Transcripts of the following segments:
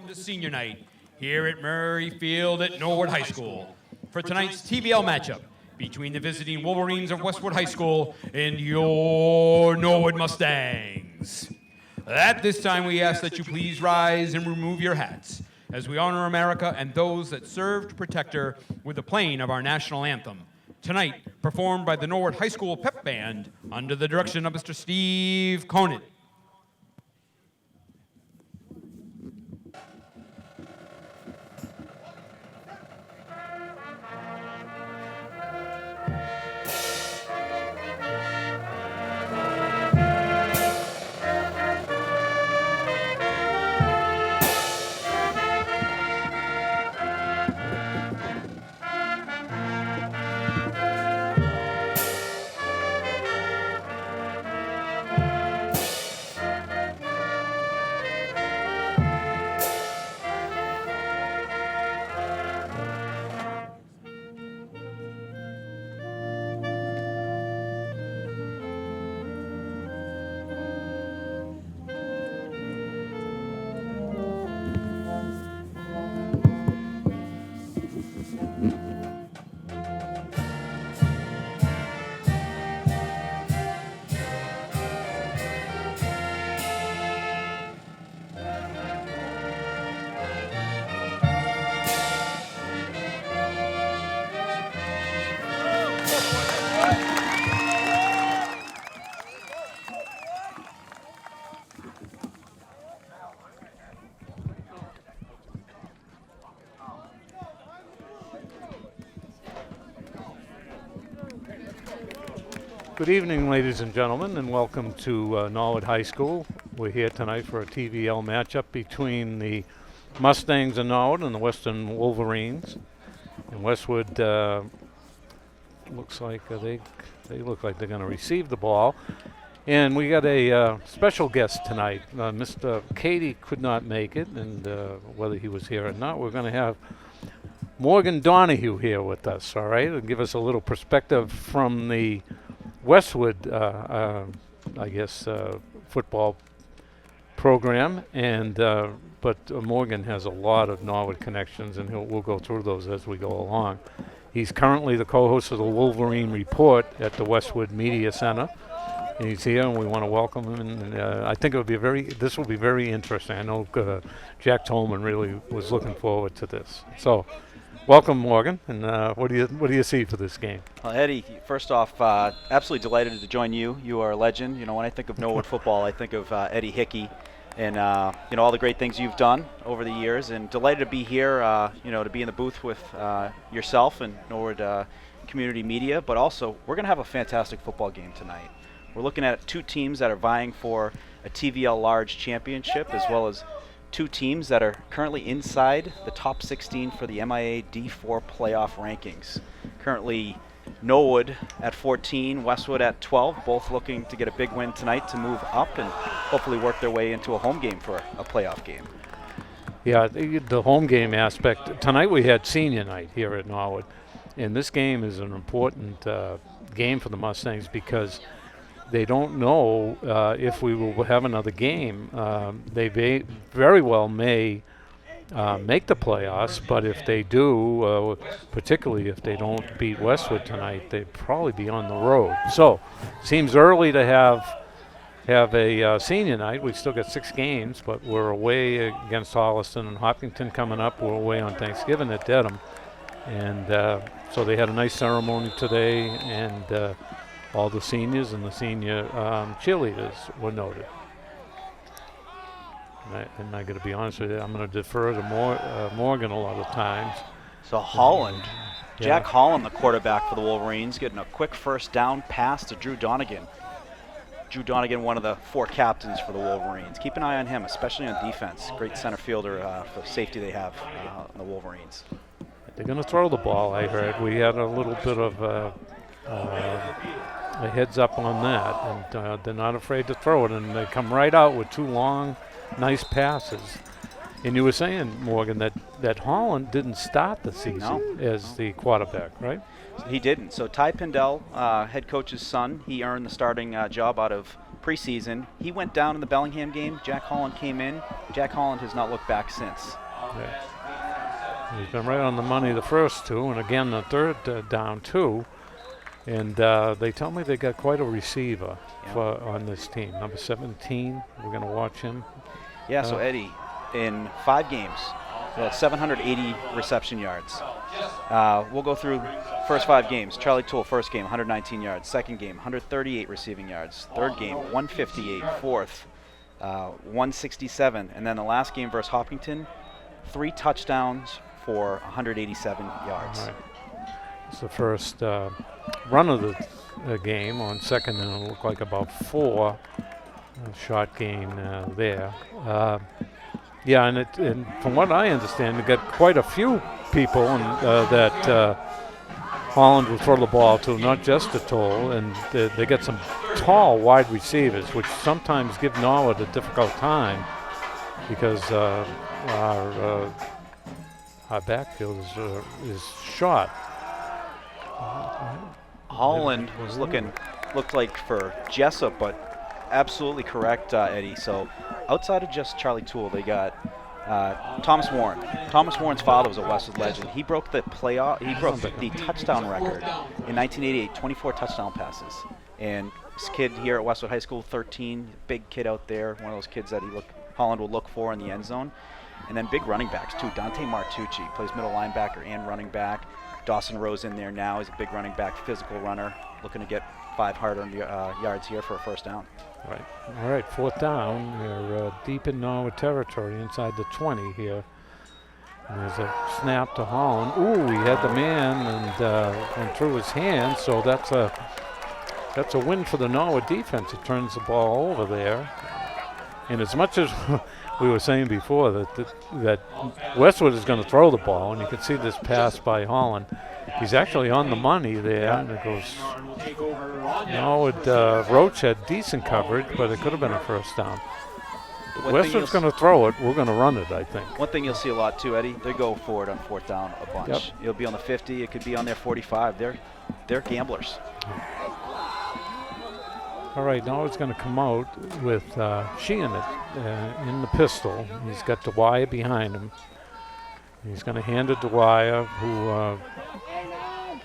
welcome to Senior Night here at Murray Field at Norwood High School for tonight's TBL matchup between the visiting Wolverines of Westwood High School and your Norwood Mustangs. At this time, we ask that you please rise and remove your hats as we honor America and those that served to protect her with the playing of our national anthem. Tonight, performed by the Norwood High School Pep Band under the direction of Mr. Steve Conant. Good evening, ladies and gentlemen, and welcome to Norwood High School. We're here tonight for a TVL matchup between the Mustangs of Norwood and the Western Wolverines. And Westwood looks like they look like they're going to receive the ball. And we got a special guest tonight. Mr. Katie could not make it, and whether he was here or not, we're going to have Morgan Donahue here with us, all right, and give us a little perspective from the Westwood, football program, and but Morgan has a lot of Norwood connections, and we'll go through those as we go along. He's currently the co-host of the Wolverine Report at the Westwood Media Center, and he's here, and we want to welcome him. And I think this will be very interesting. I know Jack Tolman really was looking forward to this. So, welcome, Morgan, and what do you see for this game? Well, Eddie, first off, absolutely delighted to join you. You are a legend. You know, when I think of Norwood football, I think of Eddie Hickey, and all the great things you've done over the years. And delighted to be here. To be in the booth with yourself and Norwood Community Media. But also, we're going to have a fantastic football game tonight. We're looking at two teams that are vying for a TVL Large Championship, as well as two teams that are currently inside the top 16 for the MIA D4 playoff rankings. Currently, Norwood at 14, Westwood at 12, both looking to get a big win tonight to move up and hopefully work their way into a home game for a playoff game. Yeah, the home game aspect. Tonight we had senior night here at Norwood, and this game is an important game for the Mustangs because they don't know if we will have another game. They very well may make the playoffs, but if they do, particularly if they don't beat Westwood tonight, they'd probably be on the road. So, seems early to have a senior night. We've still got 6 games, but we're away against Holliston and Hopkinton coming up. We're away on Thanksgiving at Dedham. And so they had a nice ceremony today, and all the seniors and the senior cheerleaders were noted. And I got to be honest with you, I'm going to defer to Morgan a lot of times. So Holland, Jack Holland, the quarterback for the Wolverines, getting a quick first down pass to Drew Donegan. Drew Donegan, one of the 4 captains for the Wolverines. Keep an eye on him, especially on defense. Great center fielder for safety they have in the Wolverines. They're going to throw the ball, I heard. We had a little bit of a heads up on that, and they're not afraid to throw it, and they come right out with 2 long, nice passes. And you were saying, Morgan, that Holland didn't start the season as the quarterback, right? He didn't. So Ty Pindell, head coach's son, he earned the starting job out of preseason. He went down in the Bellingham game. Jack Holland came in. Jack Holland has not looked back since. Yeah. He's been right on the money the first two, and again the third down too. And they tell me they got quite a receiver on this team. Number 17, we're going to watch him. Yeah, so Eddie, in 5 games, 780 reception yards. We'll go through first 5 games. Charlie Toole, first game, 119 yards. Second game, 138 receiving yards. Third game, 158. Fourth, 167. And then the last game versus Hopkinton, 3 touchdowns for 187 yards. Right. It's the first run of the game. On second, and it looked like about 4 shot gain there. Yeah, and from what I understand, they got quite a few people that Holland will throw the ball to, not just to Toll, and they get some tall wide receivers, which sometimes give Norwood a difficult time because our backfield is short. Holland looked like for Jessup, but absolutely correct, Eddie. So outside of just Charlie Toole, they got Thomas Warren. Thomas Warren's father was a Westwood legend. He broke the touchdown record in 1988, 24 touchdown passes. And this kid here at Westwood High School, 13, big kid out there, one of those kids that Holland will look for in the end zone. And then big running backs too. Dante Martucci plays middle linebacker and running back. Dawson Rose in there now. He's a big running back, physical runner, looking to get 5 hard-earned yards here for a first down. Right. All right, 4th down. We're deep in Norwood territory, inside the 20 here. And there's a snap to Holland. Ooh, he had the man and went through his hands, so that's a win for the Norwood defense. It turns the ball over there. And as much as we were saying before that Westwood is going to throw the ball, and you can see this pass by Holland. He's actually on the money there, and it goes. Norwood Roach had decent coverage, but it could have been a first down. Westwood's going to throw it. We're going to run it, I think. One thing you'll see a lot too, Eddie, they go for it on 4th down a bunch. Yep. It'll be on the 50. It could be on their 45. They're gamblers. All right, now it's going to come out with Sheehan in the pistol. He's got Dwyer behind him. He's going to hand it to Dwyer, who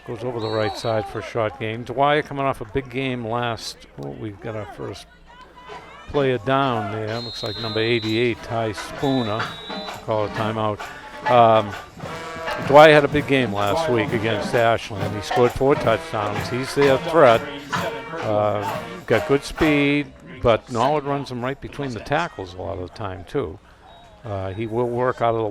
goes over the right side for a short gain. Dwyer coming off a big game we've got our first player down there. Looks like number 88, Ty Spooner. Call a timeout. Dwyer had a big game last week against Ashland. He scored 4 touchdowns. He's their threat. Got good speed, but Norwood runs him right between the tackles a lot of the time too. He will work out of the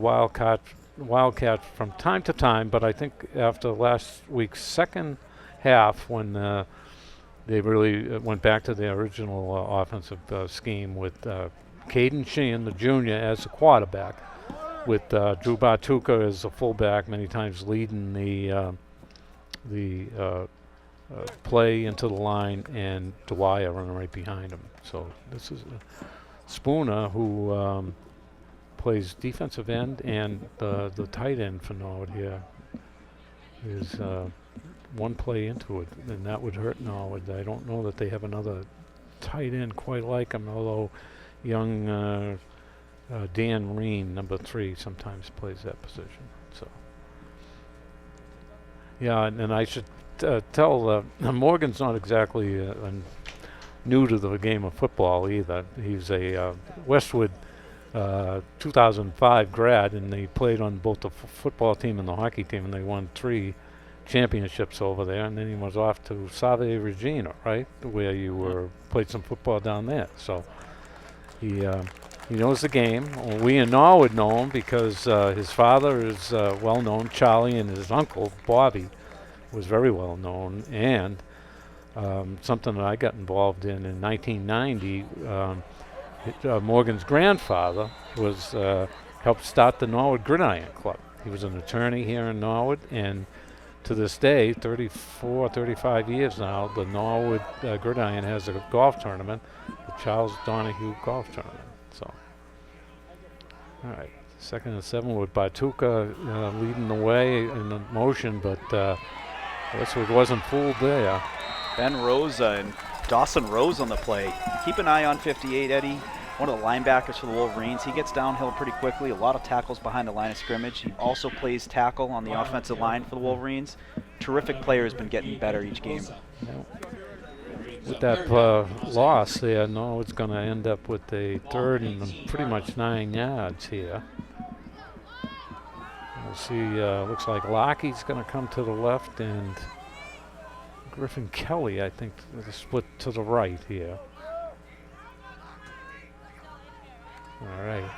Wildcat from time to time, but I think after last week's second half, when they really went back to their original offensive scheme with Caden Sheehan, the junior, as the quarterback, with Drew Bartuka as the fullback, many times leading the play into the line, and Dwyer running right behind him. So this is Spooner, who plays defensive end and the tight end for Norwood here, is one play into it, and that would hurt Norwood. I don't know that they have another tight end quite like him, although young Dan Reen, number 3, sometimes plays that position. So yeah, and I should tell Morgan's not exactly new to the game of football either. He's a Westwood 2005 grad, and they played on both the football team and the hockey team, and they won 3 championships over there. And then he was off to Salve Regina, right, where you played some football down there. So he knows the game. We in Norwood know him because his father is well known, Charlie, and his uncle Bobby was very well known, and something that I got involved in 1990. Morgan's grandfather was helped start the Norwood Gridiron Club. He was an attorney here in Norwood, and to this day, 35 years now, the Norwood Gridiron has a golf tournament, the Charles Donahue Golf Tournament. So, all right, 2nd and 7 with Bartuka leading the way in the motion, but Westwood wasn't fooled there. Ben Rosa in Dawson Rose on the play. Keep an eye on 58, Eddie. One of the linebackers for the Wolverines. He gets downhill pretty quickly. A lot of tackles behind the line of scrimmage. He also plays tackle on the offensive line for the Wolverines. Terrific player, has been getting better each game. With that loss there, Norwood's going to end up with a 3rd and pretty much 9 yards here. We'll see, looks like Lockie's going to come to the left and Griffin Kelly, I think, is split to the right here. All right.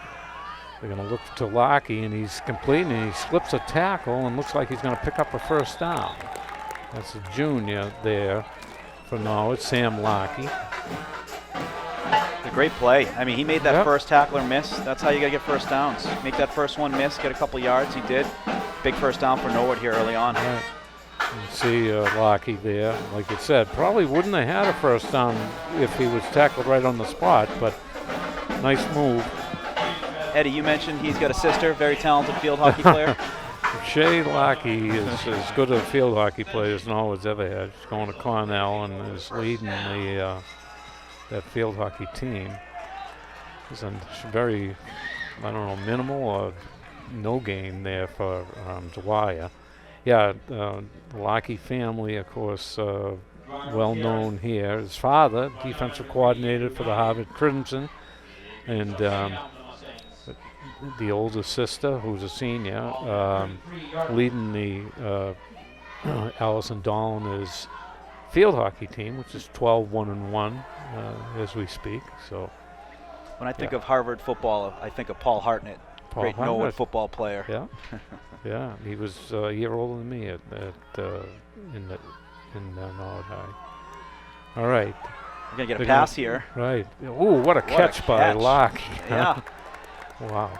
They're going to look to Lockie, and he's completing, and he slips a tackle and looks like he's going to pick up a first down. That's a junior there for Norwood, Sam Lockie. A great play. I mean, he made that first tackler miss. That's how you got to get first downs. Make that first one miss, get a couple yards. He did. Big first down for Norwood here early on. Right. You see Lockie there. Like you said, probably wouldn't have had a first down if he was tackled right on the spot, but nice move. Eddie, you mentioned he's got a sister, very talented field hockey player. Shay Lockie is as good a field hockey player as Norwood's ever had. She's going to Cornell and is leading the that field hockey team. It's a very, I don't know, minimal or no gain there for Dwyer. Yeah, the Lockie family, of course, well known here. His father, defensive coordinator for the Harvard Crimson, and the older sister, who's a senior, leading the Allison Dollars field hockey team, which is 12-1-1 as we speak. So, when I think of Harvard football, I think of Paul Hartnett, great Norwood football player. Yeah, yeah, he was a year older than me in Norwood High. All right, we're gonna get a pass here. Right. Ooh, what a catch by Lockie. Yeah. Wow.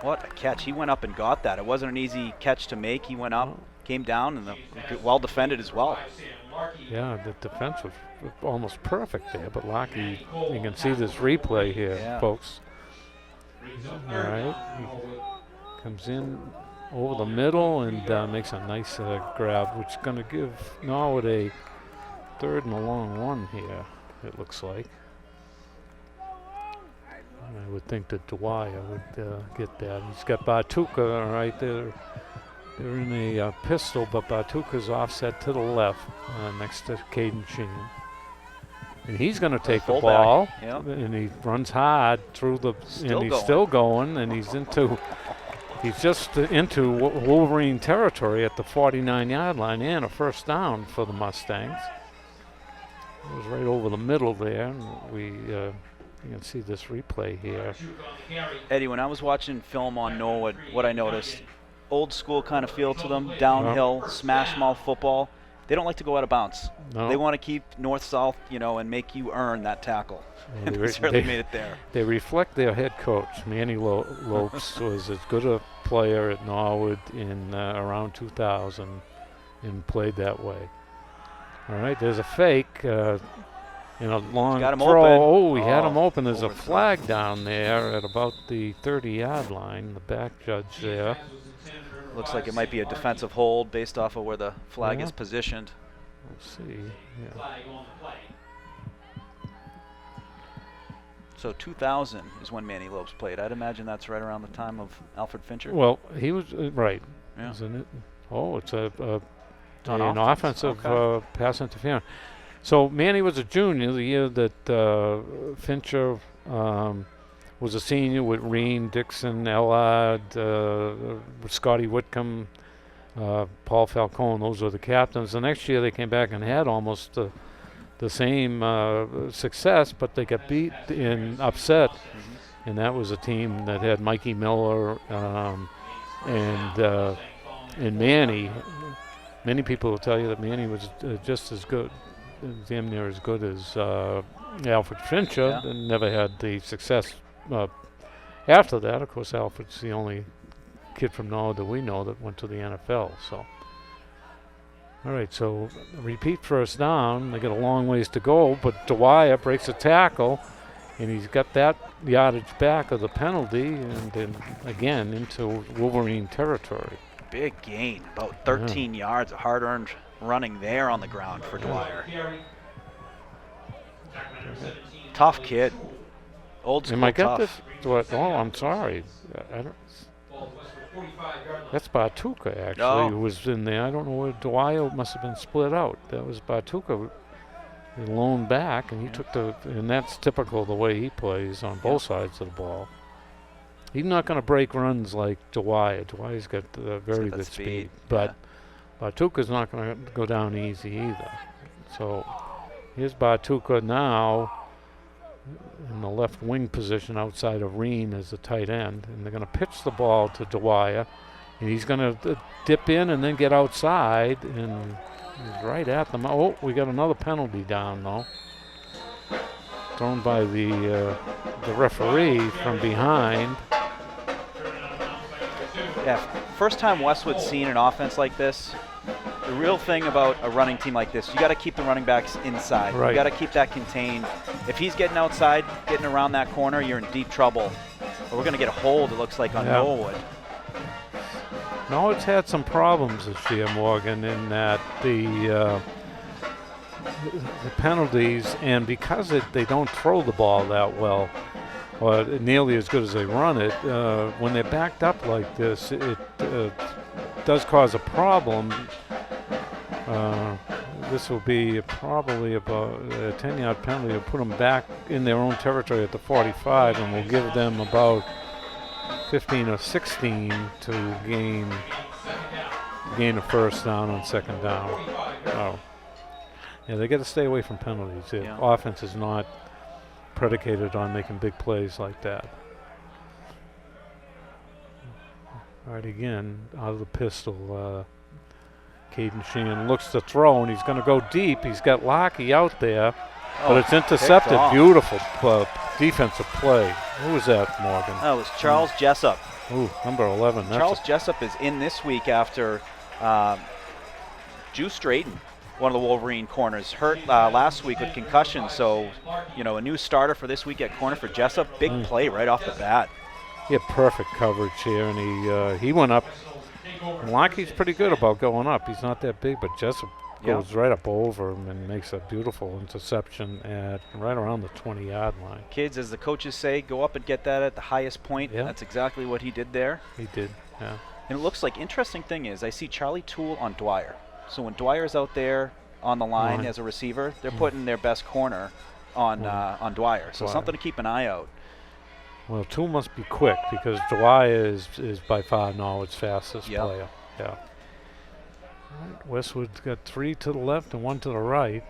What a catch. He went up and got that. It wasn't an easy catch to make. He went up, came down, and well defended as well. Yeah, the defense was almost perfect there, but Lockie, you can see this replay here, folks. All right. He comes in over the middle and makes a nice grab, which is going to give Norwood a 3rd and a long 1 here, it looks like. I would think that Dwyer would get that. He's got Bartuka right there. They're in a pistol, but Bartuka's offset to the left next to Caden Sheen. And he's going to take the ball, and he runs hard through the, and he's still going, and he's just into Wolverine territory at the 49-yard line, and a first down for the Mustangs. It was right over the middle there, and you can see this replay here. Eddie, when I was watching film on Norwood, what I noticed, old school kind of feel to them, downhill, smash mouth football. They don't like to go out of bounds. No. They want to keep north-south, and make you earn that tackle. And they certainly made it there. They reflect their head coach. Manny Lopes was as good a player at Norwood in around 2000 and played that way. All right, there's a fake. A long throw. Oh, he had him open. There's a flag down there at about the 30-yard line. The back judge there. Looks like it might be a defensive hold based off of where the flag is positioned. We'll see. Yeah. So 2000 is when Manny Lopes played. I'd imagine that's right around the time of Alfred Fincher. Well, he was right. Yeah. Isn't it? Oh, it's an offensive pass interference. So Manny was a junior the year that Fincher was a senior with Reen, Dixon, Ellard, Scotty Whitcomb, Paul Falcone. Those were the captains. The next year they came back and had almost the same success, but they got beat in upset. Mm-hmm. And that was a team that had Mikey Miller and Manny. Many people will tell you that Manny was just as good, damn near as good as Alfred Fincher, and never had the success after that. Of course, Alfred's the only kid from Norwood that we know that went to the NFL. So, all right, so repeat first down. They got a long ways to go, but Dwyer breaks a tackle, and he's got that yardage back of the penalty, and then again into Wolverine territory. Big gain, about 13 yards of hard-earned running there on the ground for Dwyer. Tough kid. Old school Am I got tough. this? What? Oh, I'm sorry. I don't. That's Bartuka, actually, Oh. who was in there. I don't know where Dwyer must have been split out. That was Bartuka. He loaned back, and he took and that's typical the way he plays on both sides of the ball. He's not going to break runs like Dwyer. Dwyer's got very got good speed, speed, but Bartuka's not going to go down easy either. So here's Bartuka now in the left wing position outside of Reen as the tight end, and they're going to pitch the ball to Dwyer, and he's going to dip in and then get outside, and he's right at them. Oh, we got another penalty down though, thrown by the referee from behind. Yeah, first time Westwood's seen an offense like this. The real thing about a running team like this, you got to keep the running backs inside. Right. You got to keep that contained. If he's getting outside, getting around that corner, you're in deep trouble. Or we're going to get a hold, it looks like, on Norwood. Norwood's had some problems this year, Morgan, in that the penalties, and because they don't throw the ball that well, or nearly as good as they run it, when they're backed up like this, it does cause a problem. This will be probably about a 10-yard penalty to put them back in their own territory at the 45, and we'll give them about 15 or 16 to gain a first down on second down. Oh. Yeah, they got to stay away from penalties. The offense is not predicated on making big plays like that. All right, again, out of the pistol, Caden Sheehan looks to throw, and he's going to go deep. He's got Lockey out there, but it's intercepted. Beautiful defensive play. Who was that, Morgan? That was Charles Jessup. Ooh, number 11. Charles Jessup is in this week after Juice Drayton, one of the Wolverine corners, hurt last week with concussion. So, a new starter for this week at corner for Jessup. Big play right off the bat. He had perfect coverage here, and he went up. And Lockey's pretty good about going up. He's not that big, but Jessup goes right up over him and makes a beautiful interception at right around the 20-yard line. Kids, as the coaches say, go up and get that at the highest point. Yeah. That's exactly what he did there. He did, yeah. And it looks like, interesting thing is, I see Charlie Toole on Dwyer. So when Dwyer's out there on the line as a receiver, they're putting their best corner on Dwyer. So something to keep an eye out. Well, Toole must be quick because Dwyer is by far Norwood's fastest player. Yeah. Right, Westwood's got 3 to the left and 1 to the right,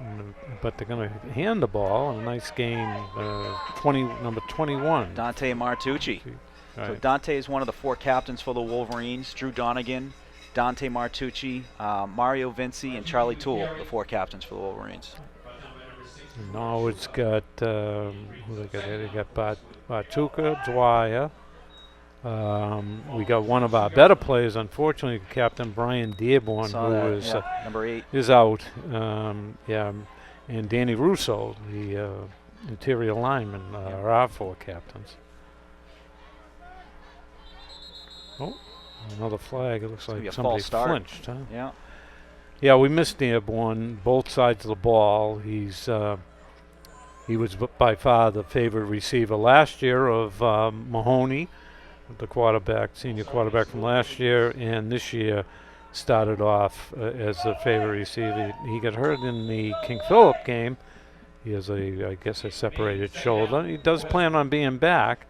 but they're going to hand the ball in a nice game. Number 21. Dante Martucci. Right. So Dante is one of the 4 captains for the Wolverines. Drew Donahue, Dante Martucci, Mario Vinci, and Charlie Toole, the 4 captains for the Wolverines. And Norwood's got who they got here? They got Bartuka, Dwyer. We got one of our better players, unfortunately, Captain Brian Dearborn, who is number 8, is out. And Danny Russo, the interior lineman, are our 4 captains. Oh, another flag. It looks like somebody flinched, huh? Yeah, we missed Dearborn, both sides of the ball. He was by far the favorite receiver last year of Mahoney, the senior quarterback from last year, and this year started off as the favorite receiver. He got hurt in the King Philip game. He has I guess a separated shoulder. He does plan on being back,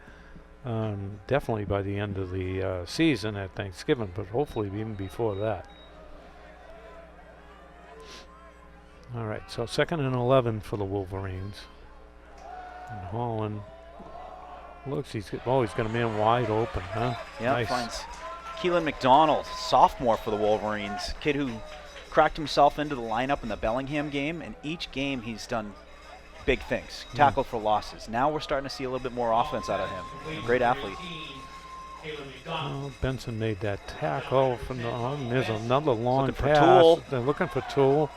definitely by the end of the season at Thanksgiving, but hopefully even before that. All right, so 2nd and 11 for the Wolverines. And Holland looks, he's got a man wide open, huh? Yeah, nice. Finds Keelan McDonald, sophomore for the Wolverines, kid who cracked himself into the lineup in the Bellingham game, and each game he's done big things, tackled for losses. Now we're starting to see a little bit more offense out of him. A great athlete. Oh, Benson made that tackle from the arm. There's another long pass. Toole. They're looking for Toole.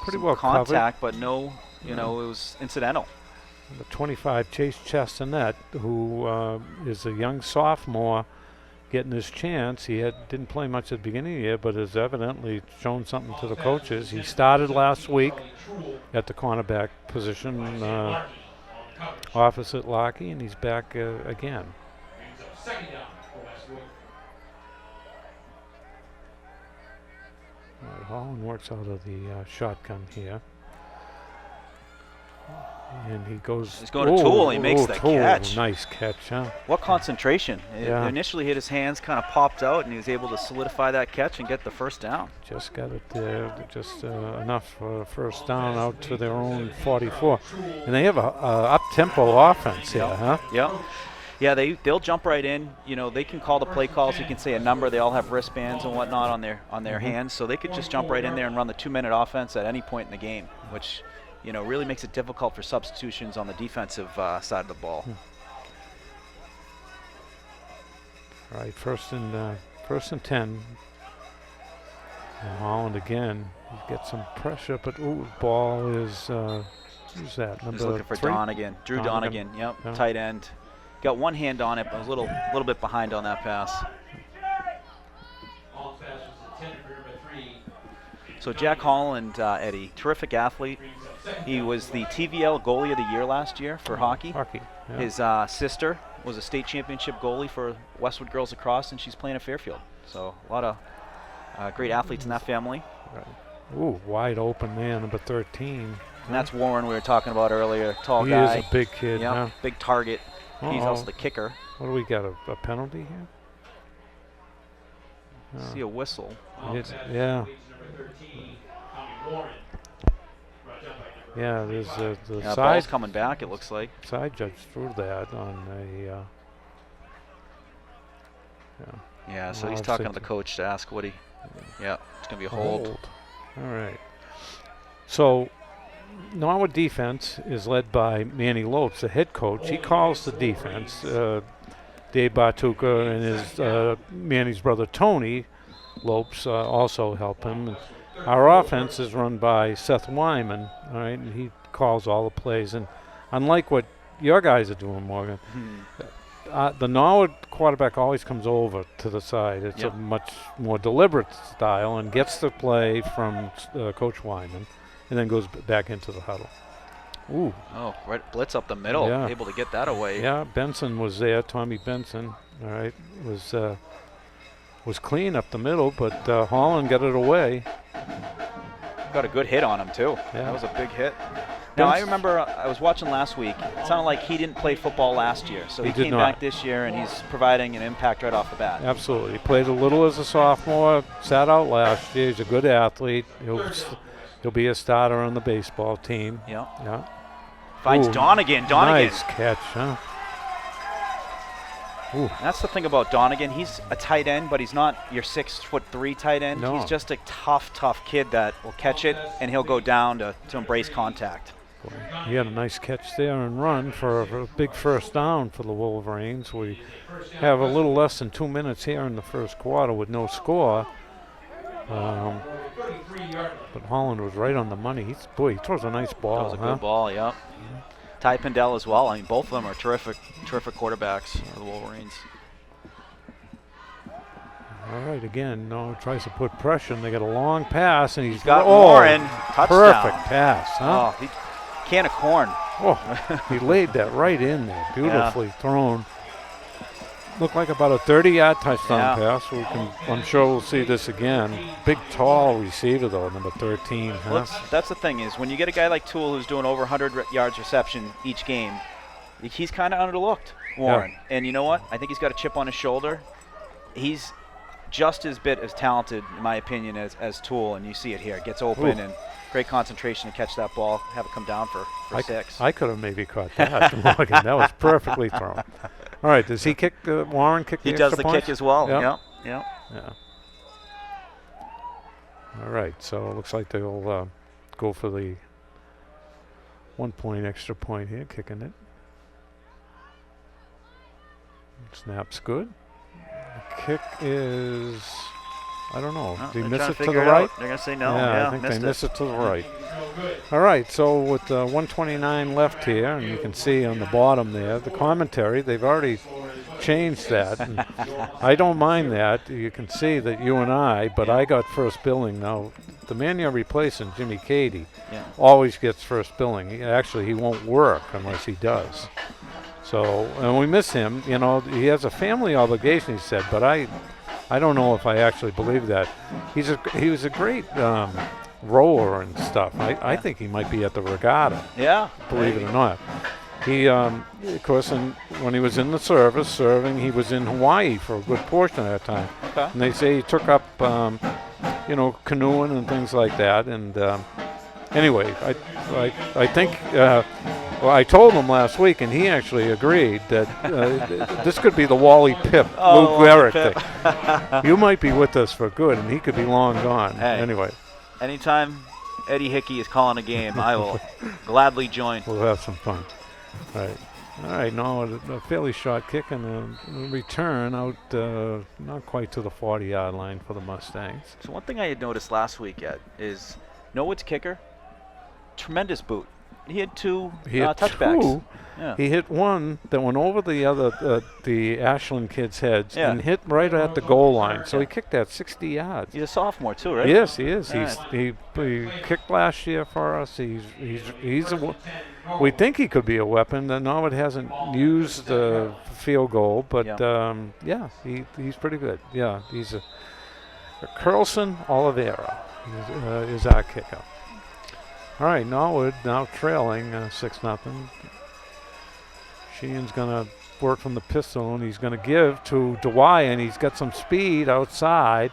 Pretty well contact, covered. but no, it was incidental. The 25, Chase Chastanet, who is a young sophomore getting his chance. He didn't play much at the beginning of the year, but has evidently shown something to the coaches. He started last week at the cornerback position. opposite Lockey, and he's back again. Brings up second down for Westwood. All right, Holland works out of the shotgun here. And he goes. He's going to Toole. He makes the Toole. catch. Nice catch, huh? What concentration. Yeah. It initially hit his hands, kind of popped out, and he was able to solidify that catch and get the first down. Just got it there, just enough for a first down out to their own 44. And they have a up-tempo offense here, huh? Yeah. Yeah, they'll jump right in. You know, they can call the play calls. You can say a number. They all have wristbands and whatnot on their hands, so they could just jump right in there and run the 2-minute offense at any point in the game, which, you know, really makes it difficult for substitutions on the defensive side of the ball. All right, first and 10. And Holland again. He gets some pressure, but ball is who's that? Number He's looking for 3? Donahue. Drew Donahue. Yep, Yeah. tight end. Got one hand on it, but was a little bit behind on that pass. Holland's pass was intended for number 3. So Jack Holland, Eddie, terrific athlete. He was the TVL goalie of the year last year for hockey. Hockey. Yeah. His sister was a state championship goalie for Westwood Girls Lacrosse, and she's playing at Fairfield. So a lot of great athletes in that family. Right. Ooh, wide open man, number 13. And that's Warren we were talking about earlier, tall He guy. is a big kid, Yep, huh? big target. He's Uh-oh. also the kicker. What do we got, a penalty here? See a whistle. Yeah. Number 13, Tommy Warren. Brought down by number Yeah, there's the Yeah, side ball's coming back, it looks like. side judge threw that on a. Yeah, so Well, he's I'll talking say to the coach to ask what he. Yeah, it's going to be a hold. All right. So, Norwood defense is led by Manny Lopes, the head coach. He calls the defense. Dave Bartuca and his Manny's brother Tony Lopes also help him. And our offense is run by Seth Wyman, all right, and he calls all the plays. And unlike what your guys are doing, Morgan, the Norwood quarterback always comes over to the side. It's Yep. a much more deliberate style and gets the play from Coach Wyman and then goes back into the huddle. Ooh. Oh, right, blitz up the middle, Yeah. able to get that away. Yeah, Benson was there. Tommy Benson, all right, was clean up the middle, but Holland got it away. Got a good hit on him, too. Yeah. That was a big hit. Now, I remember I was watching last week. It sounded like he didn't play football last year, so he He did came not. back this year, and he's providing an impact right off the bat. Absolutely. He played a little as a sophomore, sat out last year. He's a good athlete. He'll be a starter on the baseball team. Yeah. Yeah. Finds Ooh, Donahue. Nice catch, huh? Ooh. That's the thing about Donahue. He's a tight end, but he's not your 6'3" tight end. No. He's just a tough kid that will catch it, and he'll go down to embrace contact. He had a nice catch there and run for a big first down for the Wolverines. We have a little less than 2 minutes here in the first quarter with no score. But Holland was right on the money. He throws a nice ball. That was a good ball, yeah. Ty Pindell as well. I mean, both of them are terrific quarterbacks for the Wolverines. All right, again, tries to put pressure, and they got a long pass, and he's got Warren. Touchdown. Perfect pass, huh? Oh, can of corn. Oh, he laid that right in there. Beautifully thrown. Looked like about a 30-yard touchdown pass. I'm sure we'll see this again. Big, tall receiver, though, number 13. Huh? Well, that's the thing is when you get a guy like Toole who's doing over 100 yards reception each game, he's kind of underlooked, Warren. Yeah. And you know what? I think he's got a chip on his shoulder. He's just as talented, in my opinion, as Toole, and you see it here. Gets open and great concentration to catch that ball, have it come down for 6. I could have maybe caught that, Morgan. That was perfectly thrown. All right, does he kick? Warren kick the He extra does the point? kick as well. Yep. Yeah. All right, so it looks like they'll go for the 1 point extra point here, kicking it. Snap's good. The kick is, I don't know. Did he miss it to the right? They're going to say no. Yeah, I think they missed it to the right. All right, so with 1:29 left here, and you can see on the bottom there, the commentary, they've already changed that. And I don't mind that. You can see that you and I, but I got first billing now. the man you're replacing, Jimmy Cady, Yeah. always gets first billing. He won't work unless he does. So, and we miss him. You know, he has a family obligation, he said, but I don't know if I actually believe that. He was a great rower and stuff. I think he might be at the regatta. Yeah. Believe it or not. He, of course, when he was in the service, serving, he was in Hawaii for a good portion of that time. Okay. And they say he took up, canoeing and things like that. And anyway, I think, I told him last week, and he actually agreed that this could be the Wally Pip, Lou Gehrig thing. You might be with us for good, and he could be long gone. Hey. Anyway. Anytime Eddie Hickey is calling a game, I will gladly join. We'll have some fun. All right, now a fairly short kick and a return out not quite to the 40-yard line for the Mustangs. So one thing I had noticed last week, Ed, is Norwood's kicker, tremendous boot. He had two touchbacks. Two. Yeah. He hit one that went over the Ashland kids' heads Yeah. and hit right at the goal line. So he kicked that 60 yards. He's a sophomore too, right? Yes, he is. All He kicked last year for us. We think he could be a weapon. Norwood hasn't used the field goal, but he's pretty good. Yeah, he's a Carlson Oliveira is our kicker. All right, Norwood now trailing 6-0. Sheehan's going to work from the pistol, and he's going to give to Dwyer, and he's got some speed outside.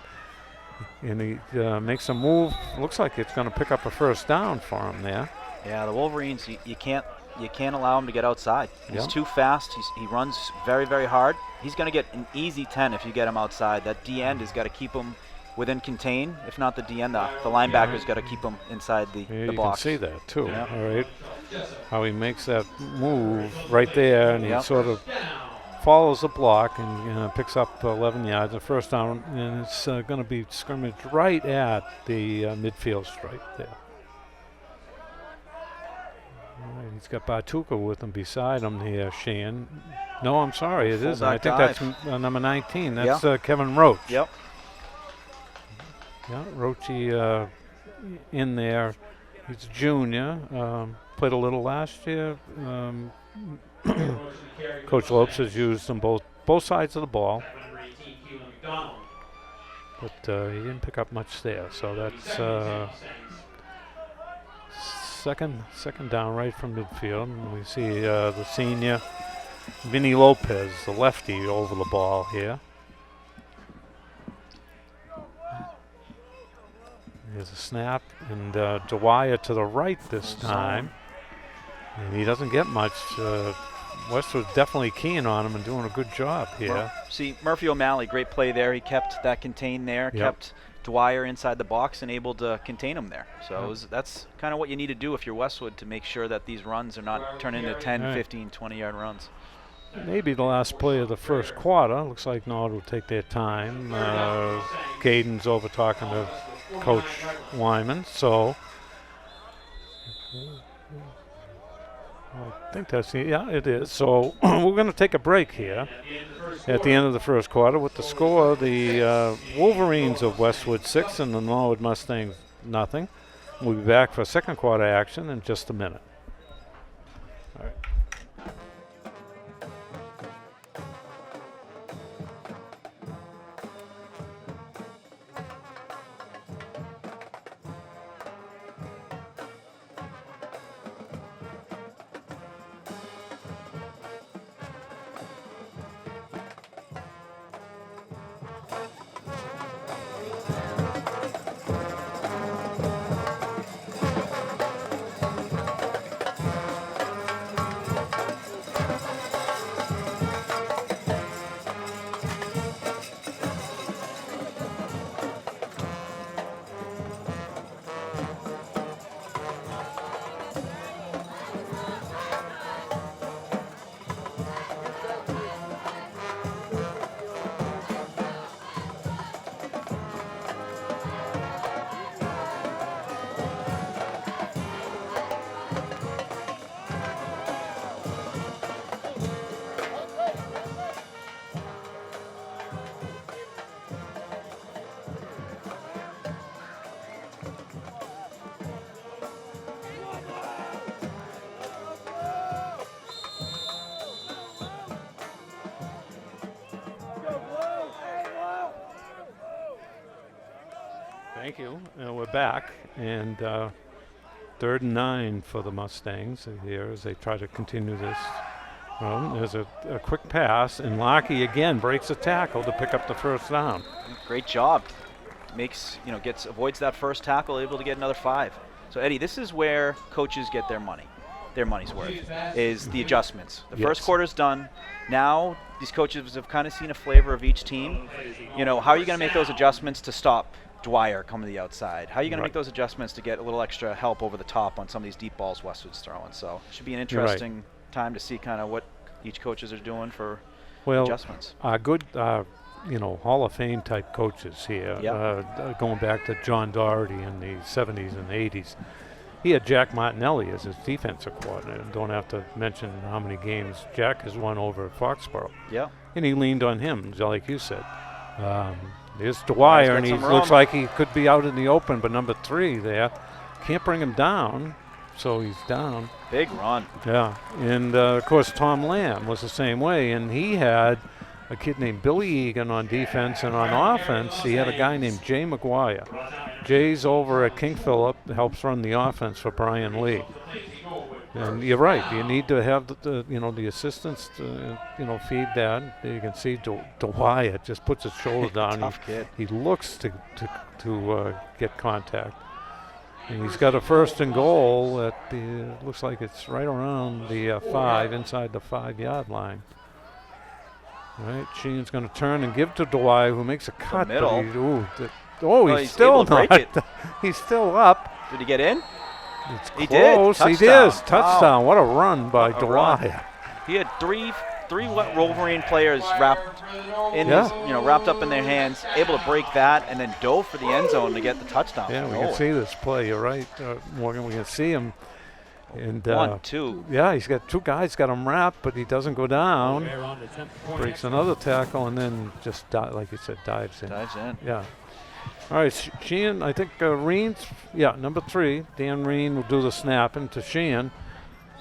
And he makes a move. Looks like it's going to pick up a first down for him there. Yeah, the Wolverines, you can't allow him to get outside. He's too fast. He runs very, very hard. He's going to get an easy 10 if you get him outside. That D end has got to keep him within contain. If not the D end, the linebacker's got to keep him inside the you box. can see that too. Yeah. All right, how he makes that move right there, and he Yep. sort of follows the block and picks up 11 yards, a first down, and it's going to be scrimmaged right at the midfield stripe there. All right, he's got Batuka with him beside him here, Sheehan. No, I'm sorry, it isn't. I think that's number 19. That's Kevin Roach. Yep. Yeah, Roachy in there. He's a junior. Played a little last year. Coach Lopes has used them both sides of the ball. But he didn't pick up much there. So that's second down right from midfield. And we see the senior, Vinny Lopez, the lefty, over the ball here. Here's a snap, and Dwyer to the right this time. And he doesn't get much. Westwood's definitely keen on him and doing a good job here. See, Murphy O'Malley, great play there. He kept that contained there, kept Dwyer inside the box and able to contain him there. So that's kind of what you need to do if you're Westwood to make sure that these runs are not turned into 10, 15, 20-yard runs. Maybe the last play of the first quarter. Looks like Norwood will take their time. Caden's over talking to Coach Wyman, so I think that's it is. So we're going to take a break here at the end of the first quarter with the score: the Wolverines of Westwood 6 and the Norwood Mustangs nothing. We'll be back for second quarter action in just a minute. All right. Thank you. We're back, and 3rd and 9 for the Mustangs here as they try to continue this. Well, there's a quick pass, and Larkey again breaks a tackle to pick up the first down. Great job. Avoids that first tackle, able to get another 5. So Eddie, this is where coaches get their money's worth, is the adjustments. The first quarter's done. Now these coaches have kind of seen a flavor of each team. How are you going to make those adjustments to stop Dwyer coming to the outside? How are you going to make those adjustments to get a little extra help over the top on some of these deep balls Westwood's throwing? So it should be an interesting time to see kind of what each coaches are doing for adjustments. Good, Hall of Fame type coaches here, going back to John Doherty in the 70s and 80s. He had Jack Martinelli as his defensive coordinator. Don't have to mention how many games Jack has won over at Foxborough. Yeah. And he leaned on him, like you said. There's Dwyer, and he looks like he could be out in the open, but number 3 there can't bring him down, so he's down. Big run. Yeah, and of course Tom Lamb was the same way, and he had a kid named Billy Egan on defense, and on offense he had a guy named Jay McGuire. Jay's over at King Philip, helps run the offense for Brian Lee. And you're right, you need to have the assistants to feed that. You can see Dwyer just puts his shoulder down. Tough kid. He looks to get contact. And he's got a 1st and goal at looks like it's right around the 5, inside the 5-yard line. All right, Sheehan's going to turn and give to Dwyer, who makes a cut. Middle. He's still not. He's still up. Did he get in? It's he close. Did. He did. Touchdown. Wow. What a run by Dwyer. He had three Wolverine players wrapped up in their hands, able to break that, and then dove for the end zone to get the touchdown. Yeah, we can see this play. You're right, Morgan. We can see him. And 1, 2. Yeah, he's got 2 guys got him wrapped, but he doesn't go down. Breaks another tackle and then just, like you said, dives in. Yeah. All right, Sheehan, I think Reen's, number 3, Dan Reen will do the snapping to Sheehan.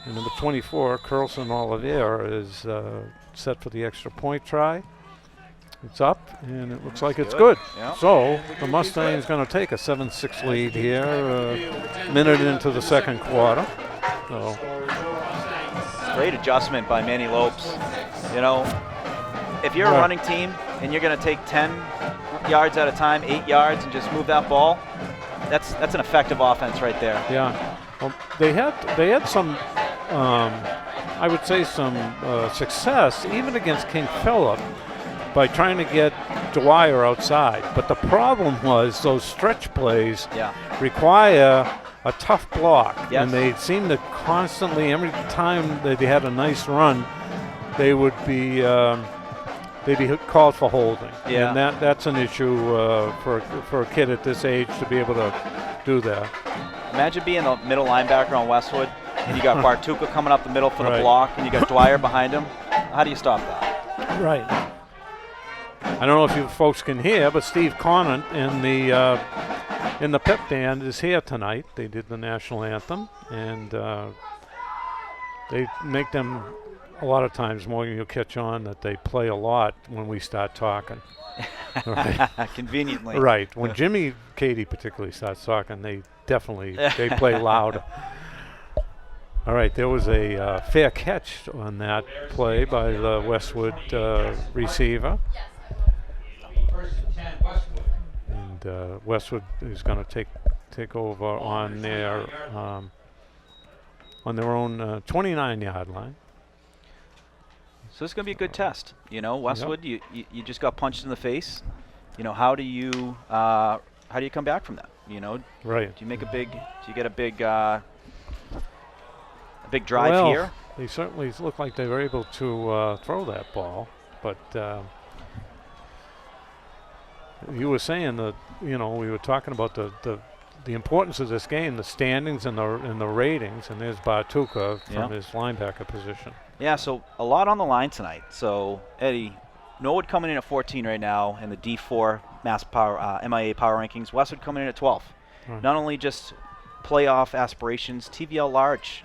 And number 24, Curlson Oliveira, is set for the extra point try. It's up, and it looks like it's good. Yeah. So the Mustangs going to take a 7-6 lead here, a minute into the second quarter. So. Great adjustment by Manny Lopes. If you're a running team and you're going to take 10 yards at a time, 8 yards, and just move that ball, that's an effective offense right there. Yeah. Well, they had some, I would say, some success even against King Philip by trying to get Dwyer outside. But the problem was those stretch plays require a tough block, and they seemed to constantly, every time that they had a nice run, they would be they'd be called for holding. Yeah. And that's an issue for a kid at this age to be able to do that. Imagine being the middle linebacker on Westwood, and you got Bartuka coming up the middle for the block, and you got Dwyer behind him. How do you stop that? Right. I don't know if you folks can hear, but Steve Conant in the pep band is here tonight. They did the national anthem, and they make them a lot of times, Morgan, you'll catch on that they play a lot when we start talking. Right. Conveniently. Right. When Jimmy Cady particularly starts talking, they play loud. All right, there was a fair catch on that play by the Westwood receiver. And Westwood is going to take over on their own 29-yard line. So this is going to be a good test. Westwood, you just got punched in the face. How do you come back from that? Right. Do you get a big drive here? They certainly look like they were able to throw that ball, but you were saying that we were talking about the importance of this game, the standings and the ratings, and there's Bartuka from his linebacker position. Yeah, so a lot on the line tonight. So Eddie, Norwood coming in at 14 right now in the D4 MIA power rankings. Westwood coming in at 12. Right. Not only just playoff aspirations, TVL large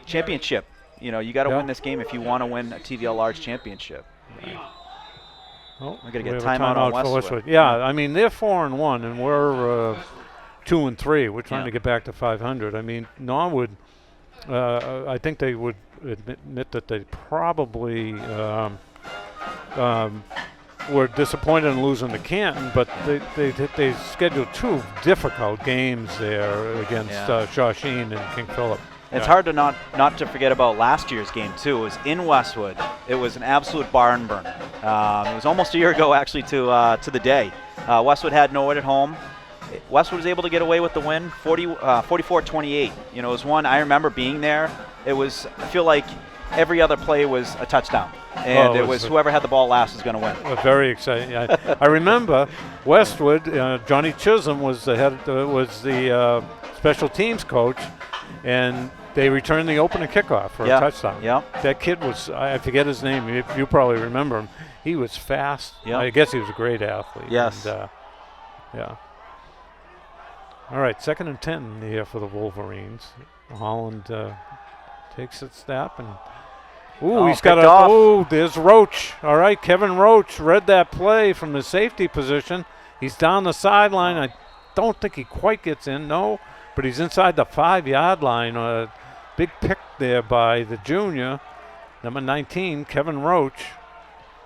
championship. You got to win this game if you want to win a TVL large championship. Right. Oh, We're going to we get have a timeout on for Westwood. Yeah, I mean, they're 4-1, and we're 2-3. We're trying Yeah. to get back to 500. I mean, Norwood, I think they would admit that they probably were disappointed in losing to Canton, but they scheduled 2 difficult games there against Shawsheen and King Philip. It's hard to not to forget about last year's game too. It was in Westwood. It was an absolute barn burner. It was almost a year ago actually to the day. Westwood had Norwood at home. Westwood was able to get away with the win, 44-28. You know, it was one I remember being there. It was, I feel like every other play was a touchdown, and it was whoever had the ball last was going to win. Very exciting. I remember Westwood. Johnny Chisholm was the head, was the special teams coach, and they returned the opening kickoff for a touchdown. Yeah. That kid was, I forget his name. You probably remember him. He was fast. Yeah. I guess he was a great athlete. Yes. And, yeah. All right, 2nd and 10 here for the Wolverines. Holland takes a snap and he's got there's Roach. All right, Kevin Roach read that play from the safety position. He's down the sideline. I don't think he quite gets in, but he's inside the 5-yard line. Big pick there by the junior, number 19, Kevin Roach.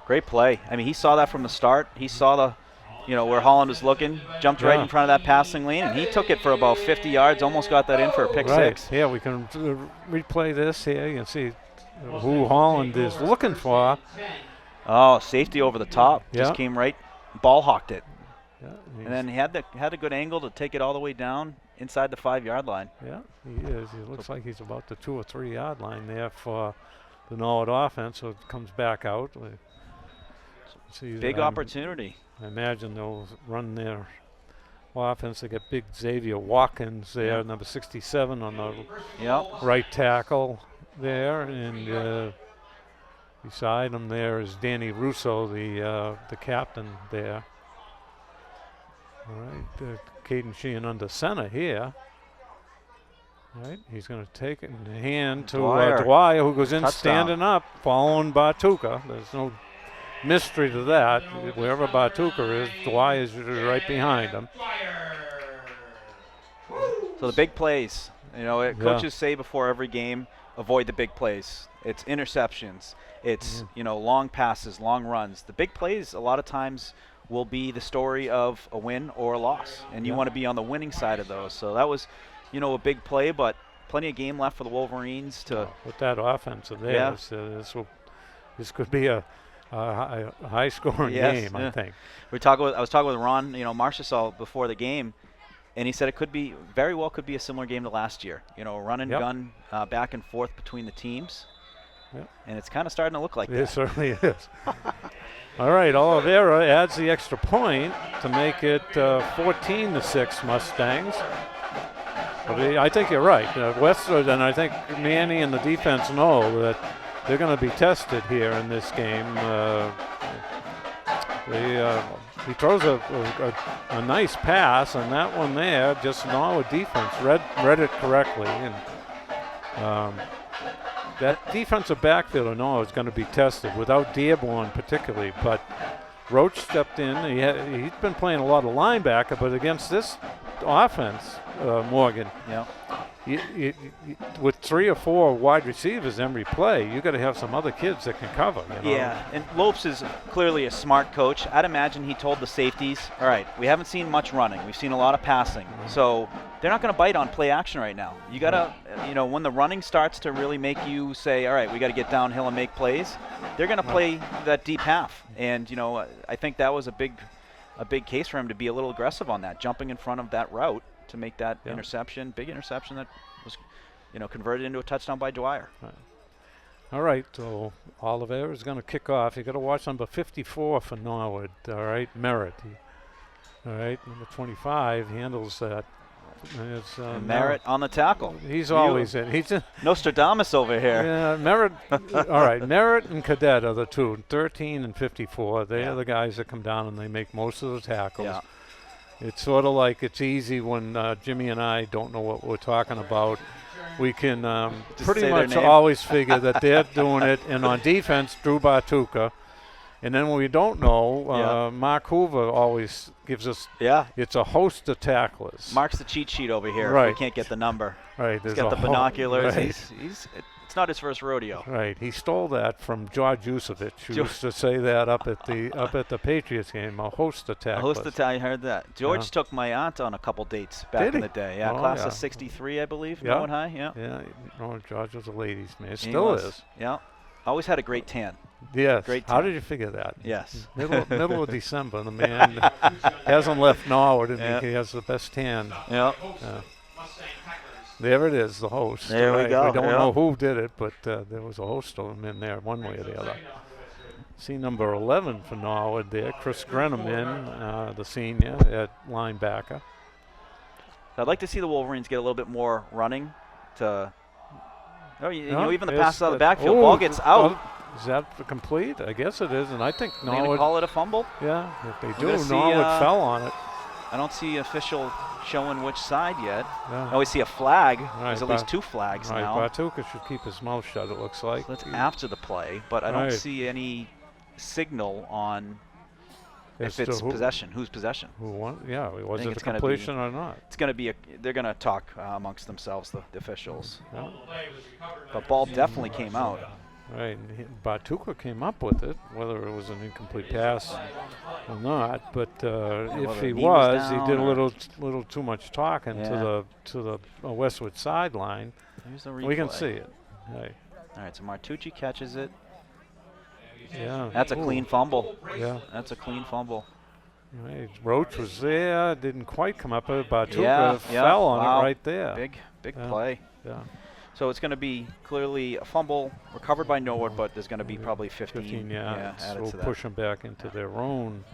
Great play. I mean, he saw that from the start. He saw where Holland was looking, jumped right in front of that passing lane, and he took it for about 50 yards, almost got that in for a pick six. Yeah, we can replay this here. You can see who Holland is looking for. Oh, safety over the top. Just came right, ball hawked it. Yeah, and then he had a good angle to take it all the way down inside the 5-yard line. Yeah, he is. He looks like he's about the 2 or 3 yard line there for the Norwood offense, so it comes back out. Big opportunity. I imagine they'll run their offense. They get big Xavier Watkins there, number 67 on the right tackle there, and beside him there is Danny Russo, the captain there. All right, Caden Sheehan under center here. All right, he's going to take it in the hand to Dwyer, who goes in touchdown, standing up, following Bartuka. There's no mystery to that. Wherever Bartuka is, Dwyer is right behind him. So the big plays, coaches say before every game, avoid the big plays. It's interceptions. It's, long passes, long runs. The big plays a lot of times will be the story of a win or a loss, and you want to be on the winning side of those. So that was, a big play, but plenty of game left for the Wolverines to. With that offense of theirs, this could be a high-scoring game, I think. I was talking with Ron, Marshalsea before the game, and he said it very well could be a similar game to last year. Run and gun back and forth between the teams, and it's kind of starting to look like that. It certainly is. All right, Oliveira adds the extra point to make it 14-6 Mustangs. But I think you're right. Westwood, and I think Manny and the defense know that they're going to be tested here in this game. He throws a nice pass, and that one there, just Norwood defense read it correctly. And that defensive backfield of Norwood is going to be tested without Dearborn particularly. But Roach stepped in. He's been playing a lot of linebacker, but against this offense, Morgan, with 3 or 4 wide receivers every play, you got to have some other kids that can cover. Yeah, and Lopes is clearly a smart coach. I'd imagine he told the safeties, all right, we haven't seen much running. We've seen a lot of passing. So they're not going to bite on play action right now. You got to, when the running starts to really make you say, all right, we got to get downhill and make plays, they're going to play that deep half. And, I think that was a big case for him to be a little aggressive on that, jumping in front of that route to make that interception, big interception that was, converted into a touchdown by Dwyer. All right, so Oliveira is going to kick off. You got to watch number 54 for Norwood. All right, Merritt. All right, number 25 handles that. Merritt on the tackle. He's always in. He's Nostradamus over here. Yeah, Merritt. All right, Merritt and Cadet are the two, 13 and 54. They are the guys that come down and they make most of the tackles. Yeah. It's sort of like it's easy when Jimmy and I don't know what we're talking about. We can pretty much always figure that they're doing it. And on defense, Drew Bartuka. And then when we don't know, Mark Hoover always gives us. Yeah. It's a host of tacklers. Mark's the cheat sheet over here. Right. If we can't get the number. Right. He's got the binoculars. Right. It's not his first rodeo. Right. He stole that from George Yusevich, who used to say that up at the Patriots game. A host of tacklers. A host of I heard that. George took my aunt on a couple dates back in the day. Yeah, class of '63, I believe. Norwood High. Yeah. Yeah. No, George was a ladies' man. It still is. Yeah. Always had a great tan. Yes. Great How tan. did you figure that? Yes. Middle of December, the man hasn't left Norwood, and he has the best tan. Yeah. There it is, the host. There we go. We don't know who did it, but there was a host of them in there one way or the other. See number 11 for Norwood there, Chris Grenneman, the senior at linebacker. I'd like to see the Wolverines get a little bit more running to, even the passes out of the backfield. Ball gets out. Is that complete? I guess it is, and I think They're going Norwood. to call it a fumble? Yeah, if they do, gonna see, Norwood fell on it. I don't see official showing which side yet. Yeah. I always see a flag. Right, There's at least 2 flags now. Bartuka should keep his mouth shut, it looks like. So that's after the play, but I don't see any signal on if it's possession. Whose possession? Who won? Yeah, was think it a it's gonna completion or not? It's going to be they're going to talk amongst themselves, the officials. Yeah. The ball definitely came out. Right, and Bartuka came up with it, whether it was an incomplete pass or not. But if he was, he did a little too much talking to the Westwood sideline. Here's the replay. We can see it. Right. All right, so Martucci catches it. Yeah. That's a clean fumble. Yeah. That's a clean fumble. Right. Roach was there, didn't quite come up, but Bartuka fell on it right there. Big play. Yeah. So it's going to be clearly a fumble recovered by Norwood, but there's going to be probably 15 yards. added We'll to that. push them back into their own.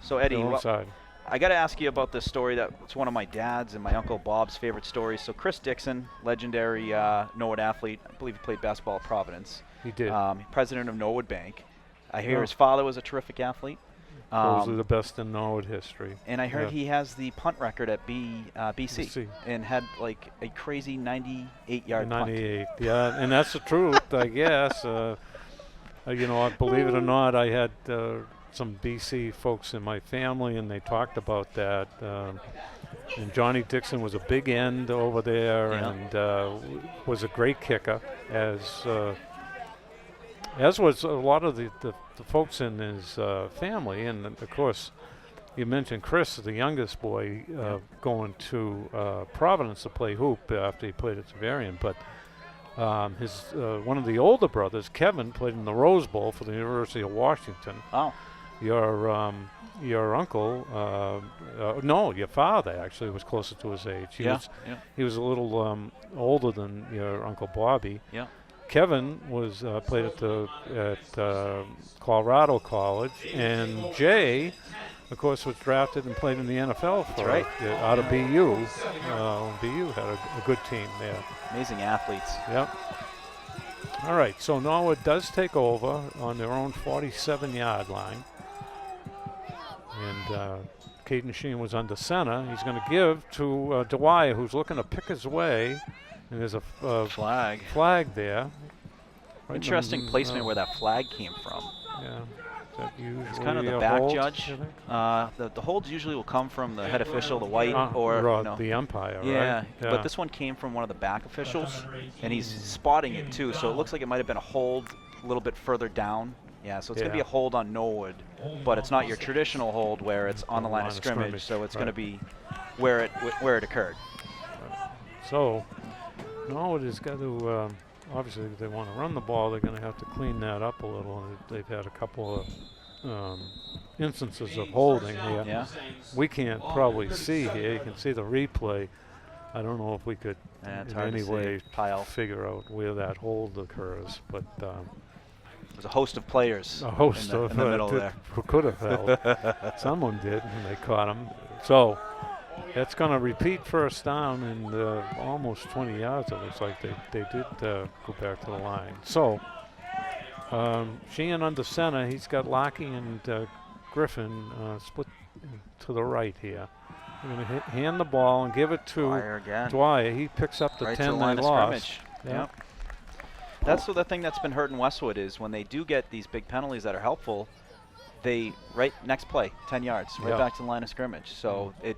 So Eddie, side. I got to ask you about this story that's one of my dad's and my uncle Bob's favorite stories. So Chris Dixon, legendary Norwood athlete, I believe he played basketball at Providence. He did. President of Norwood Bank. I hear his father was a terrific athlete. Those are the best in Norwood history. And I heard he has the punt record at BC and had like a crazy 98-yard punt. 98, yeah, and that's the truth, I guess. Believe it or not, I had some BC folks in my family, and they talked about that. And Johnny Dixon was a big end over there, and was a great kicker, as was a lot of the folks in his family. And of course, you mentioned Chris, the youngest boy, going to Providence to play hoop after he played at Severian. But his one of the older brothers, Kevin, played in the Rose Bowl for the University of Washington. Oh. Your uncle, no, your father actually was closer to his age. He was a little older than your Uncle Bobby. Yeah. Kevin was played at Colorado College, and Jay, of course, was drafted and played in the NFL out of BU. BU had a good team there. Amazing athletes. Yep. All right, so Norwood does take over on their own 47-yard line. And Caden Sheen was under center. He's going to give to Dwyer, who's looking to pick his way. And there's a flag there. Right. Interesting placement where that flag came from. Yeah. It's kind of the back judge. The holds usually will come from the head official, the white, or the umpire. Yeah, right? But this one came from one of the back officials, and he's spotting it too. So it looks like it might have been a hold a little bit further down. Yeah, so it's going to be a hold on Norwood, but it's not your traditional hold where it's on the line of scrimmage. So it's going to be where it occurred. So Norwood has got to. Obviously, if they want to run the ball, they're going to have to clean that up a little. They've had a couple of instances of holding here. Yeah. We can't probably see here. You can see the replay. I don't know if we could in any way figure out where that hold occurs. But there's a host of players. A host in the middle there. Who could have held. Someone did, and they caught him. So that's going to repeat first down and almost 20 yards. It looks like they did go back to the line. So Sheehan under center. He's got Lockie and Griffin split to the right here. We're going to hand the ball and give it to Dwyer. He picks up the 10 they lost. Yep. that's the thing that's been hurting Westwood is when they do get these big penalties that are helpful, they right next play 10 yards right back to the line of scrimmage. So it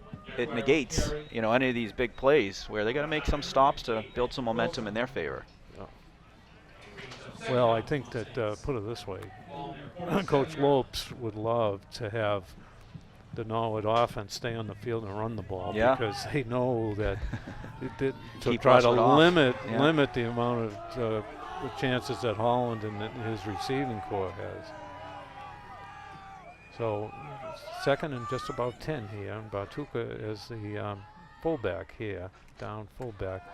negates any of these big plays where they got to make some stops to build some momentum in their favor. Well, I think that put it this way, Coach Lopes would love to have the Norwood offense stay on the field and run the ball because they know that to try to limit the amount of the chances that Holland and his receiving corps has. So 2nd and just about 10 here. Bartuka is the fullback here, down fullback.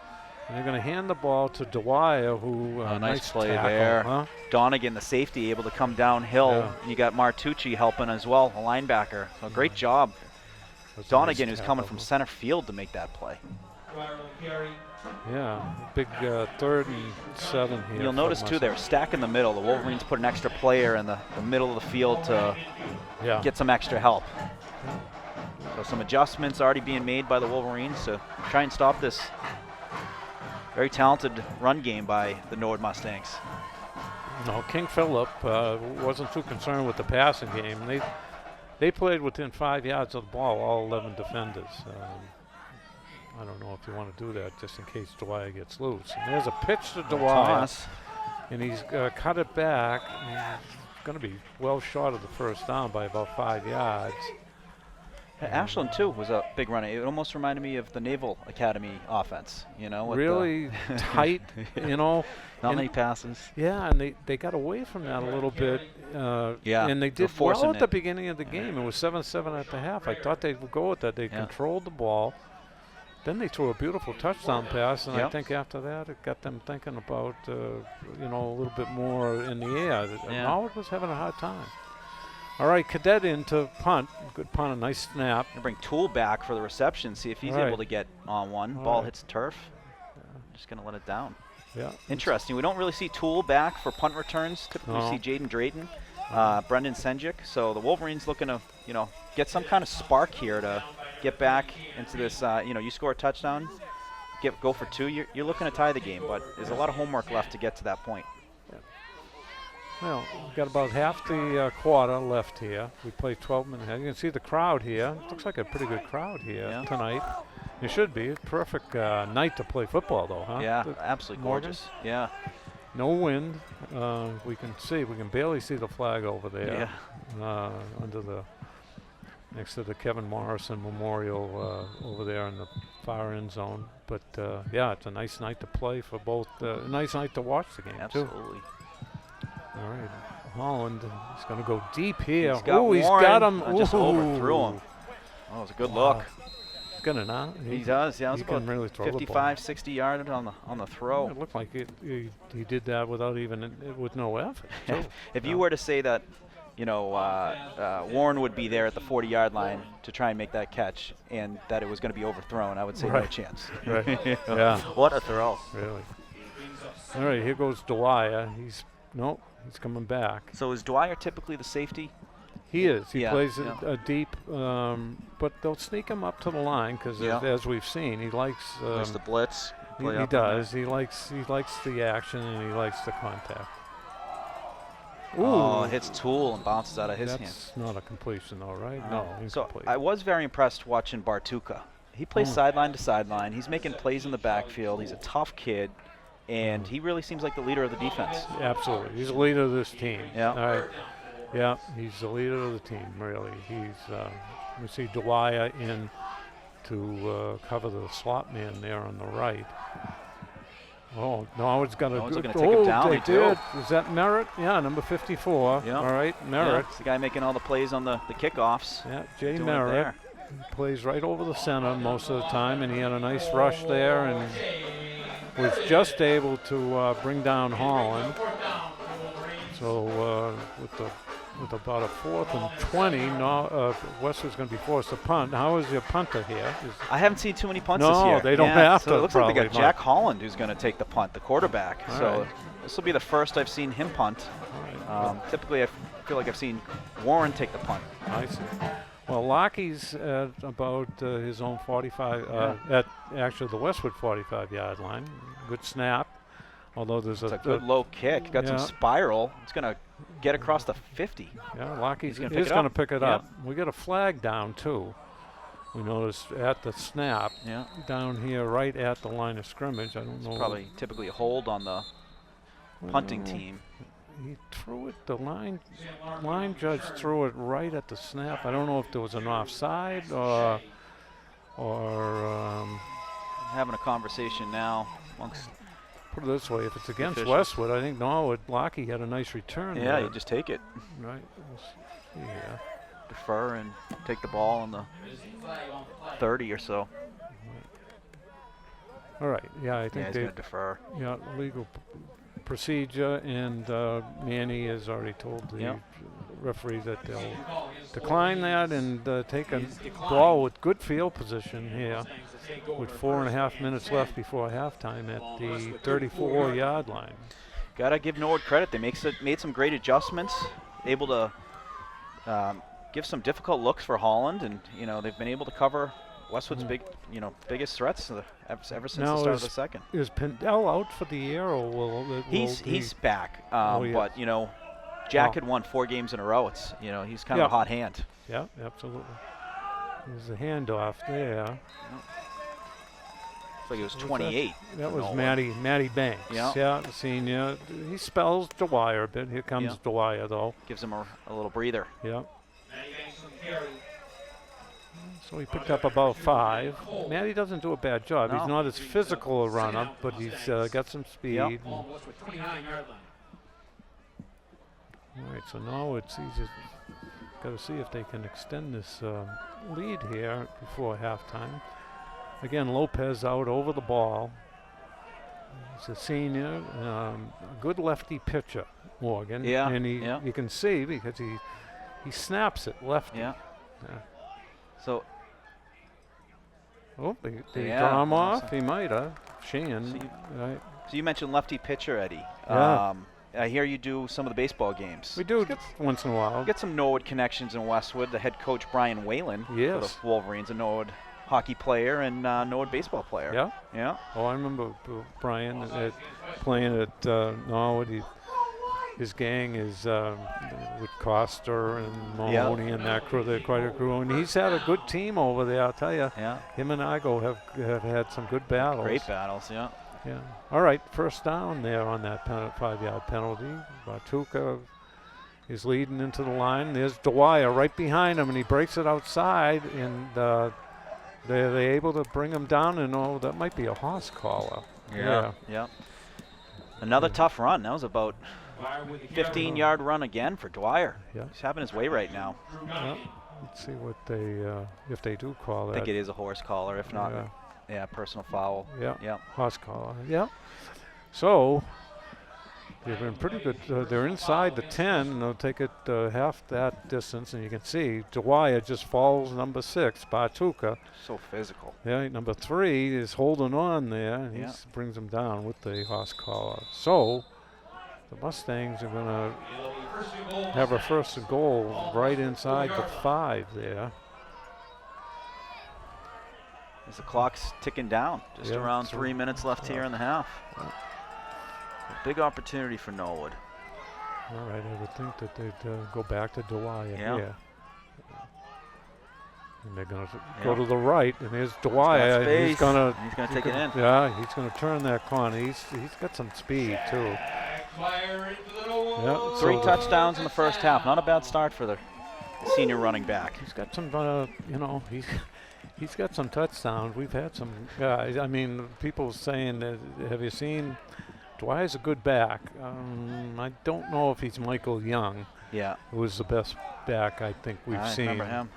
And they're going to hand the ball to Dwyer, who nice play tackle, there. Huh? Donahue, the safety, able to come downhill. Yeah. You got Martucci helping as well, a linebacker. So great job. Donahue, who's coming from center field to make that play. Yeah, big 3rd and 7 here. You'll notice too, they're stacking the middle. The Wolverines put an extra player in the middle of the field to get some extra help. So some adjustments already being made by the Wolverines to try and stop this very talented run game by the Norwood Mustangs. No, King Philip wasn't too concerned with the passing game. They played within 5 yards of the ball, all 11 defenders. I don't know if you want to do that just in case Dwyer gets loose. And there's a pitch to Dwyer, and he's cut it back. He's going to be well short of the first down by about 5 yards. Ashland too was a big runner. It almost reminded me of the Naval Academy offense. With really tight, not many passes. Yeah, and they got away from that a little bit. And they did well at the beginning of the game. It was 7-7 at the half. I thought they would go with that. They controlled the ball. Then they threw a beautiful touchdown pass, and I think after that it got them thinking about a little bit more in the air. Norwood was having a hard time. All right, Cadet into punt. Good punt, a nice snap. Bring Toole back for the reception, see if he's able to get on one. Ball hits turf. Just going to let it down. Yeah. Interesting. We don't really see Toole back for punt returns. Typically we see Jaden Drayton, Brendan Senjic. So the Wolverines looking to, get some kind of spark here to get back into this. You score a touchdown, go for 2. You're looking to tie the game, but there's a lot of homework left to get to that point. Well, we've got about half the quarter left here. We played 12 minutes. You can see the crowd here. Looks like a pretty good crowd here tonight. It should be a perfect night to play football, though, huh? Yeah, absolutely gorgeous. Yeah. No wind. We can barely see the flag over there. Yeah. Next to the Kevin Morrison Memorial over there in the far end zone. But it's a nice night to play for both. A nice night to watch the game too. Absolutely. All right, Holland is going to go deep here. He's got him. Just overthrew him. Oh, it was a good look. He's going to now. He does. Yeah, it was about really throw 55, 60 yards on the throw. It looked like he did that with no effort. If you were to say that, Warren would be there at the 40-yard line to try and make that catch, and that it was going to be overthrown, I would say no chance. Right. Yeah. What a throw. Really. All right, here goes Dwyer. He's coming back. So is Dwyer typically the safety? He is. He plays a deep, but they'll sneak him up to the line because, as we've seen, he likes the blitz. He does. He likes the action and he likes the contact. Ooh. Oh, it hits Toole and bounces out of his hand. That's not a completion, though, right? No, incomplete. So I was very impressed watching Bartuka. He plays sideline to sideline. He's making plays in the backfield. He's a tough kid. And he really seems like the leader of the defense. Absolutely. He's the leader of this team. Yeah. All right. Yeah, he's the leader of the team, really. We see Dwyer in to cover the slot man there on the right. Oh, Norwood's got to take him down. They did. Is that Merritt? Yeah, number 54. Yeah. All right, Merritt. Yeah, it's the guy making all the plays on the kickoffs. Yeah, Jay Merritt. He plays right over the center most of the time, and he had a nice rush there and was just able to bring down Holland. So with about a 4th and 20, Westwood's going to be forced to punt. How is your punter here? I haven't seen too many punts this year. No, they don't have to. So it looks like they got Jack Holland who's going to take the punt, the quarterback. So this will be the first I've seen him punt. Typically, I feel like I've seen Warren take the punt. I see. Well, Lockie's at about his own 45, at actually the Westwood 45-yard line. Good snap. Although there's It's a good low kick. Got some spiral. It's going to get across the 50. Yeah, Lockie's He's going to pick it Yep. up. We got a flag down, too. We noticed at the snap, down here right at the line of scrimmage. I don't know. Probably typically a hold on the punting team. He threw it, the line judge threw it right at the snap. I don't know if there was an offside or Having a conversation now amongst. put it this way, if it's against officials. Westwood, I think Norwood, Lockie had a nice return. Yeah, there. you just take it. Right. Let's see here. Defer and take the ball on the 30 or so. All right. Yeah, I Yeah, think he's they. going to defer. Yeah, legal procedure, and Manny has already told the referee that they'll decline that and take a ball with good field position here with 4.5 minutes left before halftime at the 34-yard line. Got to give Norwood credit. They made some great adjustments, able to give some difficult looks for Holland, and they've been able to cover Westwood's biggest threats ever since the start of the second. Is Pendel out for the year, or will he's back? yes. But Jack had won 4 games in a row. It's he's kind of a hot hand. Yeah, absolutely. There's a handoff there. It's like it was 28. That was Matty Banks. Yeah, the senior. He spells Dwyer a bit. Here comes Dwyer, though. Gives him a little breather. Yeah. So he picked up about 5. Matty doesn't do a bad job. No. He's not as physical a runner, but he's got some speed. Yep. All right, so now it's easy. Got to see if they can extend this lead here before halftime. Again, Lopez out over the ball. He's a senior, a good lefty pitcher, Morgan. Yeah. And you can see because he snaps it lefty. Yeah. So. Oh, they draw him off. He might have. Sheehan. Right. So you mentioned lefty pitcher, Eddie. Yeah. I hear you do some of the baseball games. We do once in a while. Get some Norwood connections in Westwood. The head coach, Brian Whalen, for the Wolverines, a Norwood hockey player and Norwood baseball player. Yeah? Yeah. Oh, I remember Brian playing at Norwood. His gang is with Coster and Mahoney and that crew. They're quite a crew. And he's had a good team over there, I'll tell you. Yeah. Him and Igo have had some good battles. Great battles, yeah. Yeah. All right, first down there on that 5-yard penalty. Batuka is leading into the line. There's Dwyer right behind him, and he breaks it outside, and they're able to bring him down, and that might be a horse collar. Yeah. Another tough run. That was about 15-yard run again for Dwyer. Yeah. He's having his way right now. Yeah. Let's see what if they do call that. I think it is a horse collar. If not, personal foul. Yeah. Horse collar. Yeah. So they've been pretty good. They're inside the 10, and they'll take it half that distance, and you can see Dwyer just falls number 6, Batuka. So physical. Yeah, number 3 is holding on there, and he brings him down with the horse collar. So the Mustangs are going to have a first and goal right inside the 5 there. As the clock's ticking down, just around 3 minutes left here in the half. A big opportunity for Norwood. All right, I would think that they'd go back to Dwyer here. And they're going to go to the right, and there's Dwyer. He's going to take it in. Yeah, he's going to turn that corner. He's got some speed too. Yeah, 3 touchdowns in the first half. Not a bad start for the senior running back. He's got some, he's got some touchdowns. We've had some guys. I mean, people saying that, have you seen? Dwyer's a good back. I don't know if he's Michael Young. Yeah. Who was the best back I think we've seen. I remember him.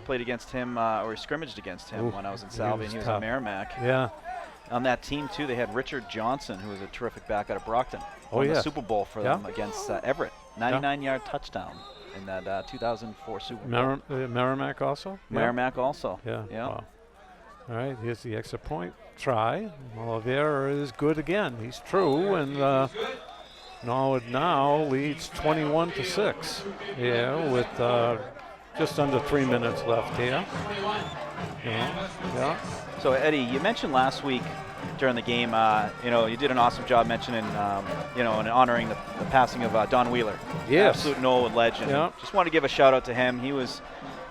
Played against him, or scrimmaged against him when I was in Salvi, and he was at Merrimack. Yeah. On that team, too, they had Richard Johnson, who was a terrific back out of Brockton. Won the Super Bowl for them against Everett. 99-yard touchdown in that 2004 Super Bowl. Merrimack also? Merrimack also. Yeah. Wow. All right, here's the extra point try. Oliveira is good again. He's true, and Norwood now leads 21-6. Yeah, with just under 3 minutes left here. Yeah. So, Eddie, you mentioned last week during the game. You did an awesome job mentioning, and honoring the passing of Don Wheeler. Yes. Absolute Norwood legend. Yeah. Just want to give a shout out to him. He was,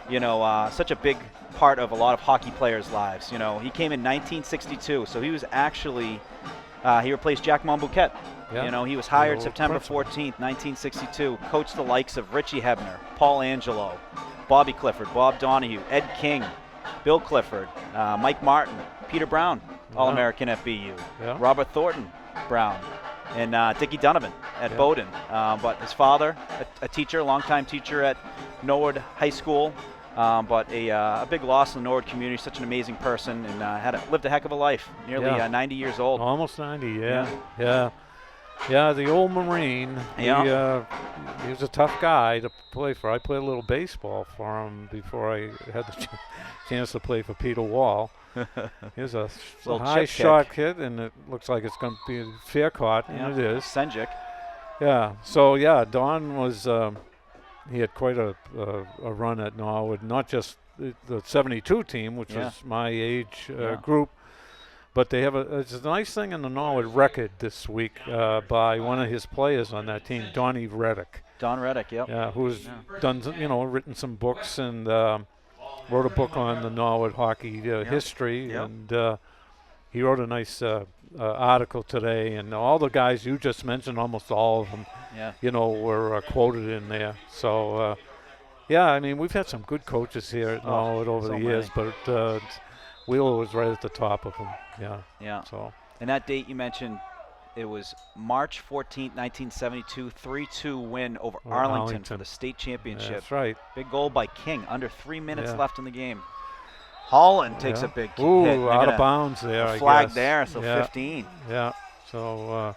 such a big part of a lot of hockey players' lives. He came in 1962, so he was actually, he replaced Jack Monbouquet. Yeah. He was hired The September principal. 14th, 1962, coached the likes of Richie Hebner, Paul Angelo, Bobby Clifford, Bob Donahue, Ed King, Bill Clifford, Mike Martin, Peter Brown, All-American at BU, Yeah. Robert Thornton Brown, and Dickie Donovan at Bowdoin. But his father, a teacher, longtime teacher at Norwood High School, but a big loss in the Norwood community, such an amazing person, and lived a heck of a life, nearly 90 years old. Almost 90, yeah. Yeah, the old Marine. Yeah. He was a tough guy to play for. I played a little baseball for him before I had the chance to play for Peter Wall. He was a Little high chip shot kick. kid, and it looks like it's going to be a fair caught, and it is. Senjik. Yeah. So Don was. He had quite a run at Norwood, not just the 72 team, which was my age group. But they have it's a nice thing in the Norwood record this week by one of his players on that team, Donnie Reddick. Don Reddick, yep. Yeah, who's done, written some books and wrote a book on the Norwood hockey history. Yep. And he wrote a nice article today. And all the guys you just mentioned, almost all of them, were quoted in there. So, we've had some good coaches here at Norwood over the years, but Wheeler was right at the top of them. Yeah. So. And that date you mentioned, it was March 14th, 1972, 3-2 win over Arlington for the state championship. That's right. Big goal by King, under 3 minutes left in the game. Holland takes a big hit. Out of bounds there, I flag guess. there, so 15. Yeah. So a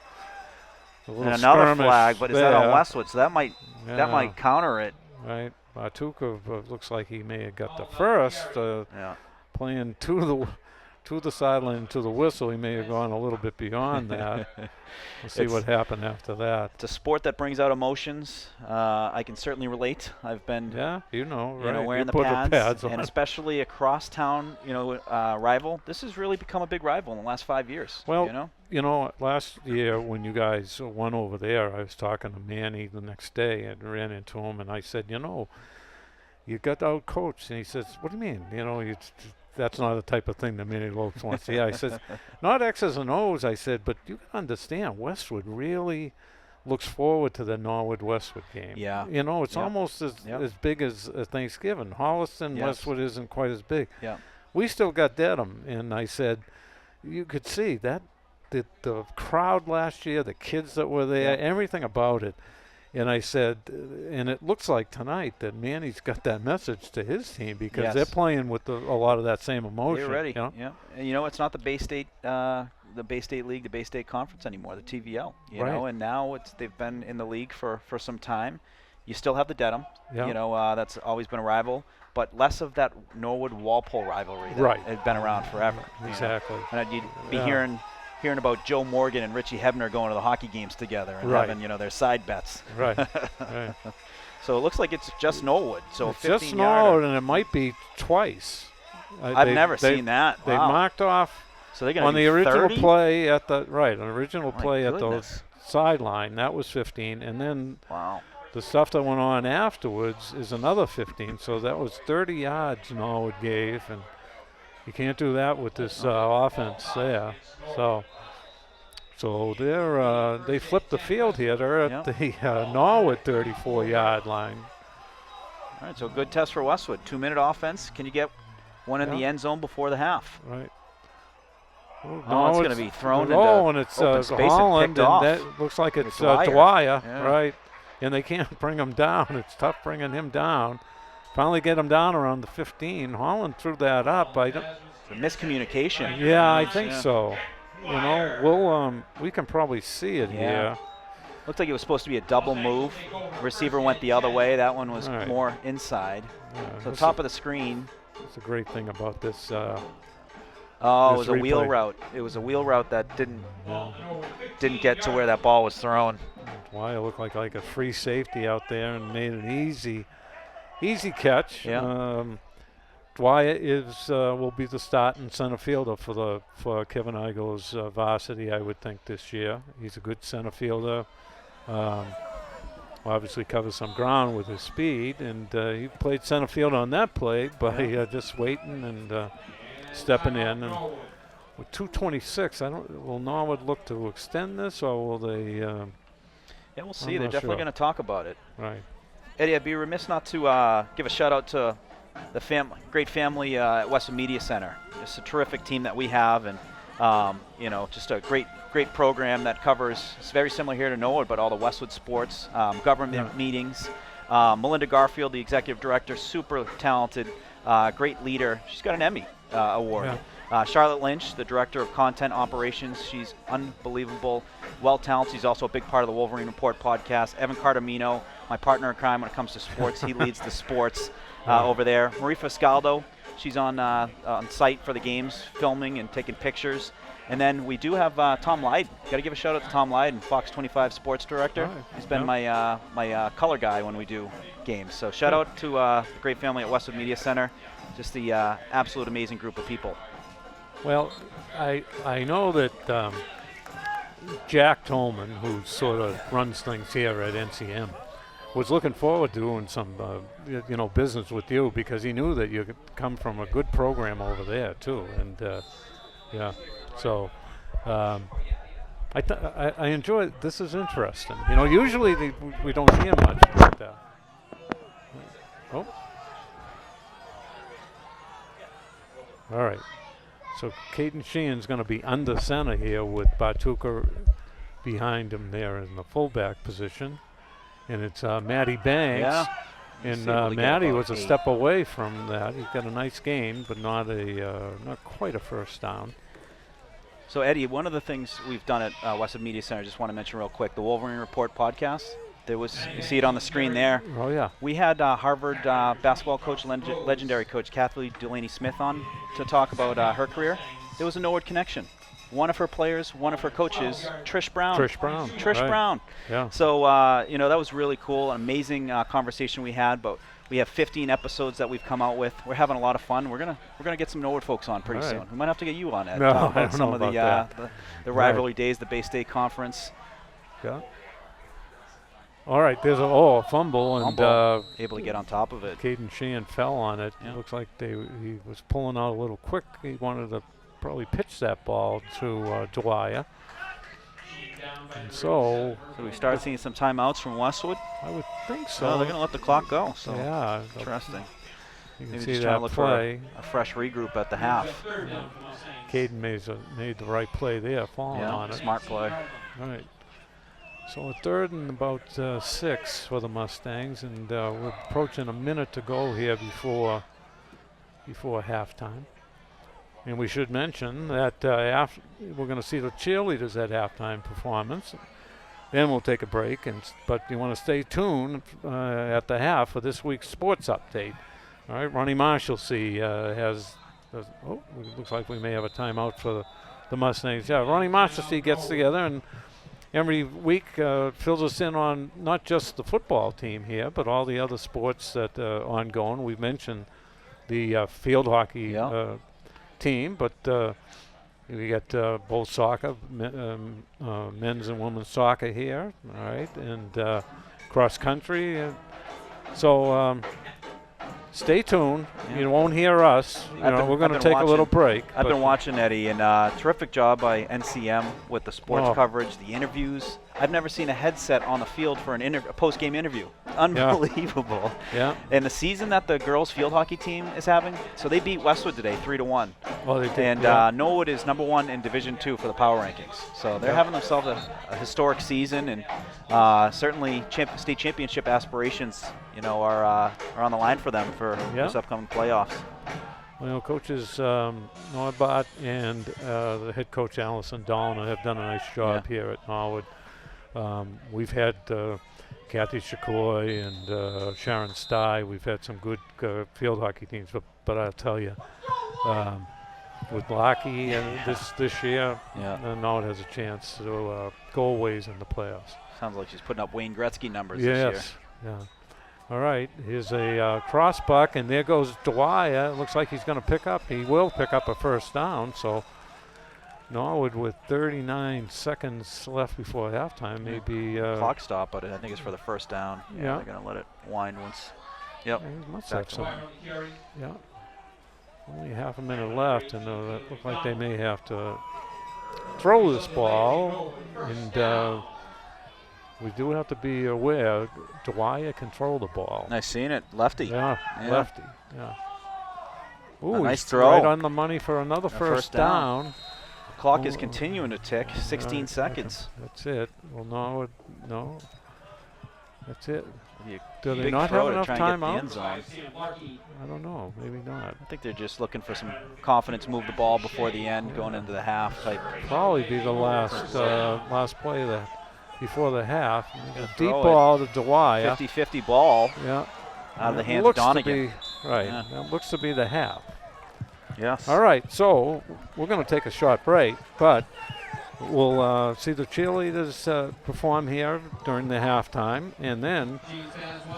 little And another skirmish flag, but is that on there. Westwood? So that might counter it. Right. Bartukov looks like he may have got the first. Playing to the sideline, to the whistle. He may have gone a little bit beyond that. We'll see what happened after that. It's a sport that brings out emotions. I can certainly relate. I've been, right. wearing the pads and especially a crosstown, rival. This has really become a big rival in the last 5 years. Well, last year when you guys won over there, I was talking to Manny the next day and ran into him, and I said, you got out coached, and he says, what do you mean? That's not the type of thing that Manny Lopes wants. I said, not X's and O's. I said, but you can understand, Westwood really looks forward to the Norwood-Westwood game. Yeah. It's almost as big as Thanksgiving. Holliston, Westwood isn't quite as big. Yeah. We still got Dedham, and I said, you could see that the crowd last year, the kids that were there, everything about it. And I said, and it looks like tonight that Manny's got that message to his team because they're playing with a lot of that same emotion. They're ready. Yeah. And it's not the Bay State League, the Bay State Conference anymore, the TVL. And now they've been in the league for some time. You still have the Dedham. Yeah. That's always been a rival, but less of that Norwood Walpole rivalry that had been around forever. Exactly. And you'd be hearing about Joe Morgan and Richie Hebner going to the hockey games together and having their side bets. Right. So it looks like it's just Norwood. So it's just Norwood, and it might be twice. I've never seen that. They marked off so they're on the original 30? play at the play at the goodness. sideline. That was 15, and then the stuff that went on afterwards is another 15. So that was 30 yards Norwood gave, and you can't do that with this offense there. So they flipped the field here. They're at the Norwood 34-yard line. All right, so good test for Westwood. 2-minute offense. Can you get one in the end zone before the half? Right. Oh, it's going to be thrown into and it's open space Holland, and that looks like it's Dwyer. right? And they can't bring him down. It's tough bringing him down. Finally get him down around the 15. Holland threw that up. Miscommunication. Yeah, I think so. We can probably see it here. Looked like it was supposed to be a double move. Receiver went the other way. That one was more inside. So top of the screen. That's a great thing about this. It was a wheel route. It was a wheel route that didn't get to where that ball was thrown. Why it looked like a free safety out there and made an easy catch. Yeah. Dwyer will be the starting center fielder for Kevin Igo's varsity, I would think, this year. He's a good center fielder. Obviously covers some ground with his speed, and he played center field on that play by just waiting and stepping in. And with 2:26, will Norwood look to extend this, or will they? Yeah, we'll see. They're definitely going to talk about it. Right. Eddie, I'd be remiss not to give a shout out to the great family at Westwood Media Center. It's a terrific team that we have, and just a great program that covers. It's very similar here to Norwood, but all the Westwood sports, government meetings. Melinda Garfield, the executive director, super talented, great leader. She's got an Emmy award. Yeah. Charlotte Lynch, the director of content operations. She's unbelievable, well-talented. She's also a big part of the Wolverine Report podcast. Evan Cardamino, my partner in crime when it comes to sports. He leads the sports over there. Marie Fiscaldo, she's on site for the games, filming and taking pictures. And then we do have Tom Lydon. Got to give a shout out to Tom Lydon, Fox 25 sports director. Right. He's been my color guy when we do games. So shout out to the great family at Westwood Media Center. Just the absolute amazing group of people. Well, I know that Jack Tolman, who sort of runs things here at NCM, was looking forward to doing some business with you, because he knew that you could come from a good program over there too. And so I enjoy it. This is interesting. Usually we don't hear much. But, all right. So Caden Sheehan's going to be under center here with Bartuka behind him there in the fullback position. And it's Matty Banks. Yeah. And Matty was a step away from that. He's got a nice game, but not quite a first down. So, Eddie, one of the things we've done at Westwood Media Center, I just want to mention real quick, the Wolverine Report podcast. You see it on the screen there. Oh, yeah. We had Harvard basketball coach, legendary coach Kathleen Delaney-Smith on to talk about her career. There was a Norwood connection. One of her players, one of her coaches, Trish Brown. Right. Brown. Yeah. So, that was really cool, an amazing conversation we had, but we have 15 episodes that we've come out with. We're having a lot of fun. We're gonna get some Norwood folks on pretty soon. We might have to get you on Ed. No, talk I about don't some know of about the rivalry days, the Bay State Conference. Yeah. All right, there's a fumble, and able to get on top of it. Caden Sheehan fell on it. Yeah. It looks like he was pulling out a little quick. He wanted to probably pitch that ball to Dwyer. And so we start seeing some timeouts from Westwood. I would think so. They're going to let the clock go. So yeah, interesting. You can Maybe see just trying that to look play. for a fresh regroup at the half. Yeah. Caden made the right play there, falling on it. Smart play. Right. So a third and about 6 for the Mustangs, and we're approaching a minute to go here before halftime. And we should mention that we're going to see the cheerleaders at halftime performance. Then we'll take a break, but you want to stay tuned at the half for this week's sports update. All right, Ronnie Marshalsea looks like we may have a timeout for the Mustangs. Yeah, Ronnie Marshalsea gets together and every week fills us in on not just the football team here, but all the other sports that are ongoing. We've mentioned the field hockey team, but we got both soccer, men's and women's soccer here, all right, and cross country. So stay tuned. Yeah. You won't hear us. We're going to take a little break. I've been watching, Eddie, and terrific job by NCM with the sports coverage, the interviews. I've never seen a headset on the field for a post-game interview. Unbelievable. Yeah. And the season that the girls field hockey team is having, so they beat Westwood today 3-1. Well, they did. And Norwood is #1 in Division II for the power rankings. So they're having themselves a historic season, and certainly state championship aspirations, are on the line for them for this upcoming playoffs. Well, coaches Norbert and the head coach Allison Dollner have done a nice job here at Norwood. We've had Kathy Shakoy and Sharon Stye. We've had some good field hockey teams, but I'll tell you, with Lockheed this year, Norwood has a chance to go a ways in the playoffs. Sounds like she's putting up Wayne Gretzky numbers this year. Yeah. All right, here's a cross buck, and there goes Dwyer. Looks like he's going to pick up. He will pick up a first down. So Norwood with 39 seconds left before halftime. Maybe clock stop, but I think it's for the first down. Yeah. They're going to let it wind once. Yep. He must have some. Yeah. Only half a minute left, and it looks like they may have to throw this ball. And we do have to be aware, Dwyer control the ball. Nice seeing it. Lefty. Yeah, lefty. Yeah. Ooh, nice he's throw. right on the money for another first down. Clock is continuing to tick. 16 seconds. That's it. Well, no. That's it. Do they Big not throw have enough to try and time get the out? end zone. I don't know. Maybe not. I think they're just looking for some confidence, move the ball before the end, going into the half type. Probably be the last play before the half. A deep throw ball to Dwyer. 50-50 ball. Yeah. Out of the hands of Donahue. Right. Yeah. That looks to be the half. Yes. All right. So we're going to take a short break, but we'll see the cheerleaders perform here during the halftime, and then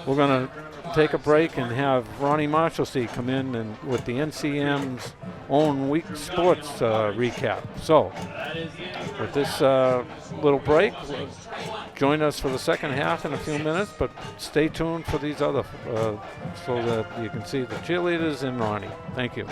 we're going to take a break and have Ronnie Marshalsea come in and with the NCM's own week sports recap. So with this little break, join us for the second half in a few minutes, but stay tuned for these other so that you can see the cheerleaders and Ronnie. Thank you.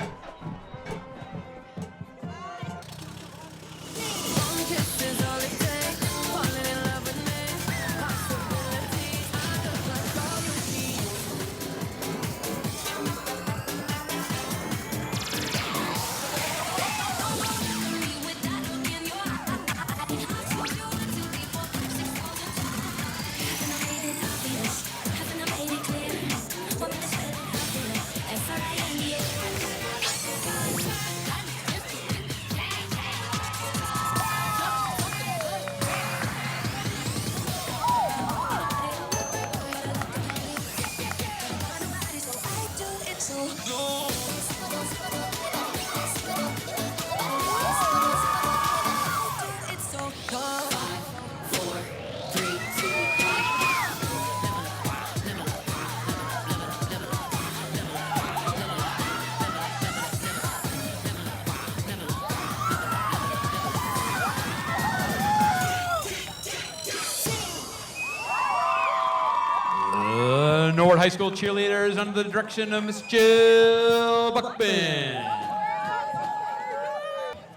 Norwood High School cheerleaders under the direction of Miss Jill Buckman.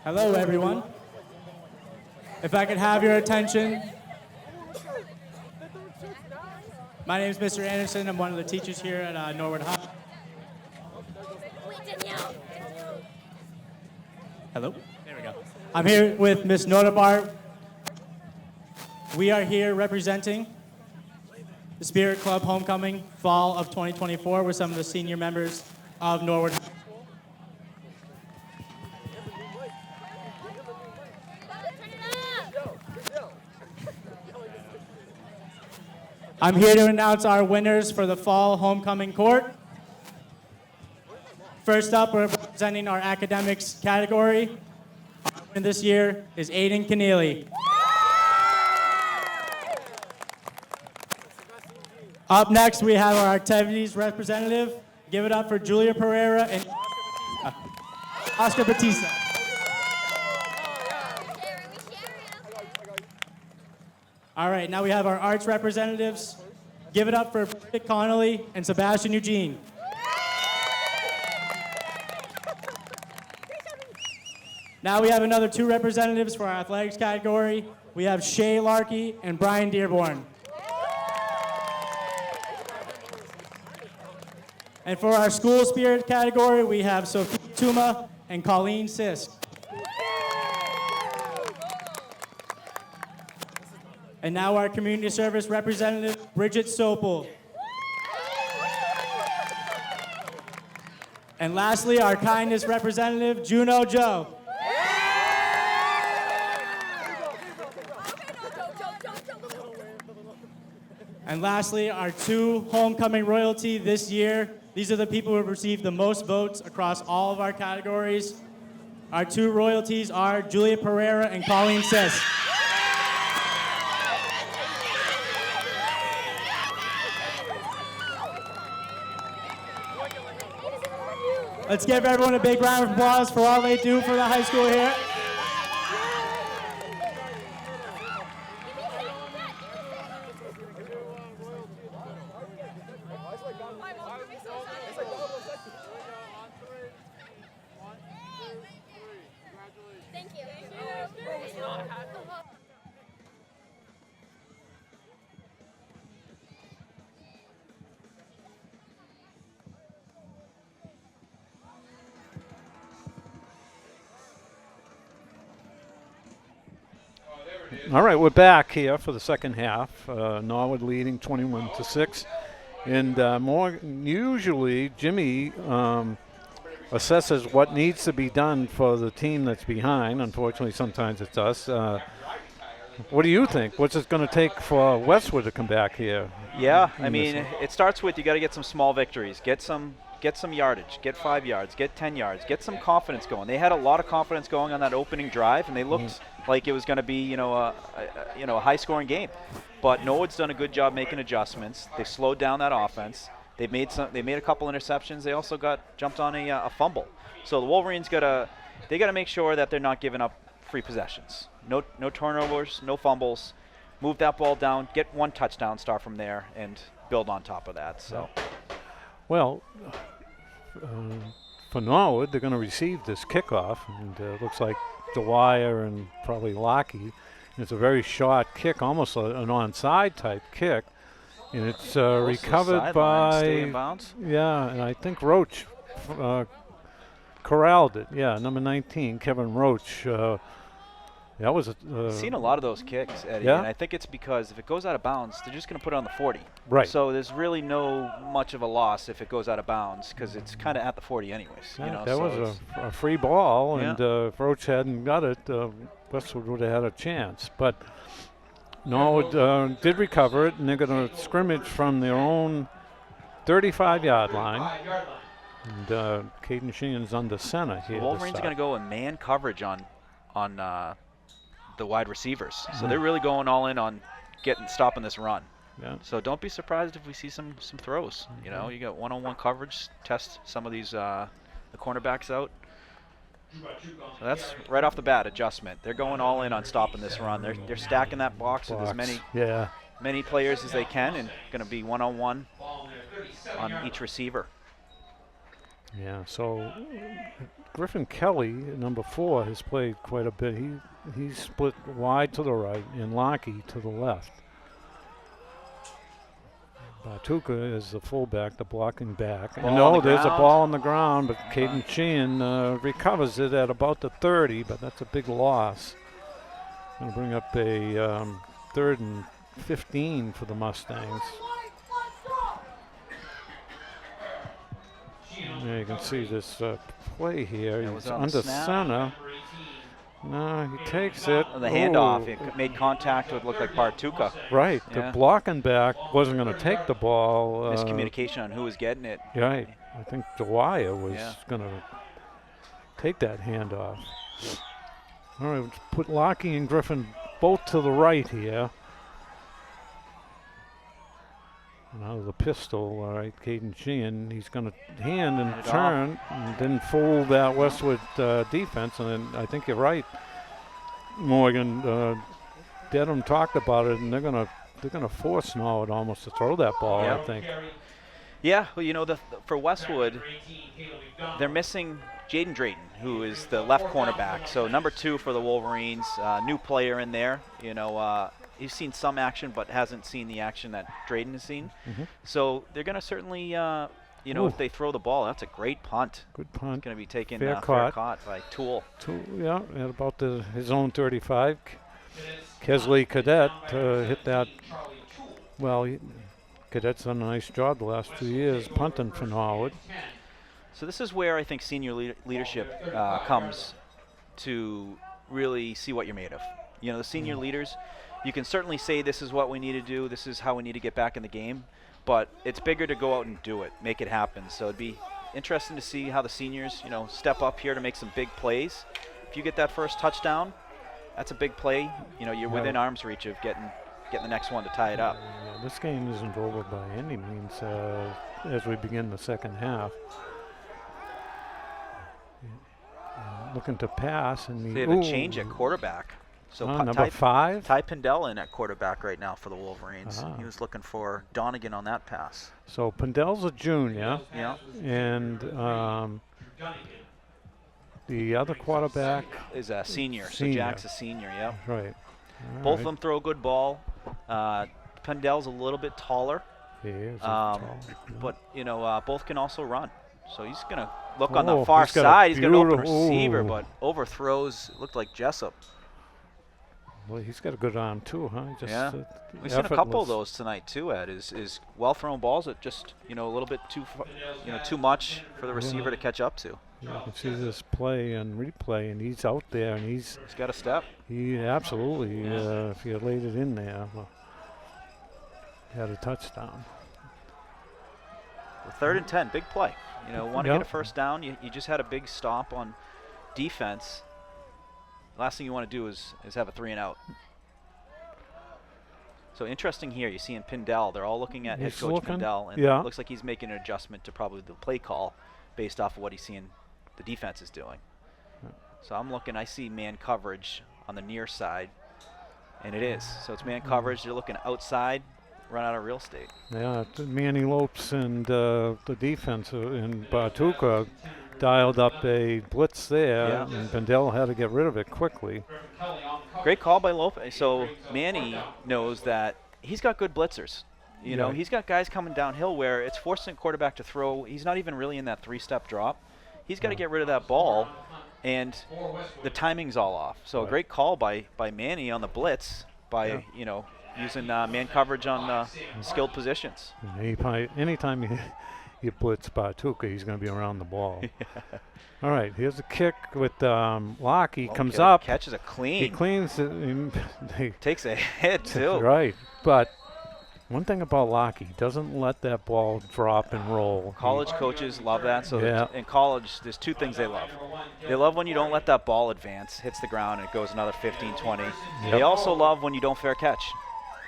Hello, everyone. If I could have your attention. My name is Mr. Anderson. I'm one of the teachers here at Norwood High. Hello? There we go. I'm here with Miss Notabart. We are here representing the Spirit Club Homecoming Fall of 2024 with some of the senior members of Norwood. I'm here to announce our winners for the Fall Homecoming Court. First up, we're representing our academics category. Our winner this year is Aiden Keneally. Up next, we have our activities representative. Give it up for Julia Pereira and Oscar Batista. All right, now we have our arts representatives. Give it up for Dick Connolly and Sebastian Eugene. Now we have another two representatives for our athletics category. We have Shay Larkey and Brian Dearborn. And for our school spirit category, we have Sophie Tuma and Colleen Sisk. And now our community service representative, Bridget Sopel. And lastly, our kindness representative, Juno Joe. And lastly, our two homecoming royalty this year. These are the people who have received the most votes across all of our categories. Our two royalties are Julia Pereira and Colleen Sisk. Let's give everyone a big round of applause for all they do for the high school here. Thank you. All right, we're back here for the second half. Norwood leading 21-6. And more usually, Jimmy assesses what needs to be done for the team that's behind. Unfortunately, sometimes it's us. What do you think? What's it going to take for Westwood to come back here? Yeah, I mean, it starts with you got to get some small victories. Get some yardage. Get 5 yards. Get 10 yards. Get some confidence going. They had a lot of confidence going on that opening drive, and they looked like it was going to be, a high-scoring game. But Norwood's done a good job making adjustments. They slowed down that offense. They made a couple interceptions. They also jumped on a fumble. So the Wolverines got to make sure that they're not giving up free possessions. No turnovers, no fumbles. Move that ball down, get 1 touchdown, start from there, and build on top of that. So, well, for Norwood, they're going to receive this kickoff, and it looks like Dwyer and probably Lockey. It's a very short kick, almost an onside type kick, and it's recovered by. Stay in bounds. Yeah, and I think Roach corralled it. Yeah, number 19, Kevin Roach. That was seen a lot of those kicks, Eddie, yeah? And I think it's because if it goes out of bounds, they're just going to put it on the 40. Right. So there's really no much of a loss if it goes out of bounds because it's kind of at the 40 anyways. Yeah, that was a free ball, yeah. And if Roach hadn't got it, Westwood would have had a chance. But Norwood did recover it, and they're going to scrimmage from their own 35-yard line. And Caden Sheehan's under center here. The Wolverines are going to go in man coverage on the wide receivers. So they're really going all in on stopping this run. Yeah. So don't be surprised if we see some throws. You know, you got one-on-one coverage, test some of these the cornerbacks out. So that's right off the bat adjustment. They're going all in on stopping this run. They're stacking that box with as many players as they can, and going to be one-on-one on each receiver. Yeah. So Griffin Kelly, number 4, has played quite a bit. He's split wide to the right and Lockey to the left. Batuka is the fullback, the blocking back. And there's a ball on the ground, but Caden Sheehan recovers it at about the 30, but that's a big loss. Going to bring up a 3rd and 15 for the Mustangs. Yeah, you can see this play here. He's under center. No, he takes it. The handoff, it made contact with looked like Bartuka. Right, Yeah. the blocking back wasn't going to take the ball. Miscommunication on who was getting it. Right, I think Dwyer was Yeah. going to take that handoff. All right, let's put Lockey and Griffin both to the right here. Now the pistol, all right, Caden Sheehan, he's going to hand and turn and then fool that Westwood defense. And then I think you're right, Morgan. Dedham talked about it, and they're going to force Norwood almost to throw that ball. Yeah. I think. Yeah, well, you know, for Westwood, they're missing Jaden Drayton, who is the left cornerback. So number 2 for the Wolverines, new player in there. You know. He's seen some action, but hasn't seen the action that Drayden has seen. So they're going to certainly, if they throw the ball, that's a great punt. Good punt. It's going to be taken fair caught by Toole. Yeah, at about his own 35. Kesley Cadet hit that. Well, Cadet's done a nice job the last 2 years punting for Norwood. So this is where I think senior leadership comes to really see what you're made of. You know, the senior leaders, you can certainly say this is what we need to do, this is how we need to get back in the game, but it's bigger to go out and do it, make it happen. So it'd be interesting to see how the seniors, step up here to make some big plays. If you get that first touchdown, that's a big play. You know, you're within arm's reach of getting the next one to tie it up. Yeah, this game isn't over by any means as we begin the second half. looking to pass, and They have a change at quarterback. So number 5. Ty Pindell in at quarterback right now for the Wolverines. Ah. He was looking for Donahue on that pass. So Pindell's a junior, Yeah. and the other quarterback Is a senior. So Senior. Jack's a senior, yeah. right. Both All of them throw a good ball. Pindell's a little bit taller, He is. but both can also run. So he's gonna look on the Oh, far he's got a side. He's got an open beautiful- receiver, ooh. but overthrows. Looked like Jessup. Well, he's got a good arm too, huh? Just, Yeah. We've seen a couple effortless. of those tonight too. Ed is well thrown balls that just a little bit too much for the receiver to catch up to. Yeah, you can see this play and replay, and he's out there, and He's got a step. he absolutely, if you laid it in there, well, had a touchdown. Well, 3rd and 10, big play. Want to Yep. get a first down. You just had a big stop on defense. Last thing you want to do is have a 3 and out. So interesting here. You see in Pindell, they're all looking at head He's coach looking, Pindell, and yeah. it looks like he's making an adjustment to probably the play call based off of what he's seeing the defense is doing. So I'm looking. I see man coverage on the near side, and it is. So it's man coverage. They're looking outside, run out of real estate. Yeah, Manny Lopes and the defense in Bartuca dialed up a blitz there, Yeah. and Pendel had to get rid of it quickly. Great call by Lopez. So Manny knows that he's got good blitzers. Yeah. He's got guys coming downhill where it's forcing quarterback to throw. He's not even really in that 3-step drop. He's got to get rid of that ball, and the timing's all off. So a great call by Manny on the blitz by using man coverage on skilled positions. And anytime you blitz Bartuca, he's going to be around the ball. All right, here's a kick with Lockie. Comes Okay, up. catches a clean. He cleans it. They Takes a hit too. Right, but one thing about Lockie, he doesn't let that ball drop and roll. College coaches love that. So Yeah. in college, there's 2 things they love. They love when you don't let that ball advance, hits the ground, and it goes another 15, 20. They also love when you don't fair catch.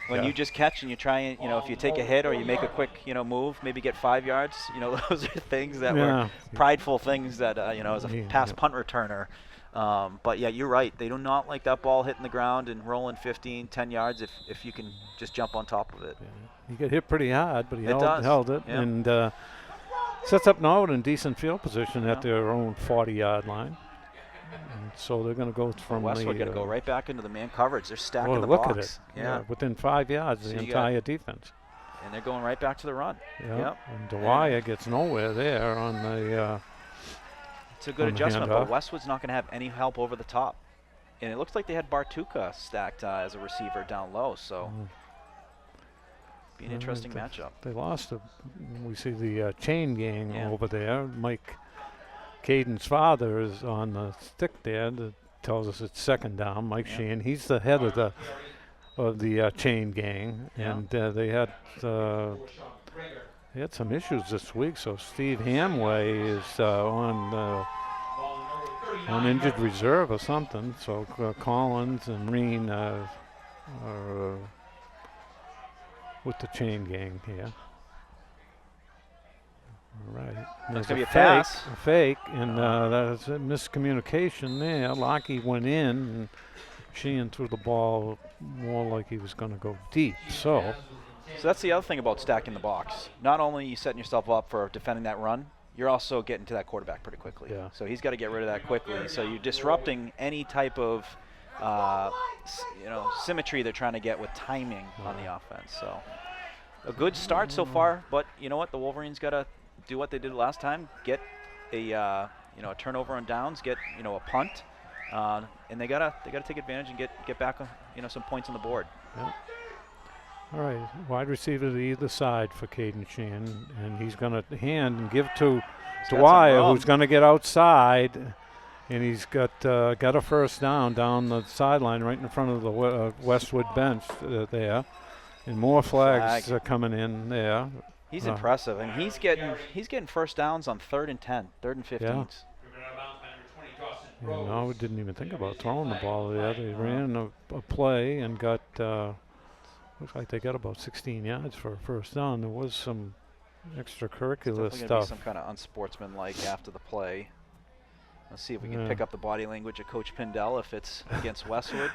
When Yeah. you just catch and you try and, if you take a hit or you make a quick, move, maybe get 5 yards, those are things that were prideful things that, as a pass punt returner. But yeah, you're right. They do not like that ball hitting the ground and rolling 15, 10 yards if you can just jump on top of it. He got hit pretty hard, but he does. held it. Yeah. And sets up Norwood in decent field position at their own 40-yard line. And so they're going to go from Westwood the got to go right back into the man coverage. They're stacking oh, the look box. at it. Yeah. Within 5 yards, So the you entire defense. And they're going right back to the run. Yeah. Yep. And Dwyer gets nowhere there on the It's a good on the adjustment, but handoff. Westwood's not going to have any help over the top. And it looks like they had Bartuca stacked as a receiver down low, so be an interesting matchup. They lost. We see the chain gang Yeah. over there. Mike Caden's father is on the stick there. That tells us it's 2nd down. Mike Sheehan. He's the head of the chain gang, Yeah. and they had some issues this week. So Steve Hamway is on injured reserve or something. So Collins and Reen are with the chain gang here. All right. That's There's going to be a pass. A fake, and that's a miscommunication there. Lockie went in, and Sheehan threw the ball more like he was going to go deep. So that's the other thing about stacking the box. Not only are you setting yourself up for defending that run, you're also getting to that quarterback pretty quickly. Yeah. So he's got to get rid of that quickly. So you're disrupting any type of symmetry they're trying to get with timing on the offense. So a good start so far, but you know what? The Wolverines got to do what they did last time: get a turnover on downs, get a punt, and they gotta take advantage and get back some points on the board. yeah. All right, wide receiver to either side for Caden Sheehan, and he's going to hand and give to He's got some Dwyer, room. who's going to get outside, and he's got a first down the sideline right in front of the Westwood bench there, and more flags are coming in there. He's impressive, and he's getting first downs on 3rd and 10, 3rd and 15s. No, we didn't even think about throwing the ball there. They ran a play and got, looks like they got about 16 yards for a first down. There was some extracurricular Definitely gonna be stuff. some kind of unsportsmanlike after the play. Let's see if we can pick up the body language of Coach Pindell if it's against Westwood.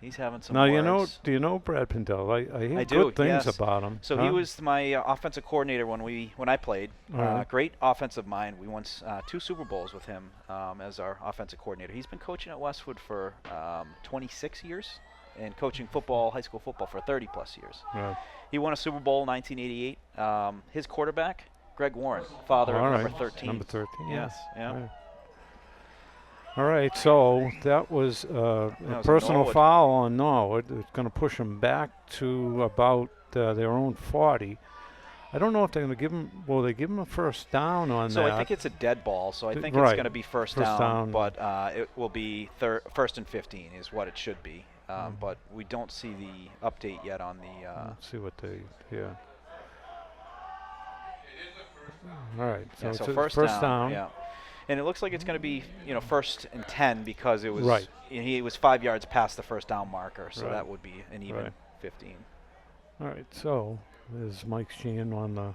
He's having some Now, words. do you know Brad Pindell? I hear I do, good things yes. about him. So he was my offensive coordinator when I played. Right. Great offensive mind. We won 2 Super Bowls with him as our offensive coordinator. He's been coaching at Westwood for 26 years and coaching football, high school football, for 30-plus years. Right. He won a Super Bowl in 1988. His quarterback, Greg Warren, father of number 13. Number 13, Yes, yeah. Right. All right, so that was a was personal Norwood. foul on Norwood. It's going to push them back to about their own 40. I don't know if they're going to give them. Will they give them a first down on So that? I think it's a dead ball. So I think it's Right. going to be first First down, down. but it will be first and 15 is what it should be. But we don't see the update yet on the. Let's see what they. Yeah. All right. So, Yeah, it's so a first down. Yeah. And it looks like it's going to be, first and 10 because it was Right. He was 5 yards past the first down marker, so Right. that would be an even Right. 15. All right. So there's Mike Sheehan on the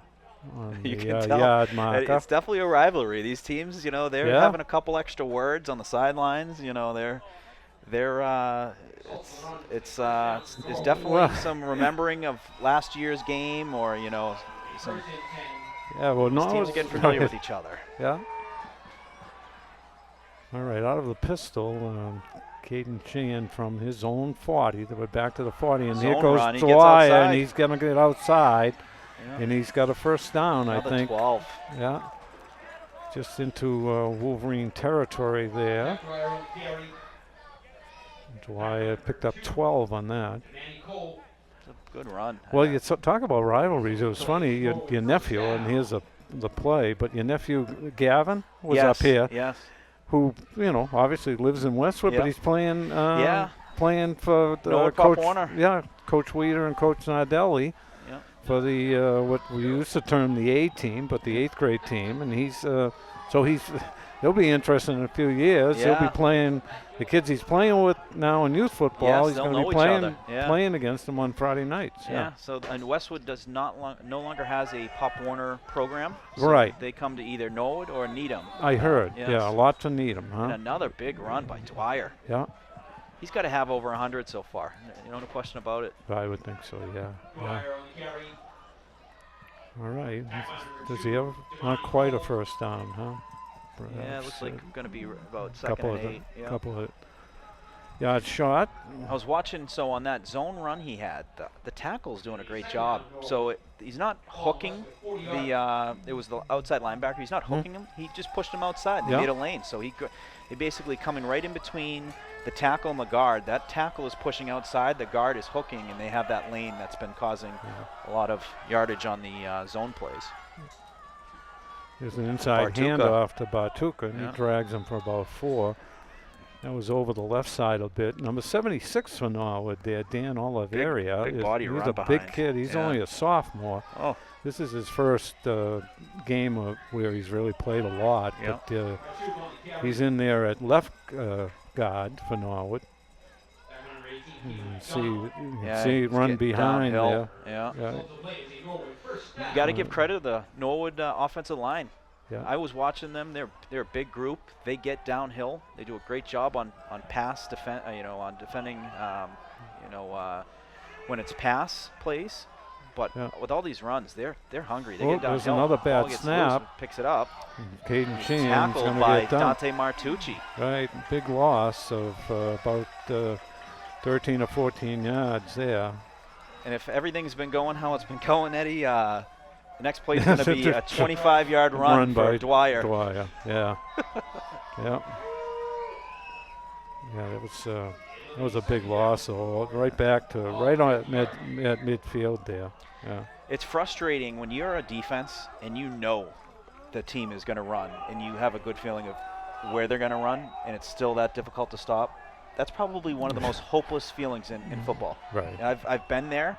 You can tell. yard marker. It's definitely a rivalry. These teams, they're Yeah. having a couple extra words on the sidelines. It's definitely Well. some remembering of last year's game, or some Yeah. Well, these teams Norwood's are getting familiar with each other. Yeah. All right, out of the pistol, Caden Sheehan from his own 40. They were back to the 40, and here Zone goes run, he gets Dwyer, outside. and he's going to get outside, Yeah. and he's got a first down, Another I think. 12. Yeah. Just into Wolverine territory there. Dwyer picked up 12 on that. It's a good run. Well, you talk about rivalries. It was funny, your nephew, and here's the play, but your nephew Gavin was yes, up here, Yes. who obviously lives in Westwood, Yep. but he's playing Yeah. playing for Norwood Coach Pop Warner. Yeah, Coach Weeder and Coach Nardelli Yep. for the what we used to term the A team, but the 8th grade team, and he's he'll be interested in a few years. He'll be Yeah. playing the kids he's playing with now in youth football. Yes, he's they'll going to know be each other. Yeah. playing against them on Friday nights. Yeah. So and Westwood does no longer has a Pop Warner program. So Right. They come to either Norwood or Needham. I heard. Yes. Yeah, a lot to need him, huh? And another big run by Dwyer. Yeah, He's got to have over 100 so far. No question about it. I would think so. Yeah. All right. Does he have not quite a first down, huh? Yeah, it Perhaps, looks like going to be about couple second and of 8. Yeah. couple of yard shot. I was watching, so on that zone run he had, the tackle's doing a great job. So he's not hooking it was the outside linebacker. He's not hooking him. He just pushed him outside. They Yeah. made a lane. So he basically coming right in between the tackle and the guard. That tackle is pushing outside. The guard is hooking, and they have that lane that's been causing a lot of yardage on the zone plays. There's an inside Bartuka. handoff to Bartuka, and Yeah. he drags him for about 4. That was over the left side a bit. Number 76 for Norwood there, Dan Oliveria. big body he's run a behind. big kid. He's Yeah. only a sophomore. Oh, This is his first game where he's really played a lot. Yeah. But he's in there at left guard for Norwood. You yeah. see he's run getting behind downhill. there. Yeah. Yeah. You got to give credit to the Norwood offensive line. Yeah. I was watching them. They're a big group. They get downhill. They do a great job on pass defense. On defending. When it's pass plays. But Yeah. with all these runs, they're hungry. They Oh, get downhill. there's another bad Ball gets snap. loose, picks it up. Caden Sheehan's Tackled going to by get done. Dante Martucci. Right, big loss of about 13 or 14 yards there. And if everything's been going how it's been going, Eddie, the next play is going to be a 25-yard run for by Dwyer. Dwyer, yeah. Yeah. Yeah, that was a big loss. So right back to right on at midfield there. Yeah. It's frustrating when you're a defense and you know the team is going to run and you have a good feeling of where they're going to run, and it's still that difficult to stop. That's probably one of the most hopeless feelings in football. Right. I've been there,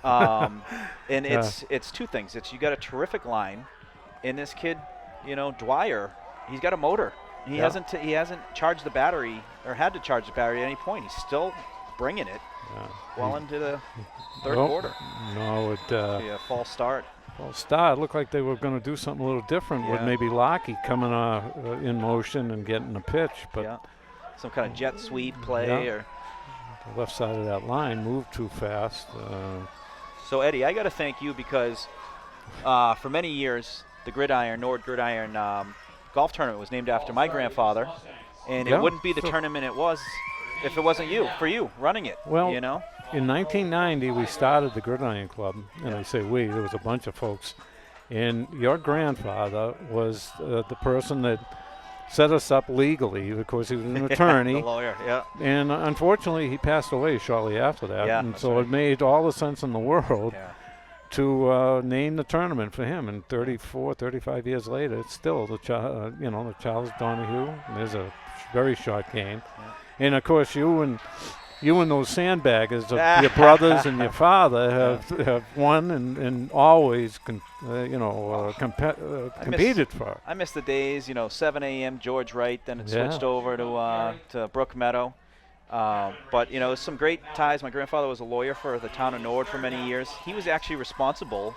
and it's two things. It's you got a terrific line, and this kid, Dwyer, he's got a motor. He hasn't charged the battery or had to charge the battery at any point. He's still bringing it well into the third quarter. No, Be a false start. Well, start looked like they were going to do something a little different with Yeah. maybe Lockey coming in motion and getting a pitch, but Yeah. Some kind of jet sweep play Yeah. or. the left side of that line moved too fast. So Eddie, I got to thank you because for many years the Norwood Gridiron golf tournament was named after my grandfather, and Yeah. it wouldn't be the tournament it was if it wasn't you running it. Well, you know. In 1990, we started the Gridiron Club, and Yeah. I say we, there was a bunch of folks. And your grandfather was the person that set us up legally. Of course, he was an attorney. The lawyer, yeah. And unfortunately, he passed away shortly after that. Yeah, and that's so right. it made all the sense in the world Yeah. to name the tournament for him. And 35 years later, it's still the Charles Donahue. And there's a very short game. Yeah. And of course, you and those sandbaggers of your brothers and your father have won and always competed for. I miss the days, 7 a.m. George Wright, then it Yeah. switched over to Brook Meadow. But, there's some great ties. My grandfather was a lawyer for the town of Norwood for many years. He was actually responsible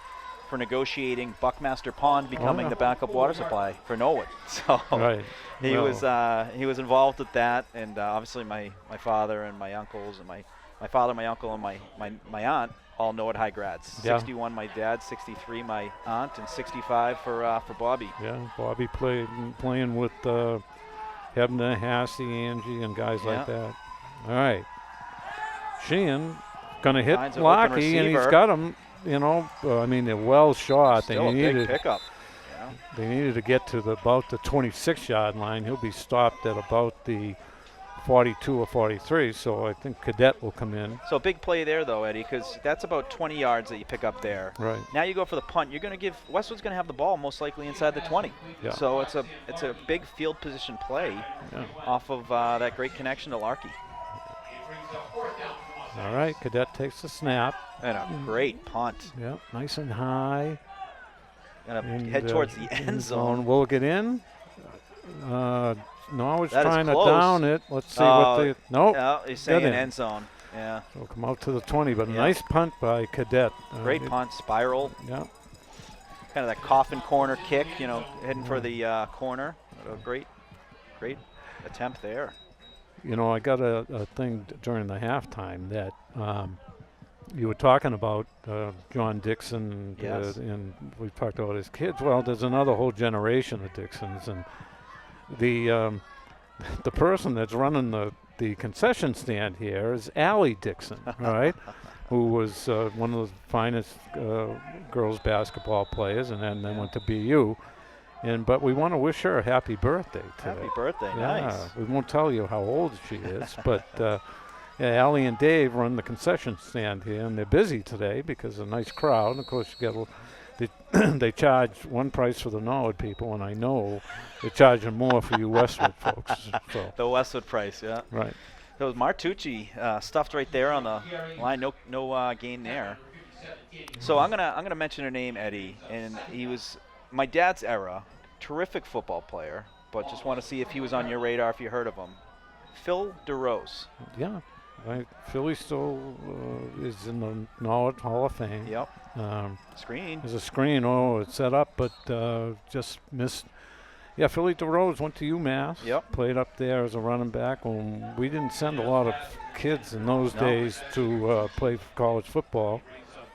for negotiating Buckmaster Pond becoming the backup water supply for Norwood. So Right. he Well, was involved with that, and obviously my father and my uncles and my father, my uncle, and my aunt all Norwood High grads. Yeah. 61 my dad, 63 my aunt, and 65 for Bobby. Yeah, Bobby playing with Hebner, Hassey, Angie, and guys like that. All right. Sheehan going to hit Finds an open Lockey, and he's receiver. got him, they're well shot. Still a big pickup. They needed to get to about the 26-yard line. He'll be stopped at about the 42 or 43, so I think Cadet will come in. So big play there, though, Eddie, because that's about 20 yards that you pick up there. Right. Now you go for the punt. You're going to give Westwood's going to have the ball most likely inside the 20. Yeah. So it's a big field position play off of that great connection to Larkey. All right, Cadet takes the snap. And a great punt. Yeah, nice and high. Going to And, head towards the end zone. Will it get in? Norwood's That is trying to close. down it. Let's see what they. Nope. No, he's saying Get in. end zone. Yeah. It'll come out to the 20, but a Yeah. nice punt by Cadet. Great punt, spiral. Yeah. Kind of that coffin corner kick, heading for the corner. A great attempt there. I got a thing during the halftime that you were talking about John Dixon, Yes. and we talked about his kids. Well, there's another whole generation of Dixons, and the person that's running the concession stand here is Allie Dixon, right? Who was one of the finest girls basketball players, and then went to BU. But we want to wish her a happy birthday today. Happy birthday, Yeah, nice. we won't tell you how old she is, but Allie and Dave run the concession stand here, and they're busy today because of a nice crowd. And of course, they charge one price for the Norwood people, and I know they're charging more for you Westwood folks. So The Westwood price, yeah. right, That was Martucci stuffed right there on the line. No gain there. So I'm gonna mention a name, Eddie, and he was my dad's era, terrific football player. But just want to see if he was on your radar, if you heard of him. Phil DeRose. yeah. Right. Philly still is in the Norwood Hall of Fame. Yep. Screen. There's a screen. Oh, it's set up, but just missed. Yeah, Philly DeRose went to UMass. Yep. Played up there as a running back. When we didn't send a lot of kids in those days to play college football.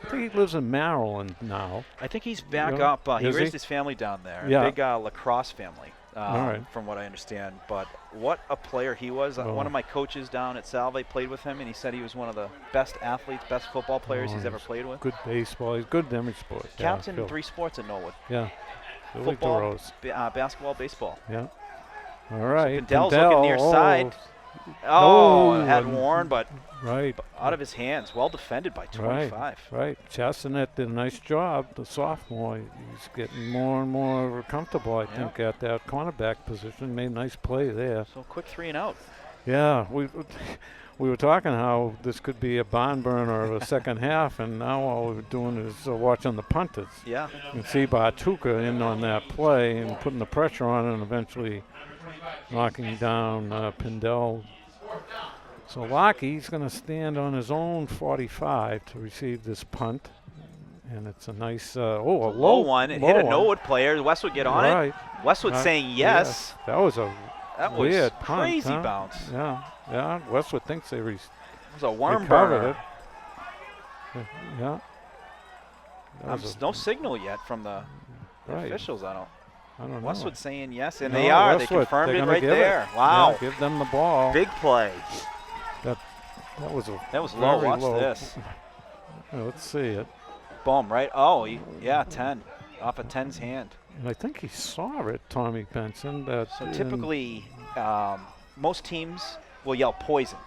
I think he lives in Maryland now. I think he's back Yeah. up. He Is raised he? his family down there. Yeah. Big lacrosse family, All right. from what I understand. But what a player he was. Oh. One of my coaches down at Salve played with him, and he said he was one of the best athletes, best football players he's ever played with. Good baseball. He's good in every sport. Captain Phil. 3 sports at Norwood. Yeah. Philly Football, DeRose. basketball, baseball. Yeah. All right. Pindell's looking near Pindell, side. Oh, Had and- Warren, but Right. out of his hands. Well defended by 25. Right. Chastanet did a nice job. The sophomore, he's getting more and more comfortable, I think, at that cornerback position. Made a nice play there. So quick 3 and out. Yeah, we were talking how this could be a barn burner of a second half, and now all we're doing is watching the punters. Yeah. You can see Bartuka in on that play and putting the pressure on it and eventually knocking down Pindell. So Lockey's going to stand on his own 45 to receive this punt. And it's a nice, a Low low one. It low hit a one. Norwood player. Westwood get on Right. it. Westwood saying yes. That was a That was weird punt, crazy huh? bounce. Yeah. Westwood thinks they It was a worm recovered burner. it. Yeah. That was No signal yet from the right. officials. I don't know. know. Westwood saying yes, and No, they are. Westwood, They confirmed they're it gonna right give there. it. Wow. Yeah, give them the ball. Big play. That was a That was low. very Watch low. this. Let's see it. Boom, right? Oh, yeah, 10. Off of 10's hand. And I think he saw it, Tommy Benson. That So typically, most teams will yell poison.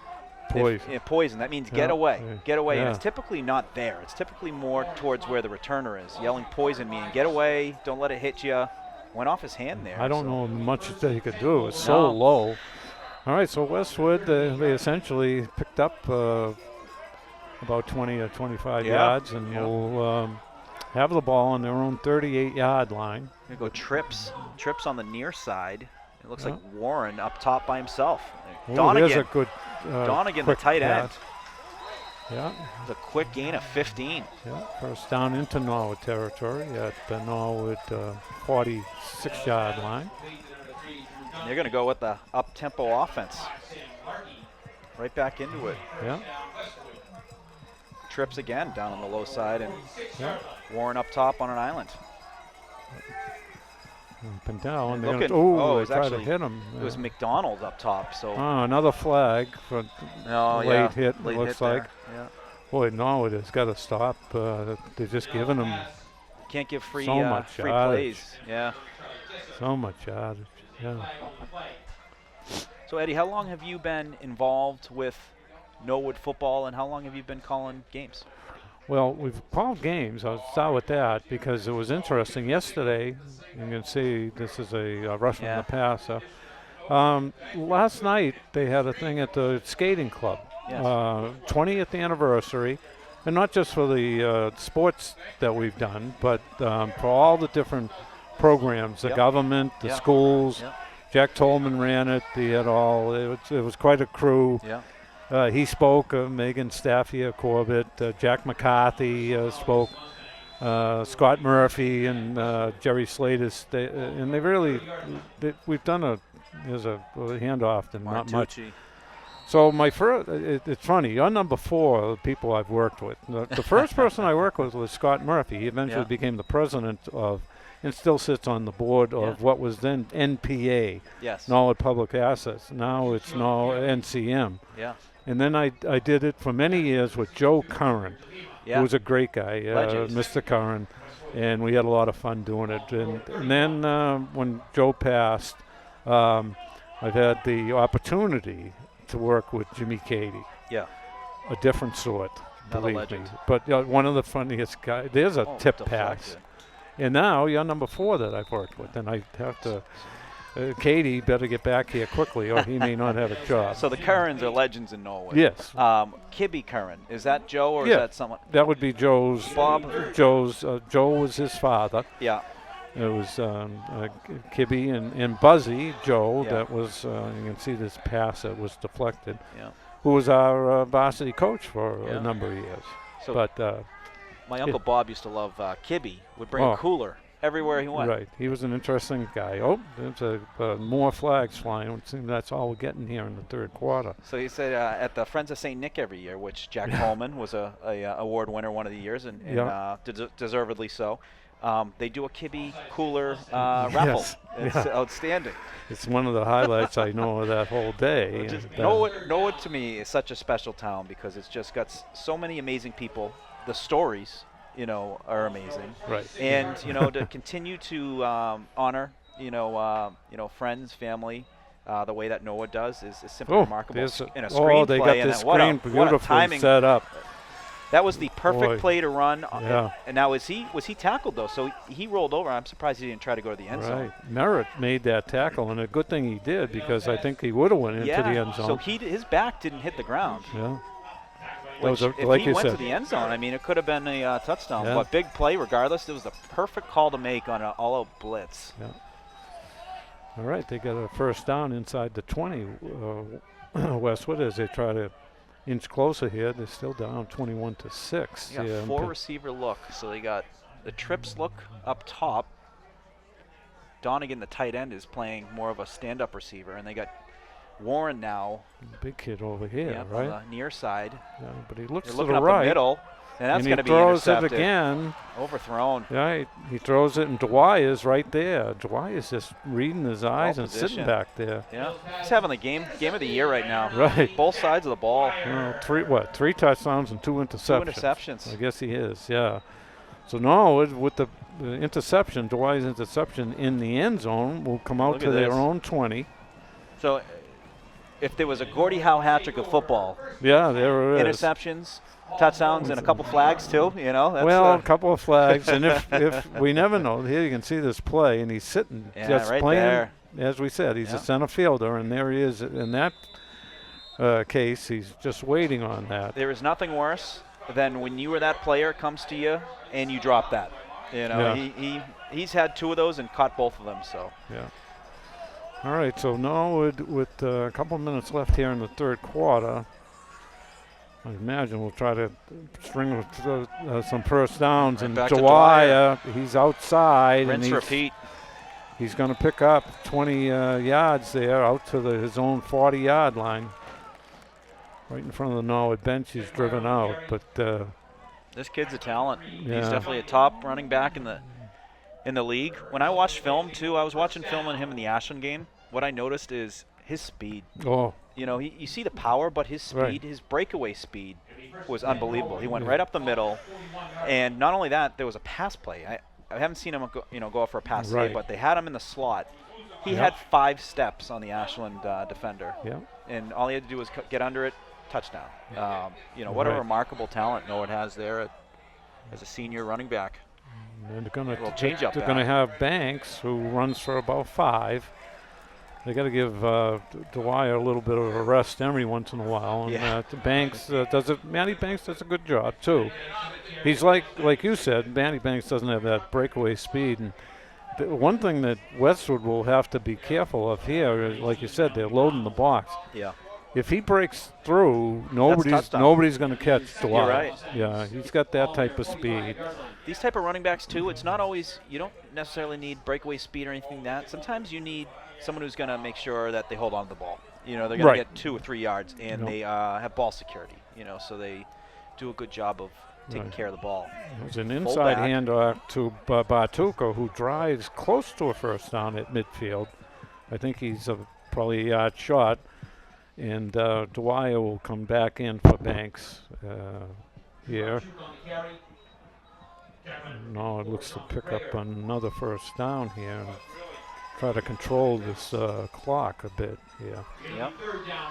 Poison. Poison. That means Yeah, get away. yeah, Get away. And yeah. it's typically not there. It's typically more towards where the returner is. Yelling poison meaning get away, don't let it hit you. Went off his hand there. I don't so. know much that he could do. It was so No. low. All right, so Westwood, they essentially picked up about 20 or 25 Yeah, yards and yeah. will have the ball on their own 38-yard line. Here go trips. Trips on the near side. It looks Yeah. like Warren up top by himself. Ooh, Donahue. there's a good Donahue, the quick tight end. pass. Yeah, It's a quick gain of 15. yeah. First down into Norwood territory at the Norwood 46-yard line. They're going to go with the up-tempo offense. Right back into it. Yeah, Trips again down on the low side, and yeah. Warren up top on an island. Up and down. And They're looking- gonna, oh, it they was try to actually- hit him. It was McDonald up top, so Another flag for no, late yeah, hit, late looks hit there. like. Yeah. Boy, Norwood has got to stop. They're just giving them Can't give free So much free yardage. plays. Yeah. so much yardage. Yeah. So Eddie, how long have you been involved with Norwood football, and how long have you been calling games? Well, we've called games. I'll start with that because it was interesting. Yesterday, you can see this is a rush Yeah. from the passer. Last night, they had a thing at the skating club. Yes. 20th anniversary. And not just for the sports that we've done, but for all the different programs, the Yep. government, the Yep. schools. Yep. Jack Tolman ran it. They had all. It was quite a crew. Yeah. He spoke. Megan Staffia Corbett, Jack McCarthy spoke. Scott Murphy and Jerry Slatus. And they really. We've done there's a handoff and not much. Martucci. So my first, it's funny. You're number 4 of the people I've worked with. The first person I worked with was Scott Murphy. He eventually Yeah. became the president of, and still sits on the board of Yeah. what was then NPA, Yes. Norwood Public Assets. Now it's NCM. Yeah. And then I did it for many years with Joe Curran, Yeah. who was a great guy, Legend. Mr. Curran, and we had a lot of fun doing it. And then when Joe passed, I've had the opportunity to work with Jimmy Cady, Yeah. a different sort, Another believe legend. me. But one of the funniest guys. There's a Oh, tip deflected. pass. And now you're number 4 that I've worked with, and I have to. Katie better get back here quickly, or he may not have a job. So the Currans are legends in Norwood. Yes. Kibby Curran, is that Joe or Yeah. is that someone? That would be Joe's. Bob? Joe was his father. Yeah. It was Kibby and Buzzy Joe. Yeah. That was you can see this pass that was deflected. Yeah. Who was our varsity coach for Yeah. a number of years. So But my uncle Bob used to love Kibby. Would bring a Oh. cooler everywhere he went. right, he was an interesting guy. Oh, there's more flags flying. It seems that's all we're getting here in the third quarter. So he said at the Friends of St. Nick every year, which Jack Coleman was a award winner one of the years, and Yeah. deservedly so. They do a Kibby cooler raffle. Yes. It's Yeah. outstanding. It's one of the highlights I know of that whole day. Just and, Norwood to me is such a special town because it's just got so many amazing people. The stories, are amazing. Right. And to continue to honor, friends, family, the way that Norwood does is simply remarkable. there's In a they screenplay, got and the what a screen beautifully timing. set up. That was the perfect Boy. play to run. Yeah. And now was he tackled though? So he rolled over. I'm surprised he didn't try to go to the end zone. Right. Merritt made that tackle, and a good thing he did because I think he would have went into the end zone. So his back didn't hit the ground. Yeah. Which, That was if like he you went to said. the end zone, it could have been a touchdown. Yeah. But big play regardless. It was the perfect call to make on an all-out blitz. Yeah. All right, they got a first down inside the 20, Westwood, as they try to inch closer here. They're still down 21-6. They got 4 receiver look. So they got the trips look up top. Donahue, the tight end, is playing more of a stand-up receiver, and they got Warren now. Big kid over here, right? On the near side. Yeah, but he looks They're to looking the up right. the middle, and that's going to be throws intercepted. it again. Overthrown. Right, he throws it, and Dwyer's right there. Dwyer's just reading his eyes and sitting back there. Yeah, he's having the game of the year right now. Right. Both sides of the ball. Three touchdowns and 2 interceptions. 2 interceptions. I guess he is, yeah. So Norwood, with the interception, Dwyer's interception in the end zone, will come out to their own 20. So if there was a Gordie Howe hat trick of football, yeah, there it is. Interceptions, touchdowns, and a couple flags too. You know, that's a couple of flags, and if we never know, here you can see this play, and he's sitting just right playing. There. As we said, he's a center fielder, and there he is in that case. He's just waiting on that. There is nothing worse than when you or that player comes to you and you drop that. You know, he's had 2 of those and caught both of them. So yeah. All right, so Norwood with a couple minutes left here in the third quarter. I imagine we'll try to string some first downs. Right, and back to Dwyer, he's outside. Rinse, and repeat. He's going to pick up 20 yards there out to his own 40-yard line. Right in front of the Norwood bench, he's driven out. But this kid's a talent. Yeah. He's definitely a top running back in the league. When I watched film too, I was watching film on him in the Ashland game. What I noticed is his speed. Oh. You know, you see the power, but his speed, his breakaway speed was unbelievable. He went right up the middle, and not only that, there was a pass play. I haven't seen him go out for a pass play, but they had him in the slot. He had 5 steps on the Ashland defender, and all he had to do was get under it, touchdown. What a remarkable talent Norwood has there as a senior running back. And they're going to have Banks, who runs for about 5. They got to give Dwyer a little bit of a rest every once in a while. And Banks Manny Banks does a good job too. He's like you said, Manny Banks doesn't have that breakaway speed. And the one thing that Westwood will have to be careful of here is, like you said, they're loading the box. Yeah. If he breaks through, nobody's going to catch Dwyer. You're right. Yeah, he's got that type of speed. These type of running backs too, it's not always, you don't necessarily need breakaway speed or anything like that. Sometimes you need someone who's going to make sure that they hold on to the ball. You know, they're going to get 2 or 3 yards, and they have ball security. You know, so they do a good job of taking care of the ball. There's an inside handoff to Bartuco, who drives close to a first down at midfield. I think he's probably a yard short. And Dwyer will come back in for Banks here. No, it looks to pick up another first down here and try to control this clock a bit here. Yep.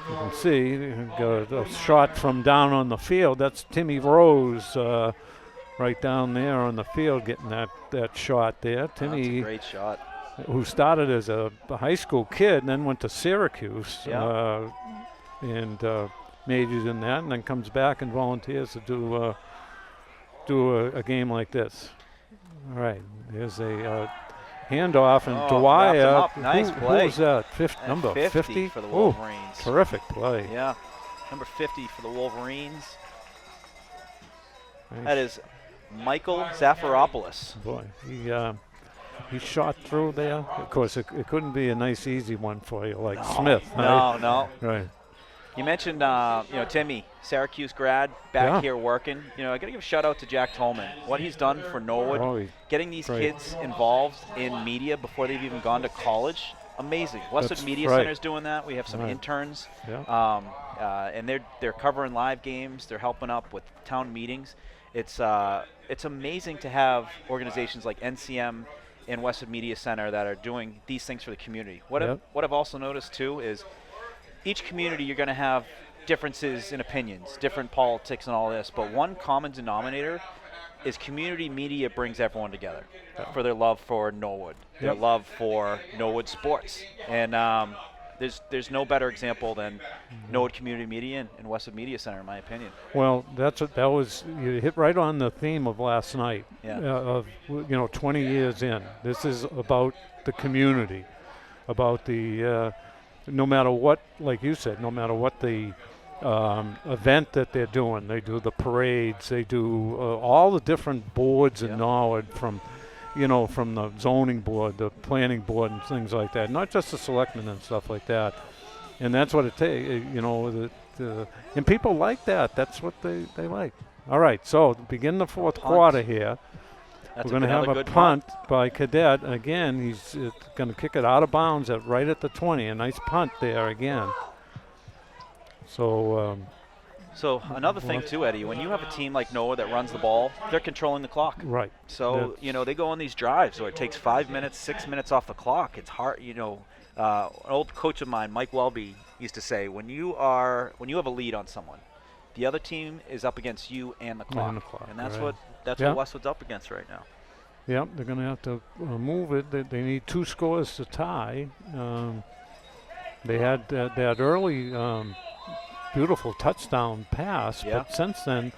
You can see got a shot from down on the field. That's Timmy Rose right down there on the field getting that shot there. Timmy, that's a great shot. Who started as a high school kid and then went to Syracuse and majored in that, and then comes back and volunteers to do a game like this. All right, there's a handoff, and Dwyer. Nice play. Who was that? Number 50 for the Wolverines. Terrific play. Yeah, number 50 for the Wolverines. Nice. That is Michael Zafiropoulos. Boy, he shot through there. Of course, it couldn't be a nice, easy one for you like Smith. Right? No. Right. You mentioned, Timmy, Syracuse grad, back here working. I got to give a shout out to Jack Tolman. What he's done for Norwood, getting these kids involved in media before they've even gone to college, amazing. Westwood Media Center's doing that. We have some interns, and they're covering live games. They're helping up with town meetings. It's amazing to have organizations like NCM and Westwood Media Center that are doing these things for the community. What I've also noticed too is each community you're going to have differences in opinions, different politics and all this, but one common denominator is community media brings everyone together for their love for Norwood, their love for Norwood sports. And there's no better example than Norwood Community Media and Westwood Media Center, in my opinion. Well, you hit right on the theme of last night. Of 20 years in, this is about the community, about the no matter what, like you said, no matter what the event that they're doing. They do the parades. They do all the different boards in Norwood from the zoning board, the planning board, and things like that. Not just the selectmen and stuff like that. And that's what it takes, and people like that. That's what they like. All right, so begin the fourth quarter here. That's We're going to have a punt by Cadet. Again, he's going to kick it out of bounds right at the 20. A nice punt there again. So another thing too, Eddie, when you have a team like Norwood that runs the ball, they're controlling the clock. Right. So, they go on these drives where it takes 5 minutes, 6 minutes off the clock. It's hard, an old coach of mine, Mike Welby, used to say, when you have a lead on someone, the other team is up against you and the clock. And that's what Westwood's up against right now. Yep, they're going to have to move it. They need 2 scores to tie. They had that early beautiful touchdown pass, but since then,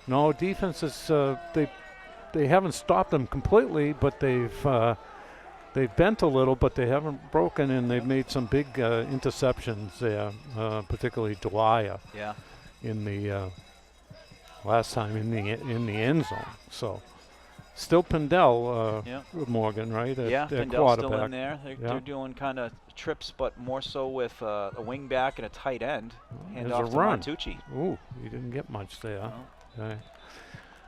no defenses. They haven't stopped them completely, but they've bent a little, but they haven't broken, and they've made some big interceptions there, particularly Dwyer. Yeah. In the last time in the end zone. So still Pindell, Morgan, right? Pindell's still in there. They're doing kind of trips, but more so with a wing back and a tight end. Hand off to Martucci. Ooh, he didn't get much there. No. Okay.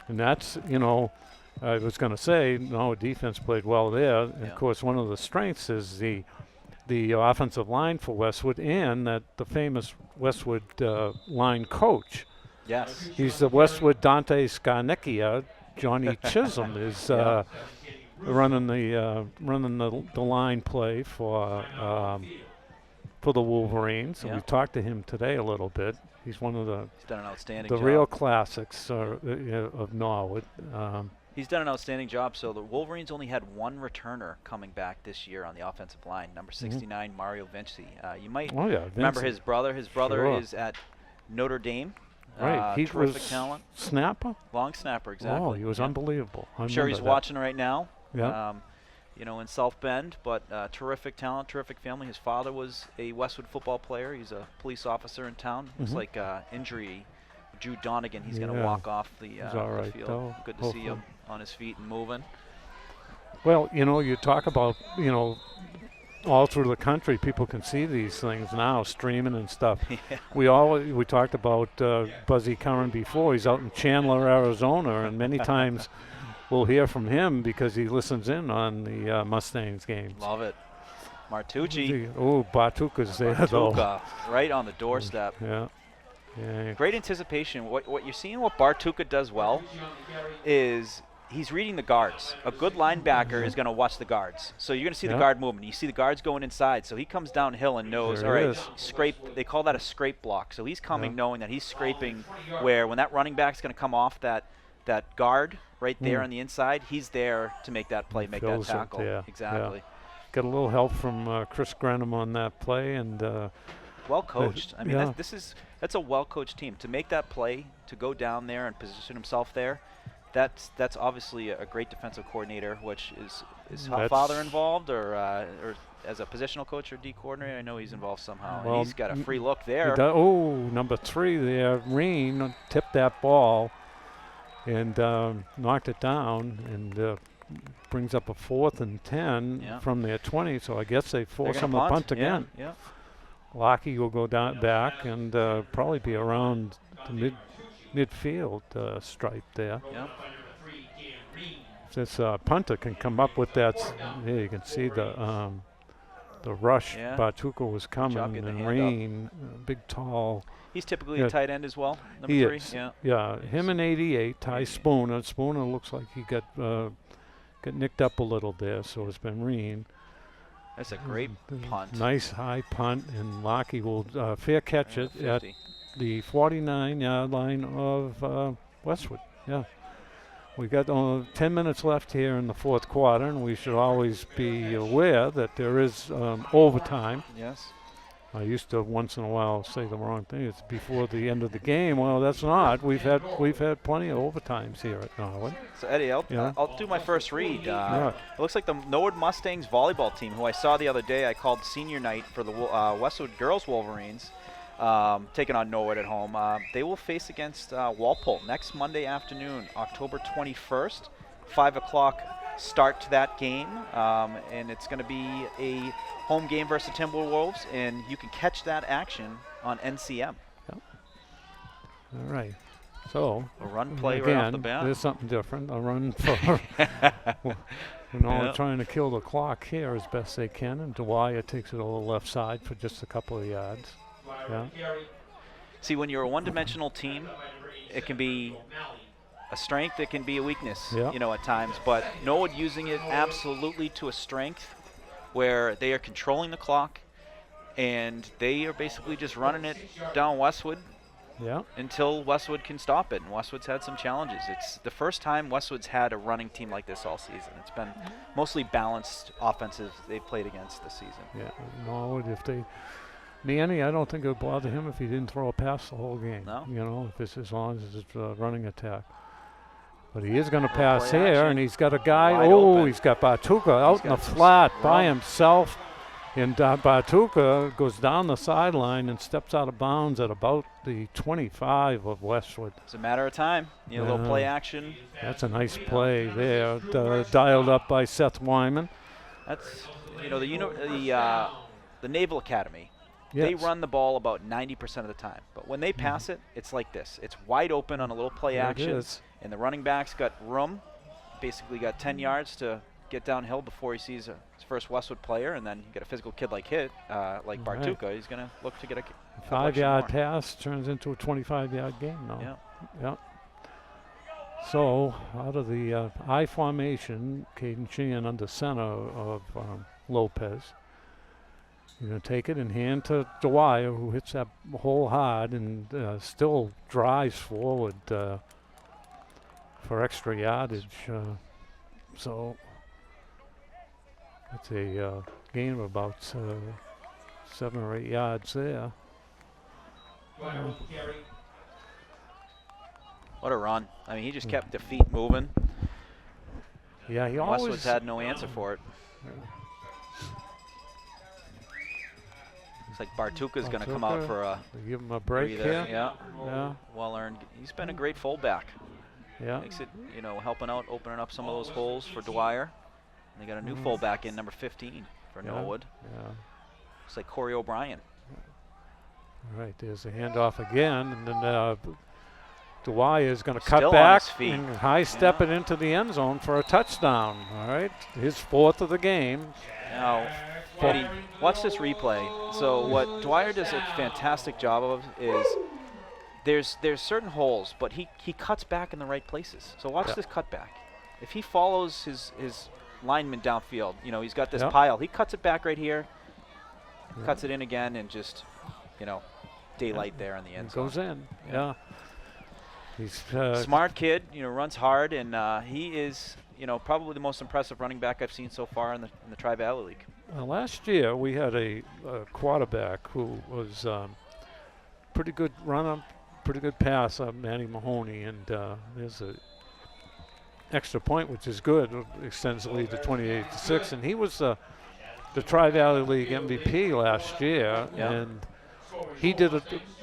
And that's, I was going to say, defense played well there. And of course, one of the strengths is the offensive line for Westwood, and that the famous Westwood line coach. Yes. He's the Westwood Dante Scarnecchia. Johnny Chisholm is running the line play for the Wolverines. And we talked to him today a little bit. He's one of He's done an outstanding the job. real classics of Norwood. He's done an outstanding job. So the Wolverines only had 1 returner coming back this year on the offensive line, number 69, Mario Vinci. You might remember his brother. His brother is at Notre Dame. Right, he terrific was talent. Snapper? Long snapper, exactly. Oh, he was unbelievable. I'm sure he's watching right now. Yeah. In South Bend, but terrific talent, terrific family. His father was a Westwood football player. He's a police officer in town. Looks like injury. Drew Donegan, he's going to walk off the field. Though. Good to see him on his feet and moving. Well, you talk about, all through the country, people can see these things now, streaming and stuff. We talked about Buzzy Curran before. He's out in Chandler, Arizona, and many times we'll hear from him because he listens in on the Mustangs games. Love it. Martucci. Oh, Bartuca's there, though. Right on the doorstep. Yeah. Great anticipation. What you're seeing, what Bartuca does well, is he's reading the guards. A good linebacker is going to watch the guards. So you're going to see the guard movement. You see the guards going inside. So he comes downhill and knows, all right, scrape. They call that a scrape block. So he's coming knowing that he's scraping where when that running back's going to come off that guard right there on the inside, he's there to make that play, make that tackle. Exactly. Yeah. Got a little help from Chris Grenham on that play, and well coached. I mean, that's a well coached team. To make that play, to go down there and position himself there, that's obviously a great defensive coordinator. Which is father involved, or as a positional coach or D coordinator? I know he's involved somehow. Well, he's got a free look there. Number 3 there, Reen tipped that ball and knocked it down, and brings up a 4th and 10 from their 20. So I guess they force him to punt again. Yeah. Lockie will go back and probably be around the midfield stripe there. Yep. This punter can come up with that. Here you can see the rush. Yeah. Bartuca was coming, and Rain, big, tall. He's typically a tight end as well, number he 3. Is. Yeah, him and 88, Ty Spooner. Spooner looks like he got nicked up a little there, so it's been Reen. That's a great punt. Nice high punt, and Lockie will fair catch it 50. at the 49-yard line of Westwood. Yeah. We got 10 minutes left here in the fourth quarter, and we should always be aware that there is overtime. Yes. I used to once in a while say the wrong thing. It's before the end of the game. Well, that's not. We've had plenty of overtimes here at Norwood. So Eddie, I'll do my first read. It looks like the Norwood Mustangs volleyball team, who I saw the other day. I called senior night for the Westwood girls Wolverines. taking on Norwood at home. They will face against Walpole next Monday afternoon, October 21st, 5 o'clock start to that game, and it's going to be a home game versus the Timberwolves, and you can catch that action on NCM. Yep. All right. So A run play again, right off the bat. there's something different. A run for trying to kill the clock here as best they can, and Dwyer takes it over the left side for just a couple of yards. Yeah. See, when you're a one-dimensional team, it can be a strength, it can be a weakness, Yeah. at times. But Norwood using it absolutely to a strength, where they are controlling the clock, and they are basically just running it down Westwood Yeah. until Westwood can stop it. And Westwood's had some challenges. It's the first time Westwood's had a running team like this all season. It's been mostly balanced offensive they've played against this season. Yeah. Norwood, if they. Manny, I don't think it would bother him if he didn't throw a pass the whole game. No. If it's as long as it's a running attack. But he is going to Little pass play here, action. and he's got a guy. Wide Oh, open. he's got Bartuka out in the got some flat by run. himself. And Bartuka goes down the sideline and steps out of bounds at about the 25 of Westwood. It's a matter of time. A little Yeah. play action. That's a nice play there, dialed up by Seth Wyman. That's the Naval Academy. They Yes. run the ball about 90% of the time, but when they pass it, it's like this. It's wide open on a little play There it action, is. and the running back's got room, basically got 10 yards to get downhill before he sees his first Westwood player, and then you get a physical kid like Right. Bartuka. He's going to look to get a 5-yard more. pass turns into a 25-yard game now. Yeah. Yeah. So out of the I formation, Caden Sheehan under center of Lopez. You're going to take it and hand to Dwyer, who hits that hole hard and still drives forward for extra yardage. So it's a gain of about 7 or 8 yards there. What a run. I mean, he just kept the feet moving. Yeah, he Westwood's always had no answer for it. Looks like Bartuka's going to come out Bartuka, for a they give him a break breather. here. Yeah, Yeah, well earned. He's been a great fullback. yeah. Makes it, helping out, opening up some of those holes for Dwyer. And they got a new fullback in, number 15 for Yeah. Norwood. Yeah. Looks like Corey O'Brien. All right, there's a handoff again, and then Dwyer is going to Still cut on back his feet. and high step it into the end zone for a touchdown. All right, his 4th of the game. Now, Eddie, watch this replay. So what Dwyer does a fantastic job of is there's certain holes, but he cuts back in the right places. So watch Yeah. this cutback. If he follows his lineman downfield, he's got this Yeah. pile. He cuts it back right here, Yeah. cuts it in again, and just, daylight there in the end It zone. goes in. Yeah. He's Smart kid, runs hard, and he is, probably the most impressive running back I've seen so far in the Tri-Valley League. Last year we had a quarterback who was pretty good runner, pretty good passer, Manny Mahoney, and there's a extra point, which is good. Extends the lead to 28-6, and he was the Tri-Valley League MVP last year, Yeah. and he did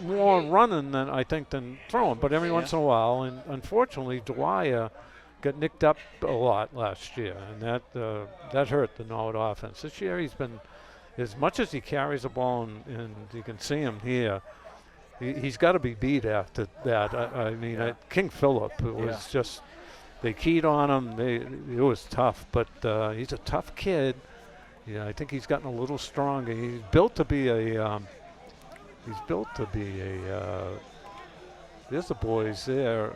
more running than throwing, but every once in a while, and unfortunately Dwyer got nicked up a lot last year, and that hurt the Norwood offense. This year he's been, as much as he carries the ball, and you can see him here, he's got to be beat after that. I mean, Yeah. King Philip, it was just, they keyed on him. It was tough, but he's a tough kid. Yeah, I think he's gotten a little stronger. He's built to be a. There's the boys there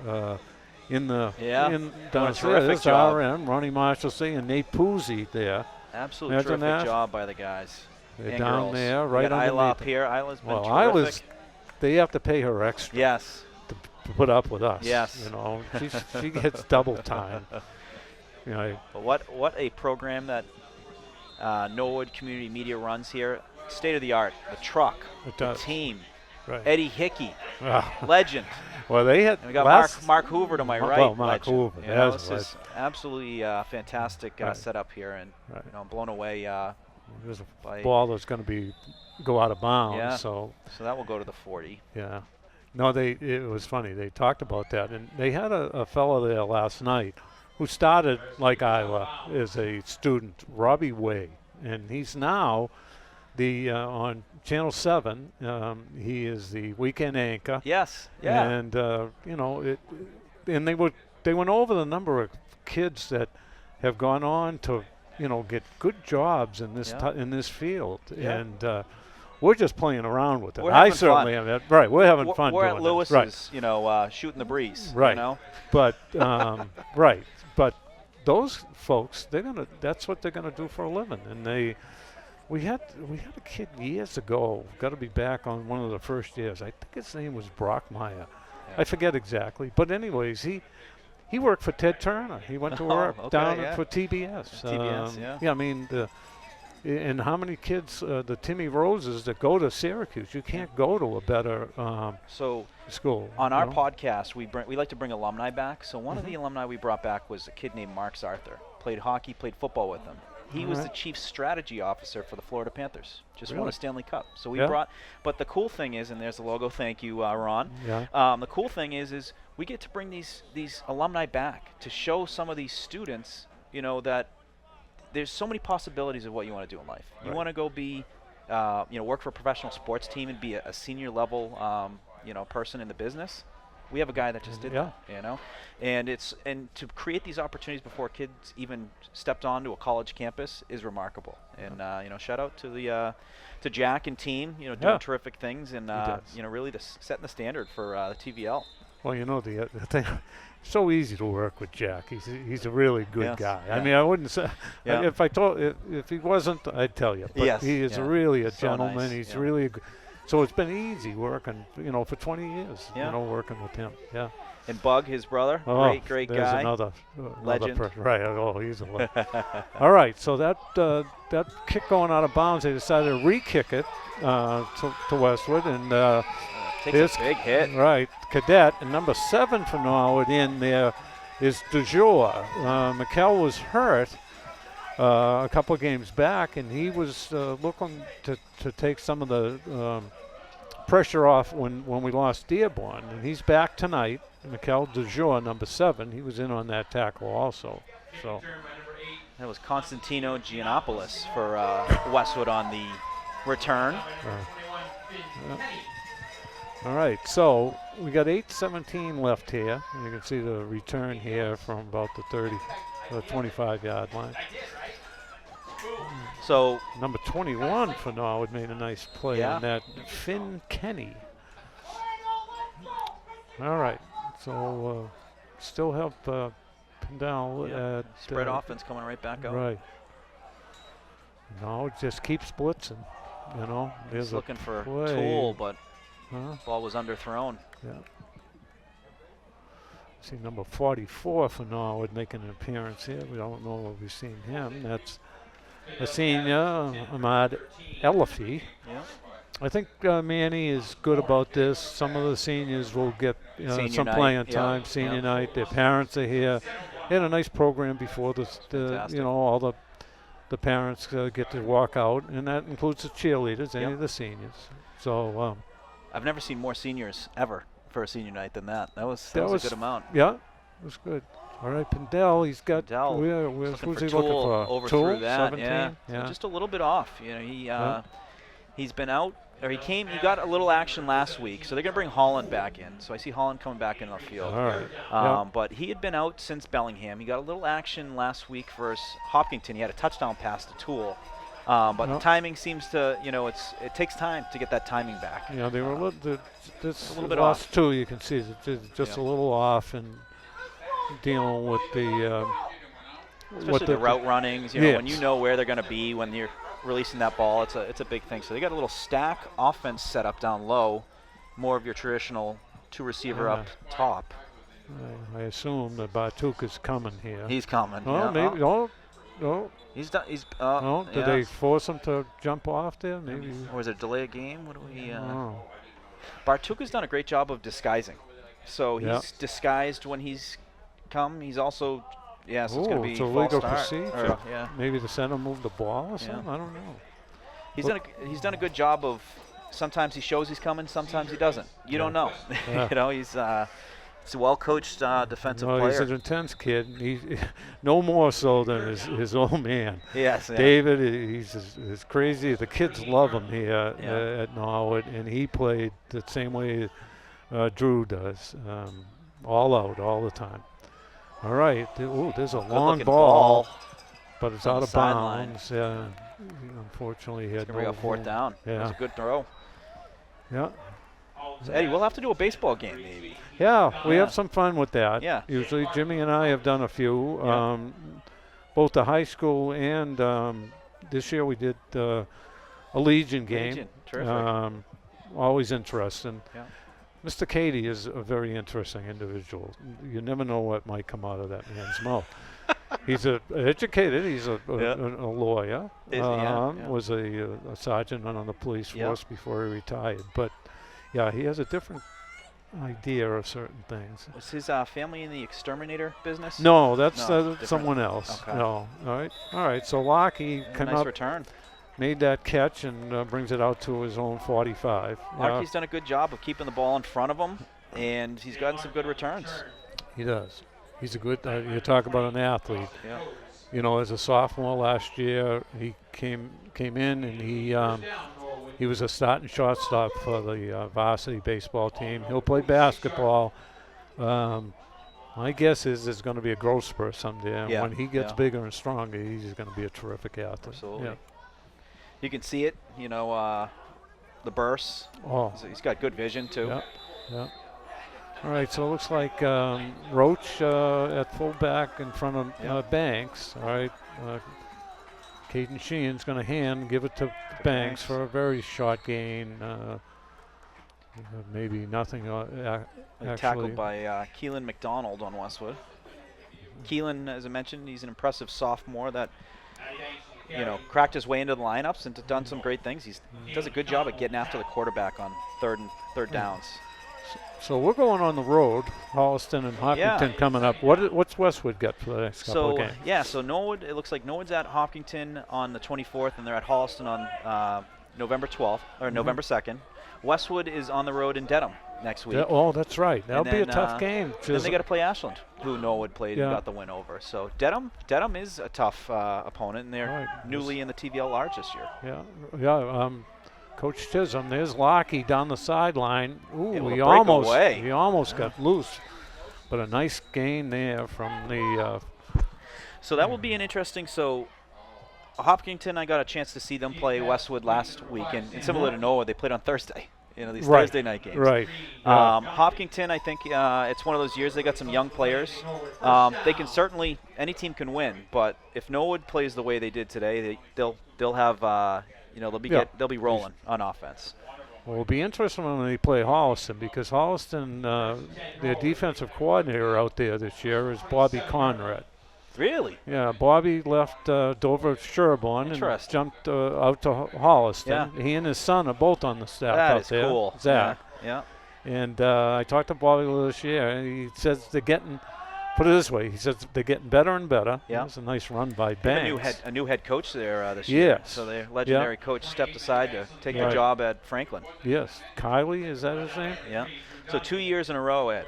in downstairs. There's job. RM, Ronnie Marshalsea, and Nate Puzey there. Absolutely Imagine terrific that. job by the guys. They're and down girls. there, We right got Isla underneath up here. Isla's been Well, terrific. Isla's, they have to pay her extra Yes. to put up with us. Yes. She gets double time. But what a program that Norwood Community Media runs here. State of the art. The truck. It The does. team. Right. Eddie Hickey. Ah, Legend. well, they had And we got last Mark Hoover to my right. Well, Mark legend. Hoover, This is absolutely fantastic Right. setup here, and Right. I'm blown away There's a By- ball that's going to go out of bounds. Yeah. So So that will go to the 40. yeah. No, it was funny. They talked about that, and they had a fellow there last night who started like Isla as a student, Robbie Way, and he's now the on Channel 7. He is the weekend anchor. Yes. Yeah. And and they went over the number of kids that have gone on to get good jobs in this Yeah. in this field, Yeah. and we're just playing around with it. We're I having certainly fun. am. Right, we're having fun We're doing at this. Lewis's, Right. shooting the breeze. Right. You know? But right, but those folks, that's what they're gonna do for a living. And we had a kid years ago, got to be back on one of the first years. I think his name was Brockmeyer. Yeah. I forget exactly, but anyways, he worked for Ted Turner. He went to Oh, work okay, down yeah. for TBS. TBS, yeah. Yeah, I mean, and how many kids, the Timmy Roses that go to Syracuse, you can't go to a better So school. on our you know? podcast, we like to bring alumni back. So one Mm-hmm. of the alumni we brought back was a kid named Mark Arthur. Played hockey, played football with him. He was the Alright. chief strategy officer for the Florida Panthers. Just won Really? a Stanley Cup. So we Yeah. brought. But the cool thing is, and there's the logo. Thank you, Ron. Yeah. The cool thing is we get to bring these alumni back to show some of these students, that there's so many possibilities of what you want to do in life. You Right. want to go be, work for a professional sports team and be a senior level, person in the business. We have a guy that just did Yeah. that, and to create these opportunities before kids even stepped onto a college campus is remarkable. And shout out to Jack and team, doing Yeah. terrific things, and does. really setting the standard for the TVL. Well, the thing, so easy to work with Jack. He's a really good Yes, guy. yeah. I mean, I wouldn't say Yeah. if he wasn't, I'd tell you. But Yes, he is yeah. really a So gentleman. nice, He's yeah. really a good. So it's been easy working, for 20 years. Yeah. Working with him. Yeah. And Bug, his brother, Oh, great there's guy. another Legend. right. Oh, he's a legend. All right. So that kick going out of bounds, they decided to re-kick it to Westwood, and Takes There's a big hit. right, Cadet, and number 7 for Norwood in there is du jour. McKell was hurt a couple of games back, and he was looking to take some of the pressure off when we lost Dearborn. And he's back tonight. McKell du jour, number 7. He was in on that tackle also. So That was Constantino Giannopoulos for Westwood on the return. all right, so we got 8:17 left here. And you can see the return here from about the 25-yard line. So Number 21 for Norwood made a nice play Yeah. on that. Finn Kenny. All right, so still have Pendel yeah, at spread offense coming right back out. Right. No, just keeps blitzing. There's He's a looking for play. Tool, but Huh? ball was underthrown. Yeah. See number 44 for Norwood making an appearance here. We don't know what we've seen him. That's a senior, Ahmad Elifi. Yeah. I think Manny is good about this. Some of the seniors will get Senior some night, playing yeah, time, senior yeah. night. Their parents are here. They had a nice program before this. Fantastic. All the parents get to walk out, and that includes the cheerleaders, any Yep. of the seniors. So I've never seen more seniors ever for a senior night than that. That was That a was- good amount. yeah, it was good. All right, Pendel, he's got. Pendel, Who's Looking he for looking Tool, for? overthrew Tool, that. 17? Yeah. Yeah. So just a little bit off. He's been out, or he got a little action last week. So they're gonna bring Holland back in. So I see Holland coming back in the field. All right. But he had been out since Bellingham. He got a little action last week versus Hopkinton. He had a touchdown pass to Tool. But the Yep. timing seems to, it takes time to get that timing back. Yeah, they were a little. This a little bit last off. two, you can see just Yeah. a little off and dealing with the. Especially the route runnings, when Yes. you know where they're going to be when you're releasing that ball, it's a big thing. So they got a little stack offense set up down low, more of your traditional two-receiver up top. I assume that Bartuka's coming here. He's coming. Oh, yeah. maybe. No. He's done. He's. No. Did yeah. they force him to jump off there? Maybe. Or was it a delay a game? What do we? Oh. Bartuka's done a great job of disguising. So he's Yeah. disguised when he's come. He's also Yeah, so it's going to be it's a false legal start. procedure. Or, yeah. Maybe the center moved the ball or something. I don't know. He's done a good job of. Sometimes he shows he's coming. Sometimes he doesn't. You don't know. Yeah. You know, he's a well-coached defensive No, player. he's an intense kid. He no more so than his old man. Yes. Yeah. David, he's crazy. The kids love him here Yeah. at Norwood, and he played the same way Drew does, all out, all the time. All right. Ooh, there's a long Good-looking ball, but it's on out the of sideline. bounds. Yeah. Unfortunately, he had It's going to be a fourth down. Yeah. That's a good throw. Yeah. So Eddie, we'll have to do a baseball game maybe. Yeah, we Yeah. have some fun with that. Yeah. Usually Jimmy and I have done a few, Yeah. both the high school and this year we did a Legion game. Legion, terrific. Always interesting. Yeah. Mr. Cady is a very interesting individual. You never know what might come out of that man's mouth. He's educated. He's a lawyer. Was a sergeant on the police force before he retired. But yeah, he has a different idea of certain things. Was his family in the exterminator business? No, that's different. someone else. Okay. No. All right. So Lockie come Nice up, return. made that catch, and brings it out to his own 45. Markey's done a good job of keeping the ball in front of him, and he's gotten some good returns. He does. He's a good. You talk about an athlete. Yeah. You know, as a sophomore last year, he came in and he was a starting shortstop for the varsity baseball team. He'll play basketball. My guess is there's going to be a growth spurt someday. And when he gets bigger and stronger, he's going to be a terrific athlete. Absolutely. Yeah. You can see it, you know, the bursts. Oh. He's got good vision, too. Yeah. All right, so it looks like Roach at fullback in front of Banks. All right. Caden Sheehan's going to give it to Banks for a very short gain. Maybe nothing. Actually. Tackled by Keelan McDonald on Westwood. Keelan, as I mentioned, he's an impressive sophomore that, you know, cracked his way into the lineups and done some great things. He does a good job at getting after the quarterback on third downs. So we're going on the road. Holliston and Hopkinton coming up. What's Westwood got for the next couple of games? Yeah, so Norwood, it looks like Norwood's at Hopkinton on the 24th, and they're at Holliston on November 12th, or November 2nd. Westwood is on the road in Dedham next week. Oh, that's right. That'll be a tough game. Then they got to play Ashland, who Norwood played and got the win over. So Dedham is a tough opponent, and they're newly in the TVL Large this year. Yeah. Coach Chisholm, there's Lockie down the sideline. Ooh, he away. almost got loose, but a nice gain there from the. So that will be an interesting. So Hopkinton, I got a chance to see them play Westwood last week, and similar to Norwood, they played on Thursday. You know, these Thursday night games. Right. Hopkinton, I think it's one of those years they got some young players. They can certainly, any team can win, but if Norwood plays the way they did today, they'll have. They'll be rolling on offense. Well, it'll be interesting when they play Holliston because Holliston, their defensive coordinator out there this year is Bobby Conrad. Really? Yeah, Bobby left Dover Sherborne and jumped out to Holliston. Yeah. He and his son are both on the staff out there. That is cool. Zach. Yeah. And I talked to Bobby this year, and he says they're getting. Put it this way, he says they're getting better and better. Yeah. That's a nice run by Banks. A new head coach there this year. Yes. So their legendary coach stepped aside to take the job at Franklin. Yes. Kylie, is that his name? Yeah. So 2 years in a row,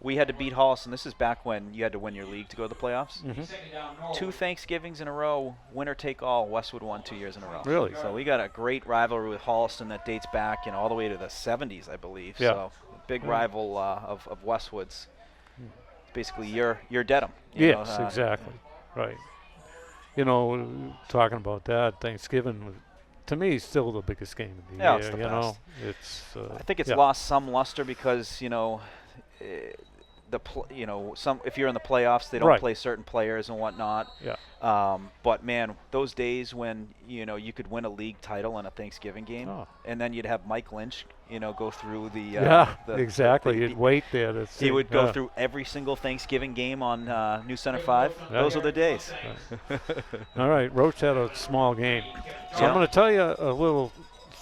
we had to beat Holliston. This is back when you had to win your league to go to the playoffs. Mm-hmm. 2 Thanksgivings in a row, winner take all. Westwood won 2 years in a row. Really? So we got a great rivalry with Holliston that dates back, all the way to the 70s, I believe. Yeah. So big rival of Westwood's. Basically, you're Dedham. Yes, exactly. Right. You know, talking about that, Thanksgiving, to me, is still the biggest game of the year. It's the you best. know, it's. I think it's lost some luster because if you're in the playoffs, they don't play certain players and whatnot. Yeah. But man, those days when you could win a league title in a Thanksgiving game, and then you'd have Mike Lynch, go through the. Exactly. You'd wait there to see. He would go through every single Thanksgiving game on New Center 5. Yeah. Those are the days. All right, Roach had a small game, so I'm going to tell you a little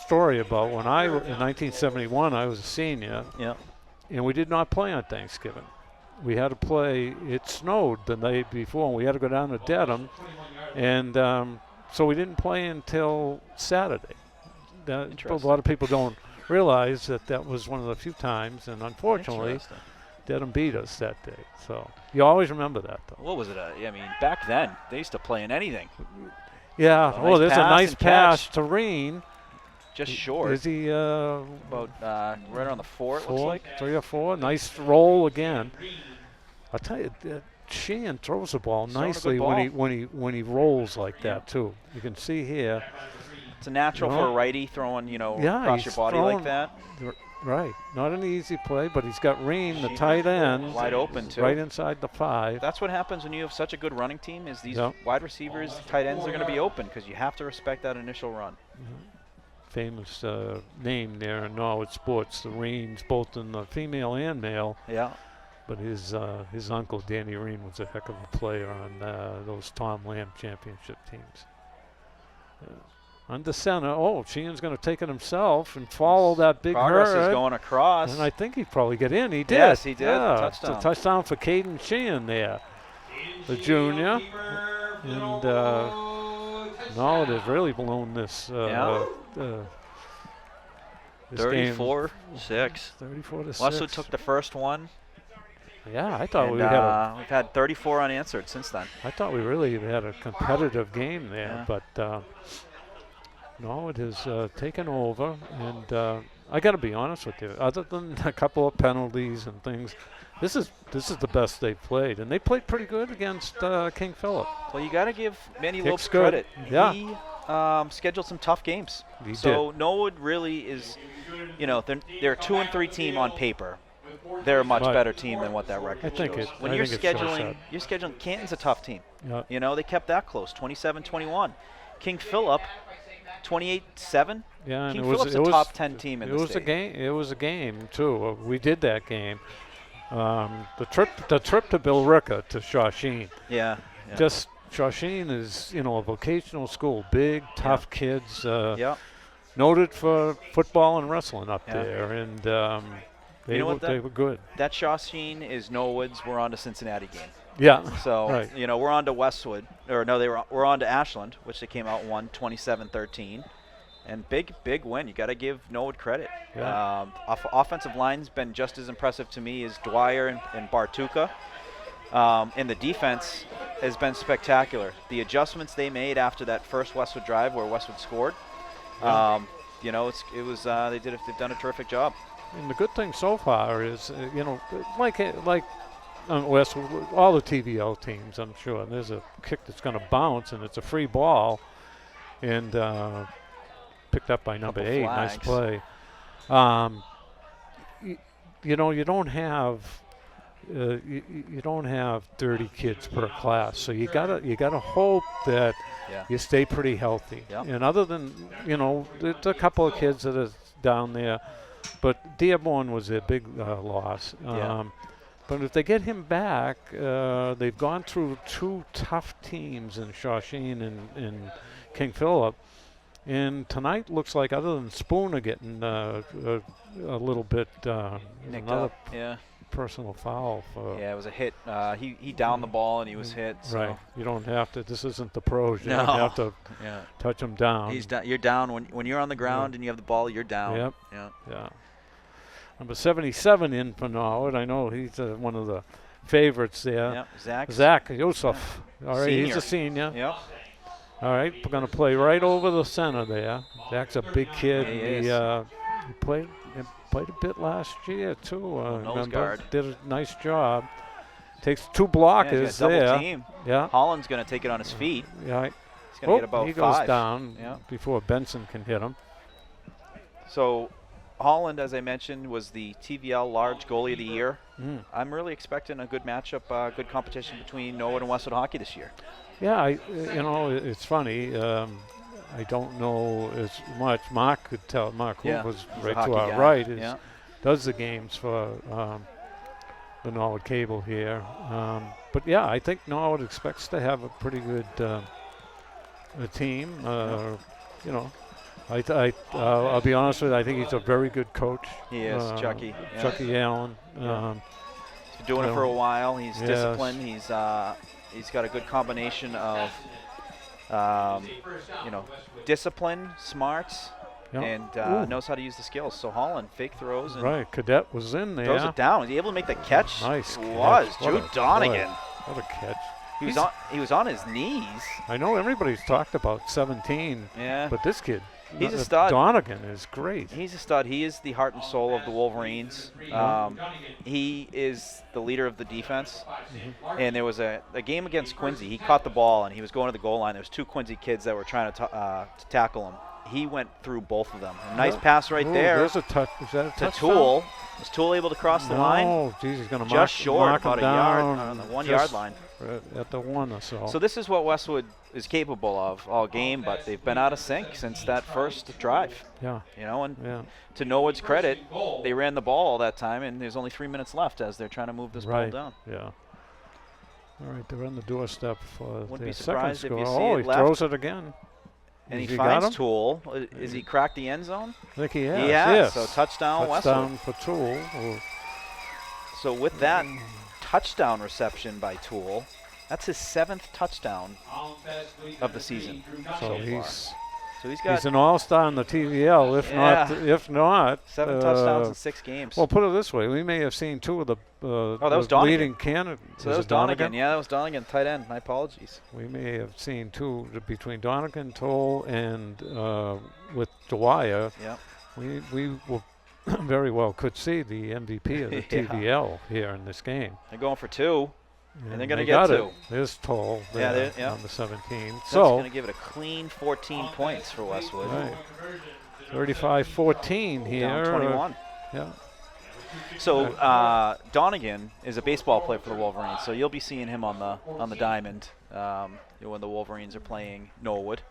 story about when in 1971 I was a senior. Yeah. And we did not play on Thanksgiving. we had to play. It snowed the night before, and we had to go down to Dedham, and so we didn't play until Saturday. A lot of people don't realize that was one of the few times, and unfortunately, Dedham beat us that day. So you always remember that, though. What was it? I mean, back then, they used to play in anything. Yeah. Nice There's a pass nice and pass catch. to Reen. Just short. Is he About right around the 4, it looks like. 3 or 4? Nice roll again. I'll tell you, Sheehan throws the ball Throwing a nicely good when he rolls like that too. You can see here. It's a natural for a righty throwing, Yeah, across he's your body throwing like that. Right. Not an easy play, but he's got Reen, the tight end, Wide open, too. right inside the 5. That's what happens when you have such a good running team is these Yep. wide receivers, tight ends are going to be open because you have to respect that initial run. Famous name there in Norwood sports, the Reens, both in the female and male. Yeah. But his uncle, Danny Reen, was a heck of a player on those Tom Lamb championship teams. Under center, Sheehan's going to take it himself and follow that big Progress herd. is going across. And I think he'd probably get in. He did. Yes, he did. Yeah, Touchdown. It's a touchdown for Caden Sheehan there, the junior. And Norwood has really blown this. This 34-6. 34-6. Westwood took the first one. Yeah, I thought And, we had we've had 34 unanswered since then. I thought we really had a competitive game there, Yeah. but Norwood has taken over, and I got to be honest with you. Other than a couple of penalties and things, this is the best they've played, and they played pretty good against King Philip. Well, you got to give Manny Hick's Lopes good. credit. Yeah. He scheduled some tough games. He so did. Norwood really is, they're a 2-3 team on paper. They're a much Right. better team than what that record I think shows. it- When I you're think it shows scheduling, that. you're scheduling. Canton's a tough team. Yeah. They kept that close, 27-21. King Philip, 28-7. Yeah, and King it was Philip's it a was, top 10 team in it the was state. a game. It was a game too. We did that game. The trip to Billerica to Shawsheen. Yeah. Just Shawsheen is a vocational school, big, tough kids. Yeah. Noted for football and wrestling up Yeah. there, and they You know what they were good. That Shawsheen is Norwood's. We're on to Cincinnati game. Yeah. So, Right. we're on to Westwood. Or no, we're on to Ashland, which they came out and won 27-13. And big win. You got to give Norwood credit. Yeah. Offensive line's been just as impressive to me as Dwyer and Bartuka. And the defense has been spectacular. The adjustments they made after that first Westwood drive where Westwood scored, Yeah. they've done a terrific job. And the good thing so far is, like Westwood, all the TVL teams, I'm sure, and there's a kick that's going to bounce, and it's a free ball, and picked up by number Couple 8. Nice flags. play. You don't have. You don't have 30 kids per class, so you gotta hope that you stay pretty healthy. Yeah. And other than there's a couple of kids that are down there, but Dearborn was a big loss. But if they get him back, they've gone through 2 tough teams in Shawsheen and King Philip. And tonight looks like, other than Spooner getting a little bit, Nicked another up. Yeah. personal foul for. Yeah, it was a hit. He downed the ball and he was hit. So. Right. You don't have to. This isn't the pros. You No. don't have to Yeah. touch them down. He's down. You're down when you're on the ground and you have the ball. You're down. Yep. Yeah. Yeah. Number 77 in for Norwood. I know he's one of the favorites there. Yep. Zach Yosef. All right, he's Senior. a senior. Yep. All right, we're going to play right over the center there. Zach's a big kid. Yeah, he and is. He played a bit last year too. Nose remember? guard. Did a nice job. Takes 2 Yeah, blockers he's got double there. team. Yeah. Holland's going to take it on his feet. Yeah. He's going to get about he 5. goes down Yeah. before Benson can hit him. So Holland, as I mentioned, was the TVL large goalie of the year. Mm. I'm really expecting a good matchup, good competition between Norwood and Westwood hockey this year. Yeah, it's funny. I don't know as much. Mark could tell. Mark, who was he's a right to hockey our guy. right, does the games for the Norwood Cable here. But yeah, I think Norwood expects to have a pretty good team. I'll be honest with you. I think he's a very good coach. He is, Chucky. Yeah. Chucky Allen. Been doing it for a while. He's Yes. disciplined. He's got a good combination of discipline, smarts, Yeah. and knows how to use the skills. So Holland fake throws and Right, Cadet was in there. throws it down. Was he able to make the catch? Nice He catch. was. What Jude a- Donahue. What a catch. He was on his knees. I know everybody's talked about 17, Yeah. but this kid, He's a stud. Donegan is great. He's a stud. He is the heart and soul of the Wolverines. He is the leader of the defense. And there was a game against Quincy. He caught the ball, and he was going to the goal line. There was 2 Quincy kids that were trying to tackle him. He went through both of them. A nice pass right Ooh, there There's a touch. Is that a to touchdown? Tool. Was Tool able to cross the line? No, geez, he's going to Just short, mark him about a yard down on the 1 yard line. right at the 1 or so. So this is what Westwood is capable of all game, but they've been out of sync since that first drive. yeah, And yeah. to Norwood's credit, they ran the ball all that time, and there's only 3 minutes left as they're trying to move this Right. ball down. Yeah. All right, they're on the doorstep for Wouldn't their be second surprised if score. you see Oh, it he left. throws it again. And Has he got finds him? Tool. Is he cracked the end zone? I think he has. He has. Yes. So touchdown Westwood. Touchdown for Tool. Oh, So with that touchdown reception by Tool, that's his 7th touchdown of the season. so far. So he's got he's an all-star in the TVL. If not, 7 touchdowns in 6 games. well, put it this way: we may have seen 2 of the that was the Donahue. leading candidates. so that was Donahue. Yeah, that was Donahue, tight end. My apologies. We may have seen 2 between Donegan, Toll, and with Dwyer. Yeah. We will very well could see the MVP of the Yeah. TVL here in this game. They're going for 2. And they're gonna they get got 2. It. There's Toll Yeah, there yeah. on the 17. That's So, going to give it a clean 14 points for Westwood. right, 35-14 here. Down 21. Yeah. So Donegan is a baseball player for the Wolverines, so you'll be seeing him on the diamond when the Wolverines are playing Norwood,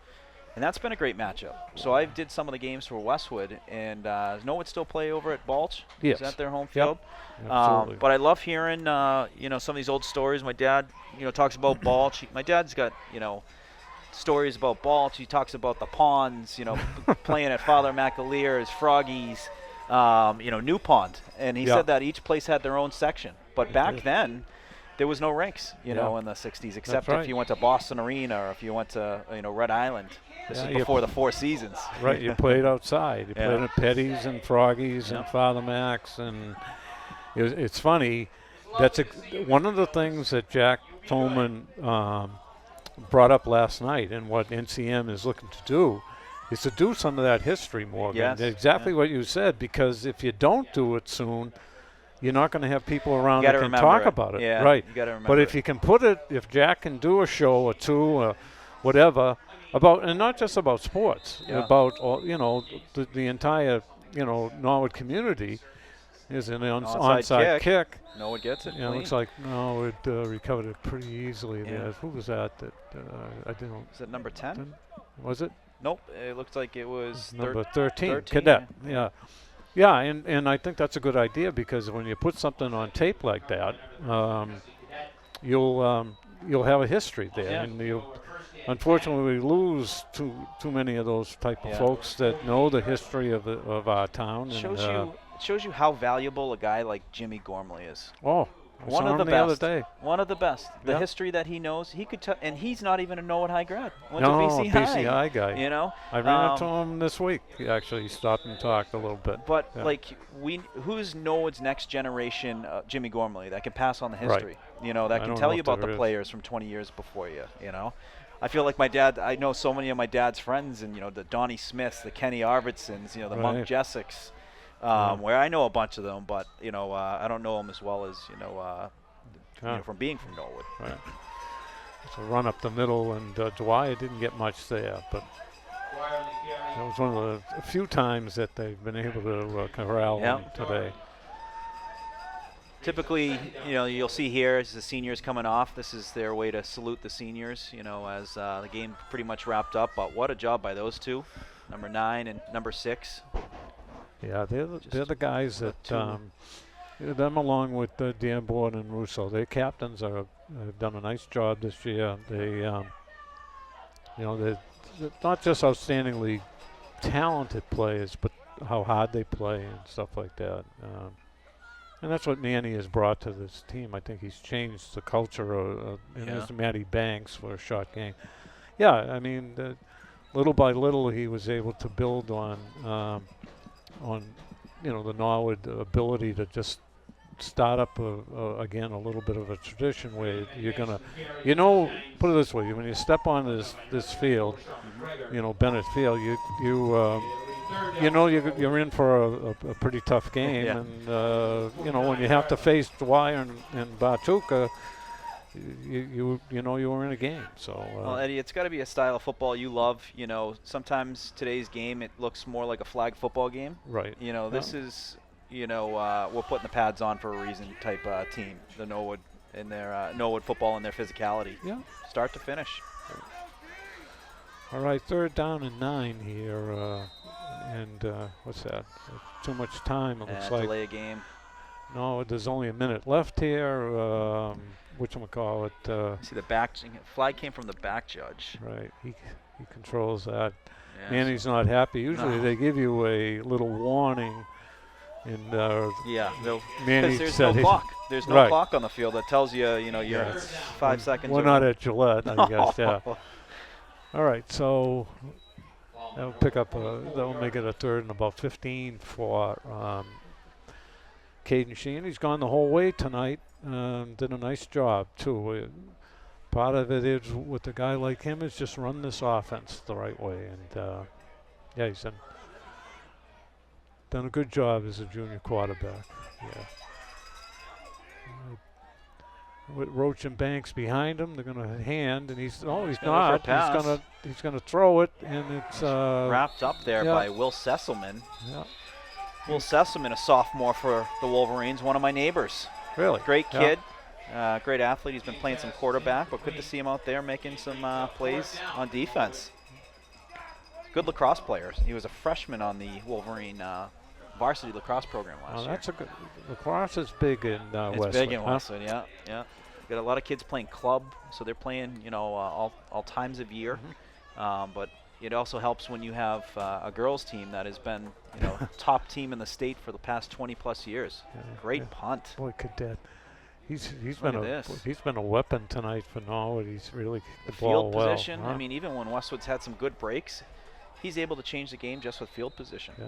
and that's been a great matchup. So I did some of the games for Westwood, and does Norwood still play over at Balch? Yes. Is that their home Yep. field? Absolutely. But I love hearing some of these old stories. My dad talks about Balch. My dad's got stories about Balch. He talks about the ponds, playing at Father McAleer's, Froggies, New Pond. And he Yeah. said that each place had their own section. But back did. then, there was no rinks, in the 60s, except right. if you went to Boston Arena or if you went to, Red Island. This Yeah, is you before the Four Seasons. Right, you played outside. You Yeah. played at Petty's and Froggies Yeah. and Father Max, and it's funny. That's one of the things that Jack Tolman brought up last night, and what NCM is looking to do is to do some of that history, Morgan. Yes, Exactly yeah. what you said, because if you don't do it soon, you're not going to have people around You that gotta can remember talk it. about it. Yeah, right. you gotta remember But if it. you can put it, if Jack can do a show or 2 or whatever about, and not just about sports, Yeah. about all, the entire Norwood community is an onside kick. Norwood gets it. Yeah, it clean. looks like Norwood recovered it pretty easily Yeah. there. Who was that? I didn't. Is it number 10? Was it Nope. It looked like it was number 13? 13, Cadet. Yeah, and I think that's a good idea, because when you put something on tape like that, you'll have a history there, Yeah. and you. Unfortunately, we lose too many of those type of Yeah. folks that know the history of our town. Shows you how valuable a guy like Jimmy Gormley is. Oh, I One saw of the him best. other day. One of the best. The Yeah. history that he knows, he could and he's not even a Norwood High grad. Went No, to BC High. BCI guy. I ran into him this week. He actually stopped and talked a little bit. But Yeah. who's Norwood's next generation Jimmy Gormley that can pass on the Right. history? That I can don't tell know you if about there the is. players from 20 years before you. I feel like my dad. I know so many of my dad's friends, and the Donnie Smiths, the Kenny Arvidssons, the Monk Right. Jessicks, where I know a bunch of them, but I don't know them as well as from being from Norwood. Right. It's a run up the middle, and Dwyer didn't get much there, but that was one of the few times that they've been able to corral Yeah. him today. Typically, you'll see here as the seniors coming off, this is their way to salute the seniors, as the game pretty much wrapped up. But what a job by those two, number 9 and number 6. Yeah, they're the guys that two. them along with Dan Bourne and Russo. Their captains have done a nice job this year. They're not just outstandingly talented players, but how hard they play and stuff like that. And that's what Manny has brought to this team. I think he's changed the culture and there's Matty Banks for a short game. Yeah, I mean, little by little he was able to build on the Norwood ability to just start up again a little bit of a tradition where you're gonna, put it this way: when you step on this field, Bennett Field, you're in for a pretty tough game, Yeah. and when you have to face Dwyer and Bartuka, you were in a game. So well, Eddie, it's got to be a style of football you love. Sometimes today's game it looks more like a flag football game. right. This is we're putting the pads on for a reason type team. The Norwood and their Norwood football and their physicality, Yeah. start to finish. All right, 3rd down and 9 here, and what's that? Too much time. It looks like. Delay a game. No, there's only a minute left here. Whatchamacallit? See the back flag came from the back judge. Right, he controls that. Yeah, Manny's not happy. Usually No. they give you a little warning, and Yeah, Manny because there's said no he- clock. There's no Right. clock on the field that tells you, you're Yeah. 5 seconds. We're or- not at Gillette, I guess. Yeah. No. All right, so that'll that'll make it a 3rd and about 15 for Caden Sheehan. He's gone the whole way tonight. Did a nice job too. Part of it is with a guy like him is just run this offense the right way, and he's done a good job as a junior quarterback. Yeah. With Roach and Banks behind him, they're going to hand, and he's Gonna go for a not. pass. He's going to throw it, and it's Wrapped up there yeah. by Will Sesselman. yeah, Will Sesselman, a sophomore for the Wolverines, one of my neighbors. really Great Yeah. kid, great athlete. He's been playing some quarterback, but good to see him out there making some plays on defense. Good lacrosse player. He was a freshman on the Wolverine varsity lacrosse program last Oh, year. that's a good. Lacrosse is big in It's Westwood. big in huh? Westwood, yeah. Got a lot of kids playing club, so they're playing, all times of year. But it also helps when you have a girls team that has been, top team in the state for the past 20+ years. Yeah, Great yeah. punt. Boy, cadet. He's Look been at this. he's been a weapon tonight for Norwood. He's really The the ball field well. position. huh? I mean, even when Westwood's had some good breaks, he's able to change the game just with field position. Yeah.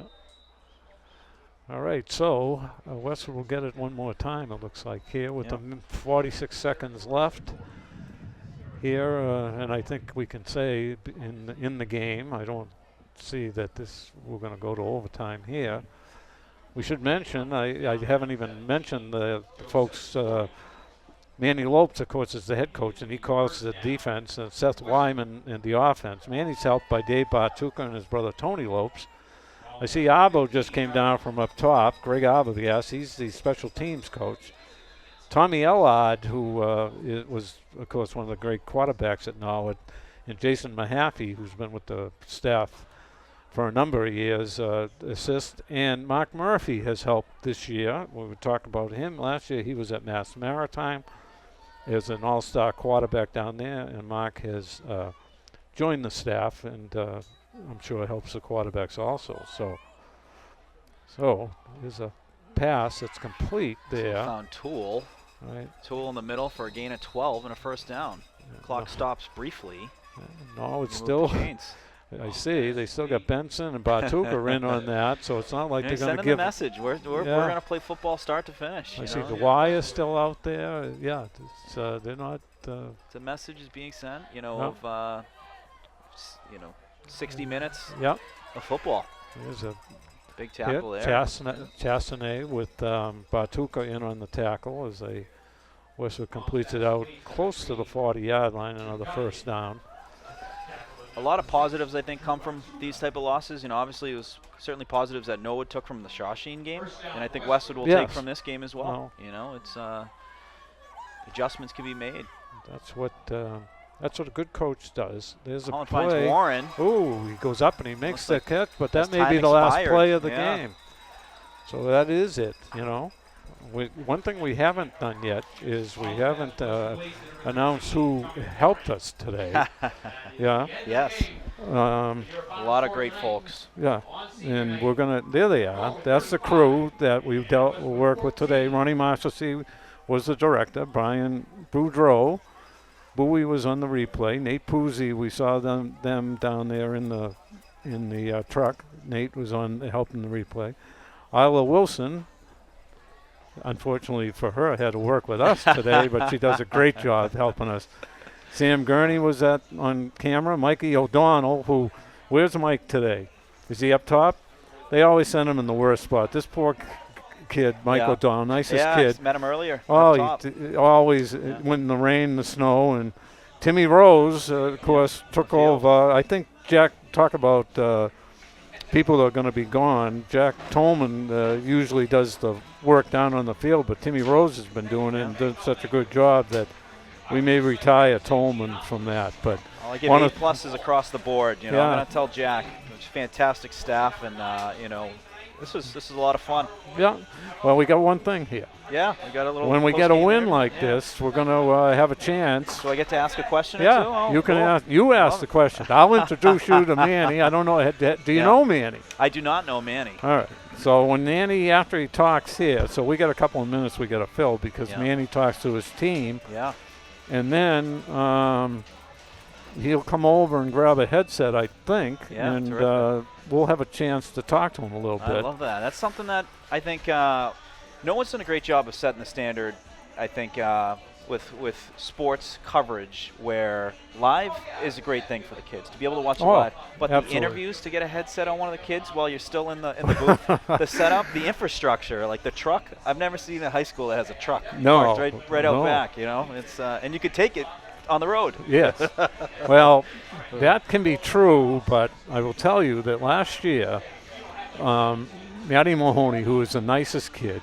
All right, so Westwood will get it one more time, it looks like, here with Yep. 46 seconds left here. And I think we can say in the game, I don't see that we're going to go to overtime here. We should mention, I haven't even mentioned the folks, Manny Lopes, of course, is the head coach, and he calls the defense, and Seth Wyman in the offense. Manny's helped by Dave Bartuka and his brother Tony Lopes. I see Arbo just came down from up top. Greg Arbo, yes, he's the special teams coach. Tommy Ellard, who was, of course, one of the great quarterbacks at Norwood, and Jason Mahaffey, who's been with the staff for a number of years, assist. And Mark Murphy has helped this year. We were talking about him. Last year he was at Mass Maritime as an all-star quarterback down there, and Mark has joined the staff, and I'm sure it helps the quarterbacks also. So there's a pass that's complete there. Found Toole. Right. Toole in the middle for a gain of 12 and a first down. Clock stops briefly. No, it's Move still. the chains. I see. They still got Benson and Bartuka in on that, so it's not like Yeah, they're going to sending give. the message. We're Yeah. going to play football start to finish. I you see know? the wire still out there. Yeah, they're not. The message is being sent, Yeah. of 60 minutes Yeah, of football. there's a Big hit. tackle there. Chastanet with Bartuka in on the tackle as Westwood completes it out close to the 40-yard line, another first down. A lot of positives, I think, come from these type of losses. Obviously, it was certainly positives that Norwood took from the Shawsheen game, and I think Westwood will take Yes. from this game as well. It's adjustments can be made. That's what a good coach does. There's a Colin finds play. Warren. Ooh, he goes up and he makes the Looks catch, but that his may time be the last expired. play of the Yeah. game. So that is it, One thing we haven't done yet is we haven't announced who helped us today. Yeah. Yes. A lot of great folks. Yeah, and we're gonna. There they are. That's the crew that we've worked with today. Ronnie Marshalsea was the director. Brian Boudreau, Bowie was on the replay. Nate Puzey, we saw them down there in the truck. Nate was on helping the replay. Isla Wilson, unfortunately for her, had to work with us today, but she does a great job helping us. Sam Gurney was on camera. Mikey O'Donnell, where's Mike today? Is he up top? They always send him in the worst spot. This poor kid, Mike O'Donnell, nicest kid. Yeah, met him earlier. Oh, always when the rain, the snow, and Timmy Rose, of course, took over. I think Jack, talk about people that are going to be gone. Jack Tolman usually does the work down on the field, but Timmy Rose has been doing it and done such a good job that we may retire Tolman from that. But I give A pluses across the board. You know, I'm going to tell Jack, it's fantastic staff, and this is a lot of fun. Yeah. Well, we got one thing here. Yeah, we got a little. When we get a win like this, we're going to have a chance. Do I get to ask a question? Yeah, or two? Oh, you can cool. ask. You ask the question. I'll introduce you to Manny. I don't know. Do you know Manny? I do not know Manny. All right. So when Manny, after he talks here, so we got a couple of minutes we got to fill because Manny talks to his team. Yeah. And then he'll come over and grab a headset, I think, and we'll have a chance to talk to him a little bit. I love that. That's something that I think no one's done a great job of setting the standard, I think, with sports coverage, where live is a great thing for the kids, to be able to watch it live. But the interviews, to get a headset on one of the kids while you're still in the booth, the setup, the infrastructure, like the truck. I've never seen a high school that has a truck. No. It's right out back, you know. It's and you could take it on the road. Yes. Well, that can be true, but I will tell you that last year, Matty Mahoney, who is the nicest kid,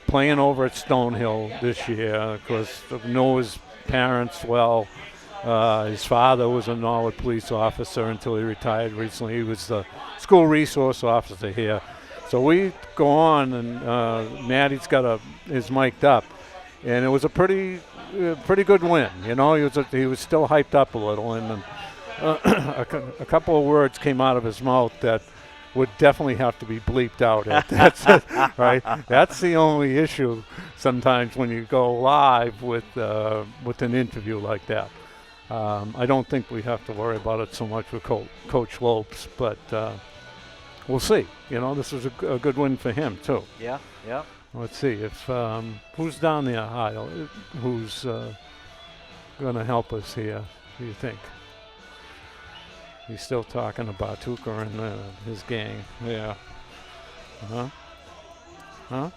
playing over at Stonehill this year, because Noah's parents, his father was a Norwood police officer until he retired recently. He was the school resource officer here. So we go on, and Matty's is mic'd up, and it was a pretty good win. You know, he was still hyped up a little, and a couple of words came out of his mouth that would definitely have to be bleeped out. That's it, right? That's the only issue sometimes when you go live with an interview like that. I don't think we have to worry about it so much with Coach Lopes, but we'll see. You know, this was a good win for him too. Yeah, yeah. Let's see if who's down there, Heil, who's going to help us here. What do you think? He's still talking about Tucker and his gang. Yeah. Huh? Huh?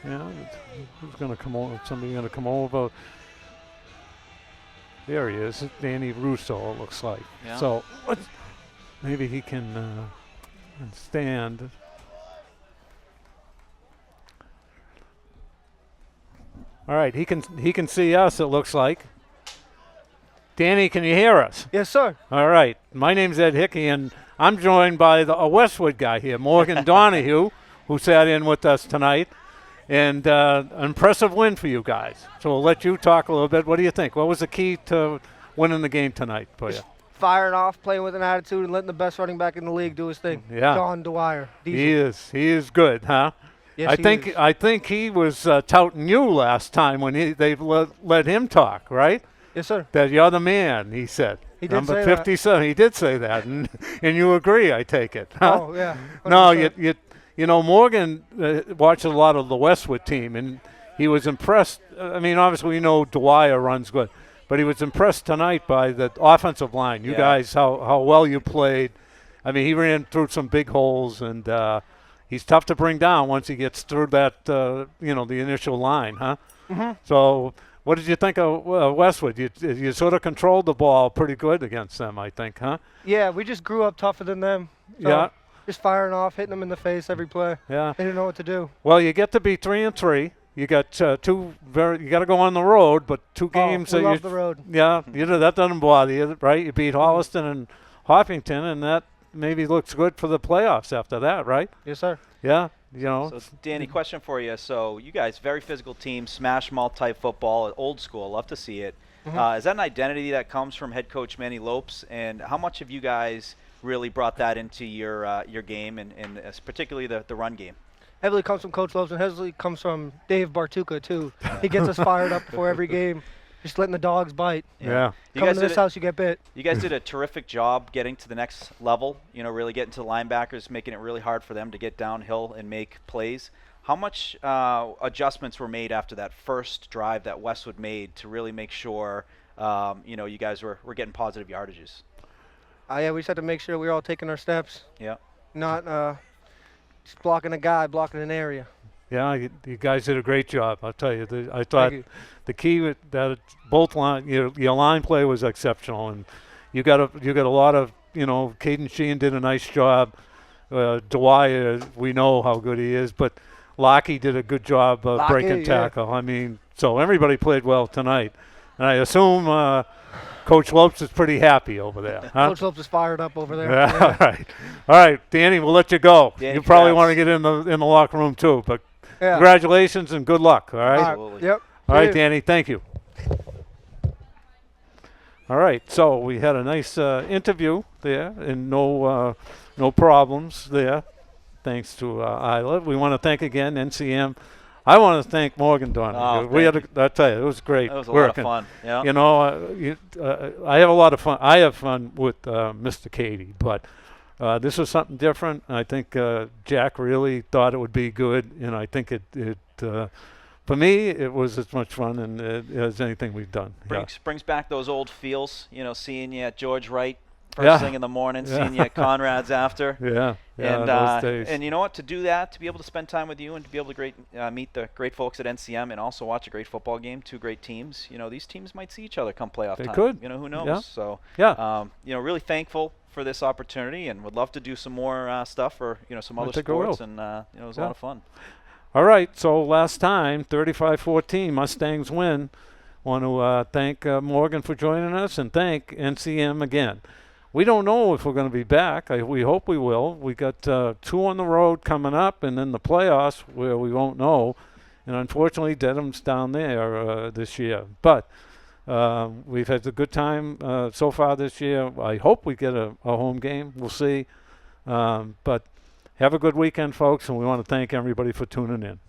Yeah. Who's going to come over? Somebody going to come over? There he is. Danny Russo, it looks like. Yeah. So maybe he can stand. All right, he can see us, it looks like. Danny, can you hear us? Yes, sir. All right. My name's Ed Hickey, and I'm joined by a Westwood guy here, Morgan Donahue, who sat in with us tonight. And an impressive win for you guys. So we'll let you talk a little bit. What do you think? What was the key to winning the game tonight for you? Firing off, playing with an attitude, and letting the best running back in the league do his thing. Yeah. John Dwyer. Diesel. He is good, huh? Yes, I think he was touting you last time when they let him talk, right? Yes, sir. That you're the man, he said. He did Number say 57. He did say that, and you agree, I take it. Huh? Oh, yeah. 100%. No, you know, Morgan watched a lot of the Westwood team, and he was impressed. I mean, obviously we know Dwyer runs good, but he was impressed tonight by the offensive line. You guys, how well you played. I mean, he ran through some big holes, and he's tough to bring down once he gets through that, the initial line, huh? Mm-hmm. So what did you think of Westwood? You sort of controlled the ball pretty good against them, I think, huh? Yeah, we just grew up tougher than them. So Yeah. Just firing off, hitting them in the face every play. Yeah. They didn't know what to do. Well, you get to be 3-3. You got you got to go on the road, but two games. We love the road. Yeah, that doesn't bother you, right? You beat Holliston and Hopkinton, and that maybe looks good for the playoffs after that, right? Yes, sir. Yeah, you know. So, Danny, question for you. So, you guys, very physical team, smash mouth type football, old school. Love to see it. Is that an identity that comes from head coach Manny Lopes? And how much have you guys really brought that into your game, and particularly the run game? Heavily comes from Coach Lopes, and heavily comes from Dave Bartuca, too. He gets us fired up before every game, just letting the dogs bite. Yeah. You Coming guys to this house, you get bit. You guys did a terrific job getting to the next level, you know, really getting to the linebackers, making it really hard for them to get downhill and make plays. How much adjustments were made after that first drive that Westwood made to really make sure, you know, you guys were getting positive yardages? Yeah, we just had to make sure we were all taking our steps. Yeah. Not just blocking a guy, blocking an area. Yeah, you guys did a great job. I'll tell you. I thought the key with that both line, your line play was exceptional, and you got a lot of, you know, Caden Sheehan did a nice job. Dwyer, we know how good he is, but Lockie did a good job of breaking tackle. I mean, so everybody played well tonight, and I assume Coach Lopes is pretty happy over there. Huh? Coach Lopes is fired up over there. Yeah. All right, Danny, we'll let you go. Danny, you probably congrats. want to get in the locker room too, but Yeah. congratulations and good luck. All right. Absolutely. Yep. All right, Yeah. Danny. Thank you. All right, so we had a nice interview there, and no problems there, thanks to Isla. We want to thank again NCM. I want to thank Morgan Donahue. I tell you, it was great. That was a working. lot of fun. Yeah. You know, I have a lot of fun. I have fun with Mr. Katie, but this was something different. I think Jack really thought it would be good, and I think it for me, it was as much fun as anything we've done. Brings back those old feels, you know, seeing you at George Wright first thing in the morning, seeing you at Conrad's after. Yeah. And those days. and you know what? To do that, to be able to spend time with you, and to be able to meet the great folks at NCM, and also watch a great football game, two great teams. You know, these teams might see each other come playoff time. They could. You know, who knows? Yeah. So Yeah. you know, really thankful for this opportunity, and would love to do some more stuff for, you know, some other think I will. sports, and you know, it was a lot of fun. All right, so last time, 35-14, Mustangs win. Want to thank Morgan for joining us, and thank NCM again. We don't know if we're going to be back. We hope we will. We got 2 on the road coming up, and then the playoffs where we won't know. And unfortunately, Dedham's down there this year. But we've had a good time so far this year. I hope we get a home game. We'll see. But have a good weekend, folks, and we want to thank everybody for tuning in.